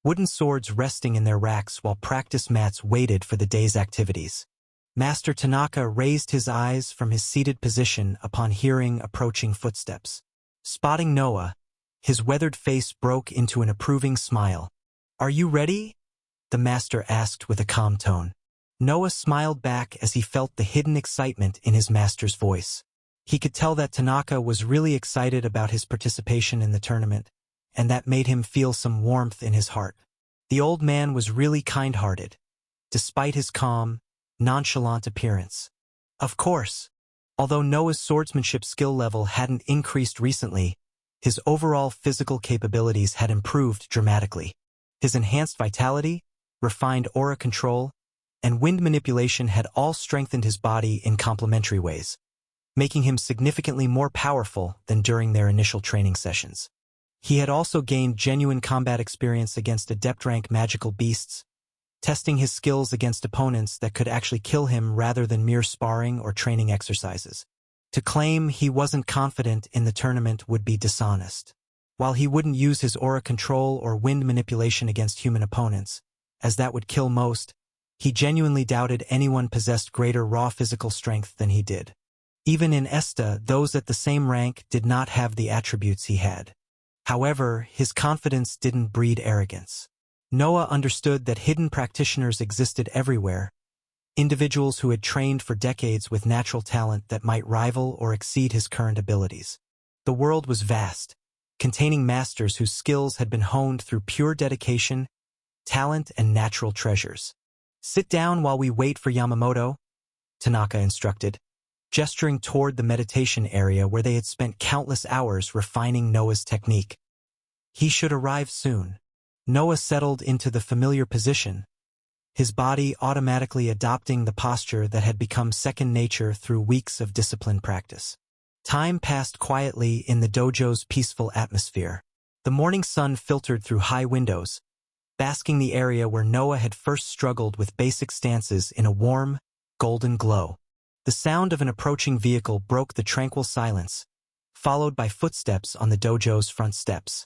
wooden swords resting in their racks while practice mats waited for the day's activities. Master Tanaka raised his eyes from his seated position upon hearing approaching footsteps. Spotting Noah, his weathered face broke into an approving smile. "Are you ready?" the master asked with a calm tone. Noah smiled back as he felt the hidden excitement in his master's voice. He could tell that Tanaka was really excited about his participation in the tournament, and that made him feel some warmth in his heart. The old man was really kind-hearted, despite his calm, nonchalant appearance. Of course, although Noah's swordsmanship skill level hadn't increased recently, his overall physical capabilities had improved dramatically. His enhanced vitality, refined aura control, and wind manipulation had all strengthened his body in complementary ways, making him significantly more powerful than during their initial training sessions. He had also gained genuine combat experience against adept-rank magical beasts, testing his skills against opponents that could actually kill him rather than mere sparring or training exercises. To claim he wasn't confident in the tournament would be dishonest. While he wouldn't use his aura control or wind manipulation against human opponents, as that would kill most, he genuinely doubted anyone possessed greater raw physical strength than he did. Even in Esta, those at the same rank did not have the attributes he had. However, his confidence didn't breed arrogance. Noah understood that hidden practitioners existed everywhere, individuals who had trained for decades with natural talent that might rival or exceed his current abilities. The world was vast, containing masters whose skills had been honed through pure dedication, talent, and natural treasures. "Sit down while we wait for Yamamoto," Tanaka instructed, gesturing toward the meditation area where they had spent countless hours refining Noah's technique. He should arrive soon. Noah settled into the familiar position, his body automatically adopting the posture that had become second nature through weeks of disciplined practice. Time passed quietly in the dojo's peaceful atmosphere. The morning sun filtered through high windows, basking the area where Noah had first struggled with basic stances in a warm, golden glow. The sound of an approaching vehicle broke the tranquil silence, followed by footsteps on the dojo's front steps.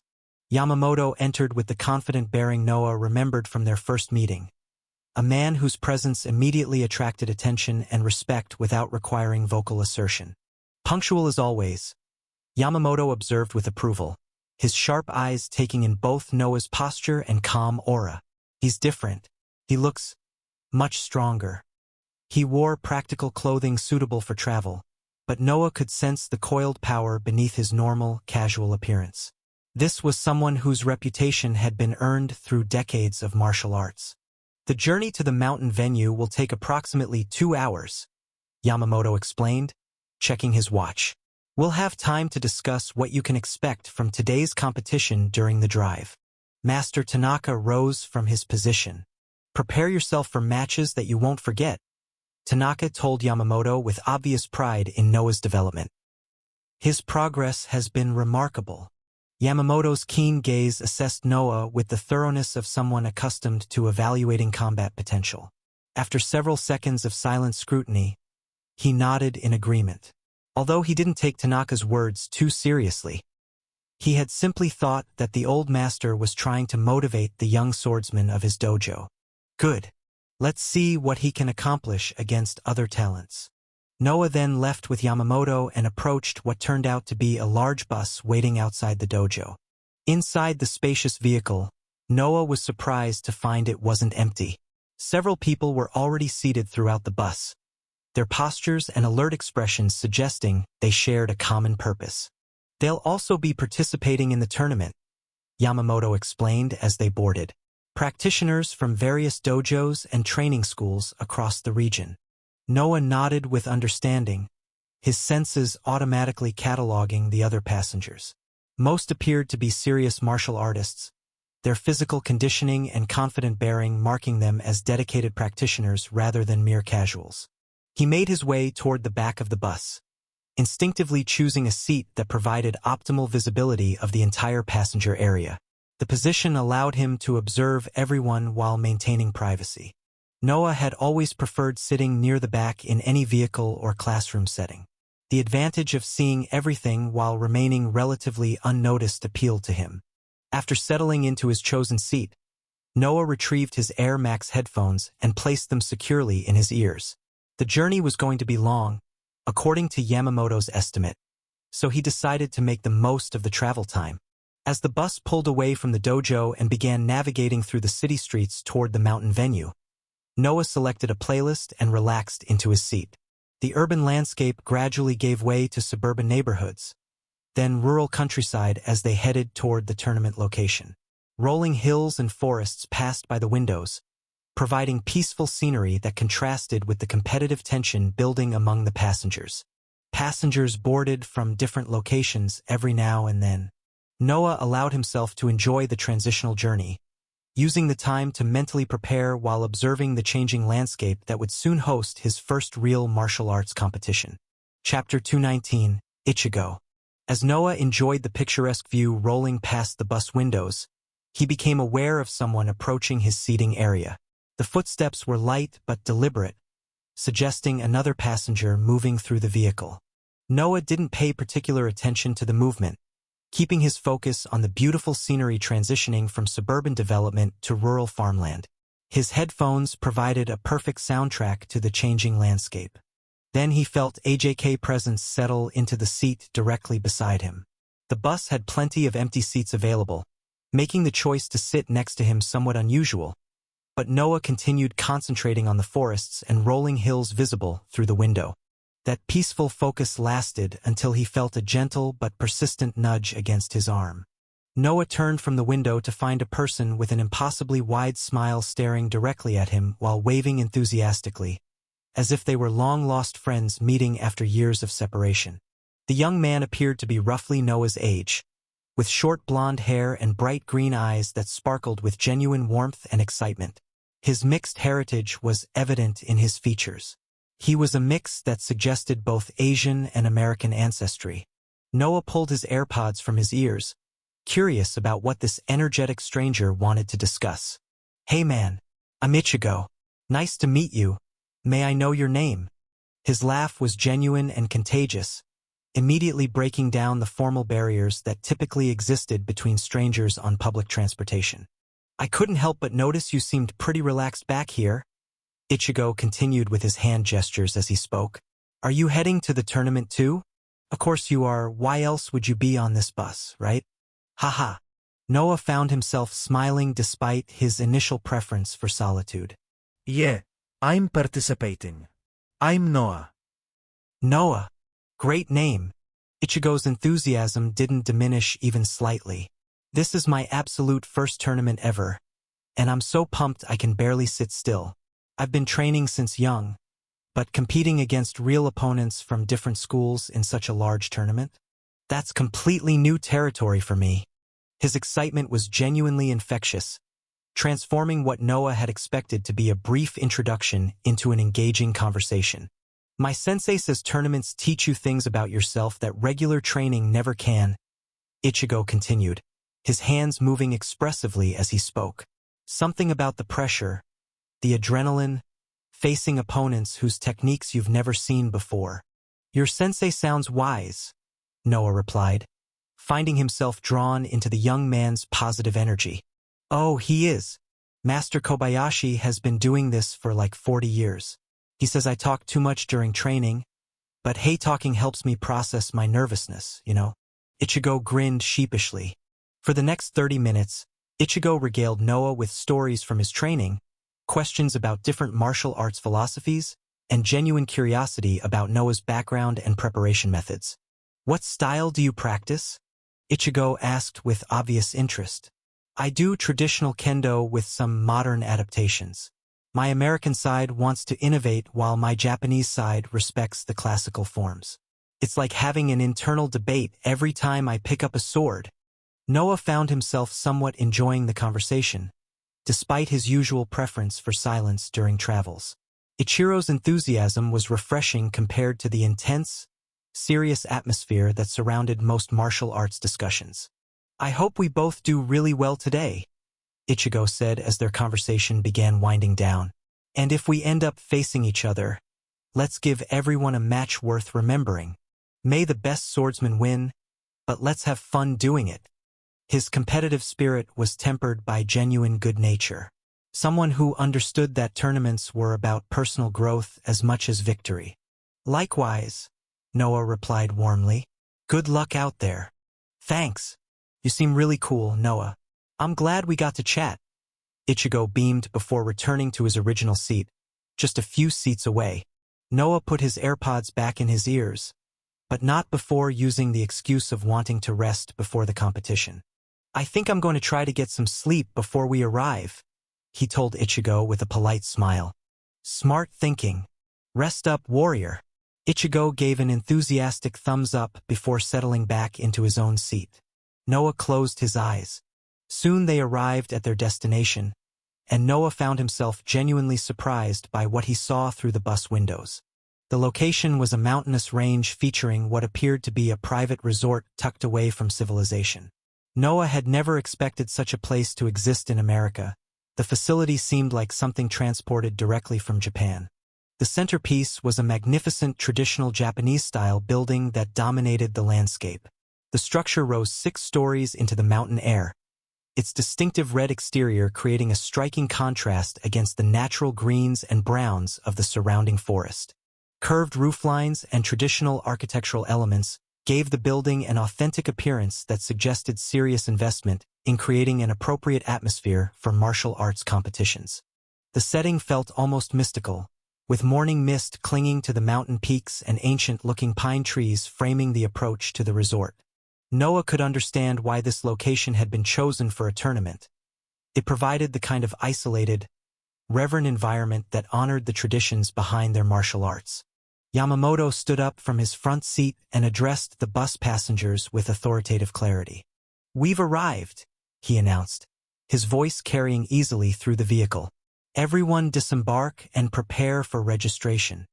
Yamamoto entered with the confident bearing Noah remembered from their first meeting, a man whose presence immediately attracted attention and respect without requiring vocal assertion. Punctual as always, Yamamoto observed with approval, his sharp eyes taking in both Noah's posture and calm aura. He's different. He looks much stronger. He wore practical clothing suitable for travel, but Noah could sense the coiled power beneath his normal, casual appearance. This was someone whose reputation had been earned through decades of martial arts. "The journey to the mountain venue will take approximately 2 hours," Yamamoto explained, checking his watch. "We'll have time to discuss what you can expect from today's competition during the drive." Master Tanaka rose from his position. "Prepare yourself for matches that you won't forget," Tanaka told Yamamoto with obvious pride in Noah's development. "His progress has been remarkable." Yamamoto's keen gaze assessed Noah with the thoroughness of someone accustomed to evaluating combat potential. After several seconds of silent scrutiny, he nodded in agreement. Although he didn't take Tanaka's words too seriously, he had simply thought that the old master was trying to motivate the young swordsman of his dojo. Good. Let's see what he can accomplish against other talents. Noah then left with Yamamoto and approached what turned out to be a large bus waiting outside the dojo. Inside the spacious vehicle, Noah was surprised to find it wasn't empty. Several people were already seated throughout the bus, their postures and alert expressions suggesting they shared a common purpose. "They'll also be participating in the tournament," Yamamoto explained as they boarded. "Practitioners from various dojos and training schools across the region." Noah nodded with understanding, his senses automatically cataloging the other passengers. Most appeared to be serious martial artists, their physical conditioning and confident bearing marking them as dedicated practitioners rather than mere casuals. He made his way toward the back of the bus, instinctively choosing a seat that provided optimal visibility of the entire passenger area. The position allowed him to observe everyone while maintaining privacy. Noah had always preferred sitting near the back in any vehicle or classroom setting. The advantage of seeing everything while remaining relatively unnoticed appealed to him. After settling into his chosen seat, Noah retrieved his Air Max headphones and placed them securely in his ears. The journey was going to be long, according to Yamamoto's estimate, so he decided to make the most of the travel time. As the bus pulled away from the dojo and began navigating through the city streets toward the mountain venue, Noah selected a playlist and relaxed into his seat. The urban landscape gradually gave way to suburban neighborhoods, then rural countryside as they headed toward the tournament location. Rolling hills and forests passed by the windows, providing peaceful scenery that contrasted with the competitive tension building among the passengers. Passengers boarded from different locations every now and then. Noah allowed himself to enjoy the transitional journey, using the time to mentally prepare while observing the changing landscape that would soon host his first real martial arts competition. Chapter 219, Ichigo. As Noah enjoyed the picturesque view rolling past the bus windows, he became aware of someone approaching his seating area. The footsteps were light but deliberate, suggesting another passenger moving through the vehicle. Noah didn't pay particular attention to the movement, keeping his focus on the beautiful scenery transitioning from suburban development to rural farmland. His headphones provided a perfect soundtrack to the changing landscape. Then he felt AJK's presence settle into the seat directly beside him. The bus had plenty of empty seats available, making the choice to sit next to him somewhat unusual, but Noah continued concentrating on the forests and rolling hills visible through the window. That peaceful focus lasted until he felt a gentle but persistent nudge against his arm. Noah turned from the window to find a person with an impossibly wide smile staring directly at him while waving enthusiastically, as if they were long-lost friends meeting after years of separation. The young man appeared to be roughly Noah's age, with short blonde hair and bright green eyes that sparkled with genuine warmth and excitement. His mixed heritage was evident in his features. He was a mix that suggested both Asian and American ancestry. Noah pulled his AirPods from his ears, curious about what this energetic stranger wanted to discuss. "Hey man, I'm Ichigo. Nice to meet you. May I know your name?" His laugh was genuine and contagious, immediately breaking down the formal barriers that typically existed between strangers on public transportation. "I couldn't help but notice you seemed pretty relaxed back here." Ichigo continued with his hand gestures as he spoke. "Are you heading to the tournament too? Of course you are. Why else would you be on this bus, right?" Haha. Noah found himself smiling despite his initial preference for solitude. "Yeah, I'm participating. I'm Noah." Noah. Great name. Ichigo's enthusiasm didn't diminish even slightly. "This is my absolute first tournament ever, and I'm so pumped I can barely sit still. I've been training since young, but competing against real opponents from different schools in such a large tournament? That's completely new territory for me." His excitement was genuinely infectious, transforming what Noah had expected to be a brief introduction into an engaging conversation. "My sensei says tournaments teach you things about yourself that regular training never can," Ichigo continued, his hands moving expressively as he spoke. "Something about the pressure, the adrenaline, facing opponents whose techniques you've never seen before." "Your sensei sounds wise," Noah replied, finding himself drawn into the young man's positive energy. "Oh, he is. Master Kobayashi has been doing this for like 40 years. He says I talk too much during training, but hey, talking helps me process my nervousness, you know?" Ichigo grinned sheepishly. For the next 30 minutes, Ichigo regaled Noah with stories from his training, questions about different martial arts philosophies, and genuine curiosity about Noah's background and preparation methods. "What style do you practice?" Ichigo asked with obvious interest. "I do traditional kendo with some modern adaptations. My American side wants to innovate while my Japanese side respects the classical forms. It's like having an internal debate every time I pick up a sword." Noah found himself somewhat enjoying the conversation, despite his usual preference for silence during travels. Ichiro's enthusiasm was refreshing compared to the intense, serious atmosphere that surrounded most martial arts discussions. "I hope we both do really well today," Ichigo said as their conversation began winding down. "And if we end up facing each other, let's give everyone a match worth remembering. May the best swordsman win, but let's have fun doing it." His competitive spirit was tempered by genuine good nature. Someone who understood that tournaments were about personal growth as much as victory. "Likewise," Noah replied warmly. "Good luck out there." "Thanks. You seem really cool, Noah. I'm glad we got to chat." Ichigo beamed before returning to his original seat, just a few seats away. Noah put his AirPods back in his ears, but not before using the excuse of wanting to rest before the competition. "I think I'm going to try to get some sleep before we arrive," he told Ichigo with a polite smile. "Smart thinking. Rest up, warrior." Ichigo gave an enthusiastic thumbs up before settling back into his own seat. Noah closed his eyes. Soon they arrived at their destination, and Noah found himself genuinely surprised by what he saw through the bus windows. The location was a mountainous range featuring what appeared to be a private resort tucked away from civilization. Noah had never expected such a place to exist in America, The facility seemed like something transported directly from Japan. The centerpiece was a magnificent traditional Japanese-style building that dominated the landscape. The structure rose 6 stories into the mountain air, its distinctive red exterior creating a striking contrast against the natural greens and browns of the surrounding forest. Curved rooflines and traditional architectural elements gave the building an authentic appearance that suggested serious investment in creating an appropriate atmosphere for martial arts competitions. The setting felt almost mystical, with morning mist clinging to the mountain peaks and ancient-looking pine trees framing the approach to the resort. Noah could understand why this location had been chosen for a tournament. It provided the kind of isolated, reverent environment that honored the traditions behind their martial arts. Yamamoto stood up from his front seat and addressed the bus passengers with authoritative clarity. "We've arrived," he announced, his voice carrying easily through the vehicle. "Everyone disembark and prepare for registration."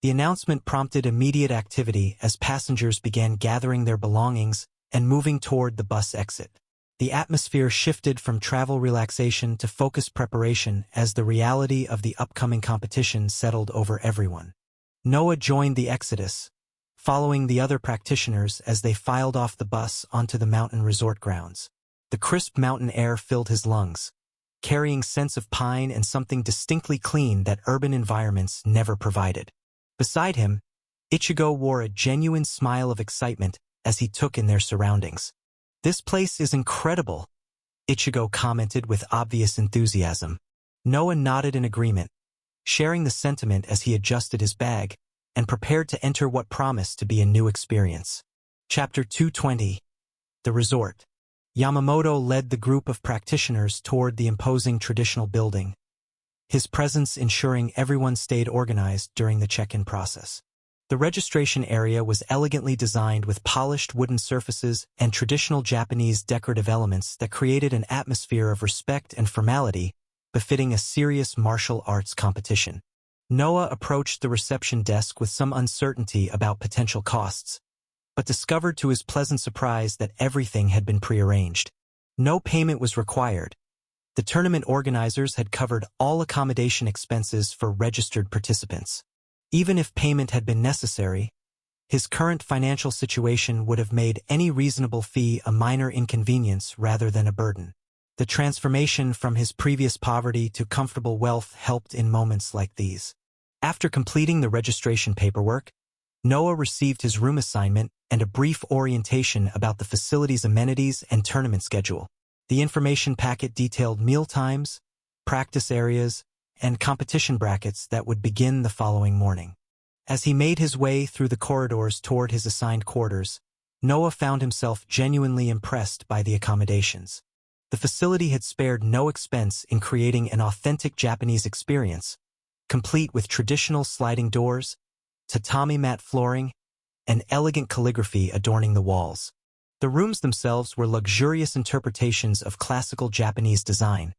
The announcement prompted immediate activity as passengers began gathering their belongings and moving toward the bus exit. The atmosphere shifted from travel relaxation to focused preparation as the reality of the upcoming competition settled over everyone. Noah joined the exodus, following the other practitioners as they filed off the bus onto the mountain resort grounds. The crisp mountain air filled his lungs, carrying scents of pine and something distinctly clean that urban environments never provided. Beside him, Ichigo wore a genuine smile of excitement as he took in their surroundings. "This place is incredible," Ichigo commented with obvious enthusiasm. Noah nodded in agreement, sharing the sentiment as he adjusted his bag and prepared to enter what promised to be a new experience. Chapter 220. The Resort. Yamamoto led the group of practitioners toward the imposing traditional building, his presence ensuring everyone stayed organized during the check-in process. The registration area was elegantly designed with polished wooden surfaces and traditional Japanese decorative elements that created an atmosphere of respect and formality befitting a serious martial arts competition. Noah approached the reception desk with some uncertainty about potential costs, but discovered to his pleasant surprise that everything had been prearranged. No payment was required. The tournament organizers had covered all accommodation expenses for registered participants. Even if payment had been necessary, his current financial situation would have made any reasonable fee a minor inconvenience rather than a burden. The transformation from his previous poverty to comfortable wealth helped in moments like these. After completing the registration paperwork, Noah received his room assignment and a brief orientation about the facility's amenities and tournament schedule. The information packet detailed meal times, practice areas, and competition brackets that would begin the following morning. As he made his way through the corridors toward his assigned quarters, Noah found himself genuinely impressed by the accommodations. The facility had spared no expense in creating an authentic Japanese experience, complete with traditional sliding doors, tatami mat flooring, and elegant calligraphy adorning the walls. The rooms themselves were luxurious interpretations of classical Japanese design.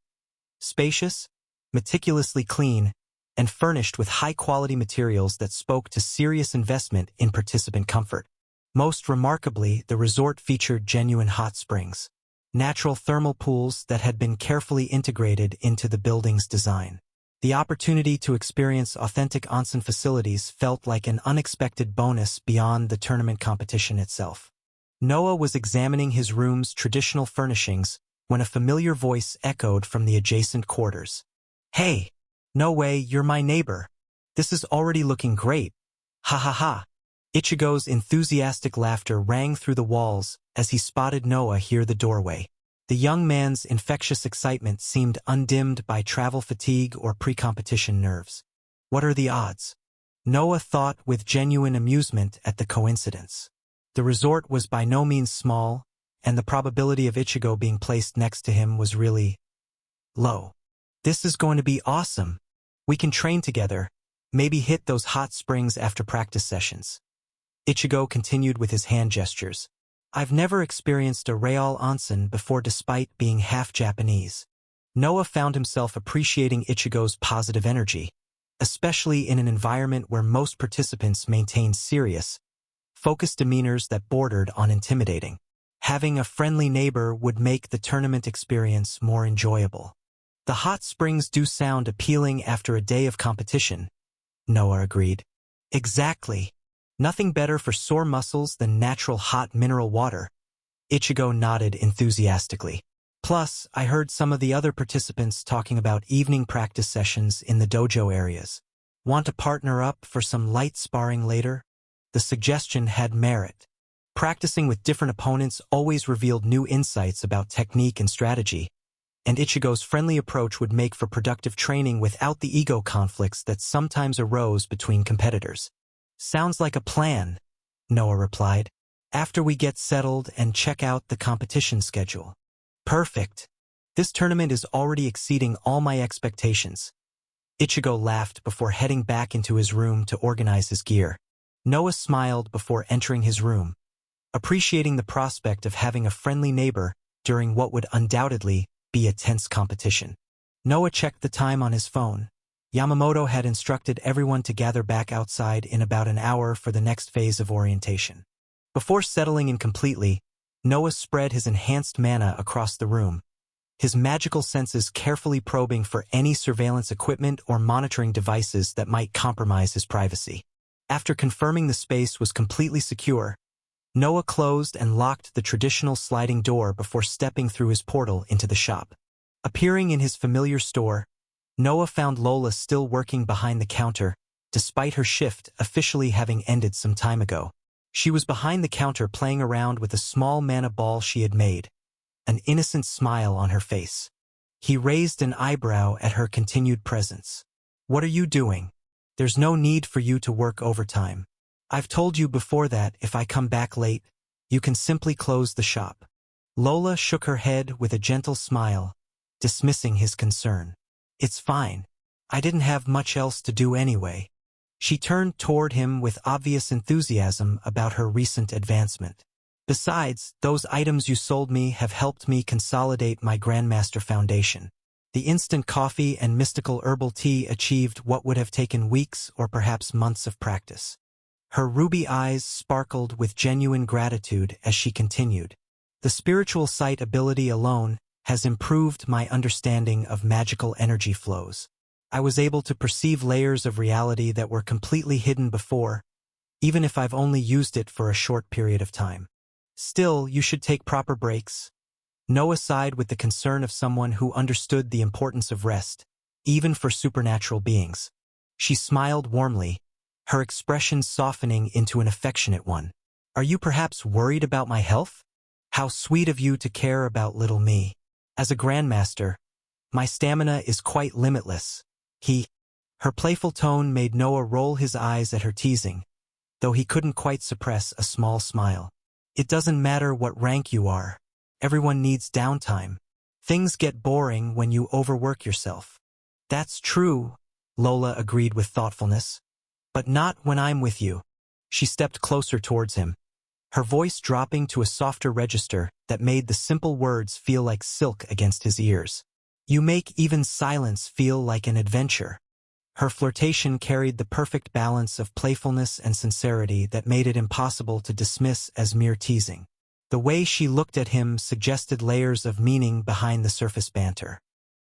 Spacious, meticulously clean, and furnished with high-quality materials that spoke to serious investment in participant comfort. Most remarkably, the resort featured genuine hot springs, natural thermal pools that had been carefully integrated into the building's design. The opportunity to experience authentic onsen facilities felt like an unexpected bonus beyond the tournament competition itself. Noah was examining his room's traditional furnishings when a familiar voice echoed from the adjacent quarters. "Hey, no way, you're my neighbor. This is already looking great. Ha ha ha." Ichigo's enthusiastic laughter rang through the walls as he spotted Noah near the doorway. The young man's infectious excitement seemed undimmed by travel fatigue or pre-competition nerves. What are the odds? Noah thought with genuine amusement at the coincidence. The resort was by no means small, and the probability of Ichigo being placed next to him was really low. "This is going to be awesome. We can train together, maybe hit those hot springs after practice sessions." Ichigo continued with his hand gestures. "I've never experienced a real onsen before despite being half Japanese." Noah found himself appreciating Ichigo's positive energy, especially in an environment where most participants maintained serious, focused demeanors that bordered on intimidating. Having a friendly neighbor would make the tournament experience more enjoyable. The hot springs do sound appealing after a day of competition, Noah agreed. Exactly. Nothing better for sore muscles than natural hot mineral water. Ichigo nodded enthusiastically. Plus, I heard some of the other participants talking about evening practice sessions in the dojo areas. Want to partner up for some light sparring later? The suggestion had merit. Practicing with different opponents always revealed new insights about technique and strategy, and Ichigo's friendly approach would make for productive training without the ego conflicts that sometimes arose between competitors. Sounds like a plan, Noah replied, after we get settled and check out the competition schedule. Perfect. This tournament is already exceeding all my expectations. Ichigo laughed before heading back into his room to organize his gear. Noah smiled before entering his room, appreciating the prospect of having a friendly neighbor during what would undoubtedly be a tense competition. Noah checked the time on his phone. Yamamoto had instructed everyone to gather back outside in about an hour for the next phase of orientation. Before settling in completely, Noah spread his enhanced mana across the room, his magical senses carefully probing for any surveillance equipment or monitoring devices that might compromise his privacy. After confirming the space was completely secure, Noah closed and locked the traditional sliding door before stepping through his portal into the shop. Appearing in his familiar store, Noah found Lola still working behind the counter, despite her shift officially having ended some time ago. She was behind the counter playing around with a small mana ball she had made, an innocent smile on her face. He raised an eyebrow at her continued presence. What are you doing? There's no need for you to work overtime. I've told you before that if I come back late, you can simply close the shop. Lola shook her head with a gentle smile, dismissing his concern. It's fine. I didn't have much else to do anyway. She turned toward him with obvious enthusiasm about her recent advancement. Besides, those items you sold me have helped me consolidate my Grandmaster Foundation. The instant coffee and mystical herbal tea achieved what would have taken weeks or perhaps months of practice. Her ruby eyes sparkled with genuine gratitude as she continued. The spiritual sight ability alone has improved my understanding of magical energy flows. I was able to perceive layers of reality that were completely hidden before, even if I've only used it for a short period of time. Still, you should take proper breaks. Noah sighed with the concern of someone who understood the importance of rest, even for supernatural beings. She smiled warmly, her expression softening into an affectionate one. Are you perhaps worried about my health? How sweet of you to care about little me. As a grandmaster, my stamina is quite limitless. Her playful tone made Noah roll his eyes at her teasing, though he couldn't quite suppress a small smile. It doesn't matter what rank you are. Everyone needs downtime. Things get boring when you overwork yourself. That's true, Lola agreed with thoughtfulness. But not when I'm with you. She stepped closer towards him, her voice dropping to a softer register that made the simple words feel like silk against his ears. You make even silence feel like an adventure. Her flirtation carried the perfect balance of playfulness and sincerity that made it impossible to dismiss as mere teasing. The way she looked at him suggested layers of meaning behind the surface banter.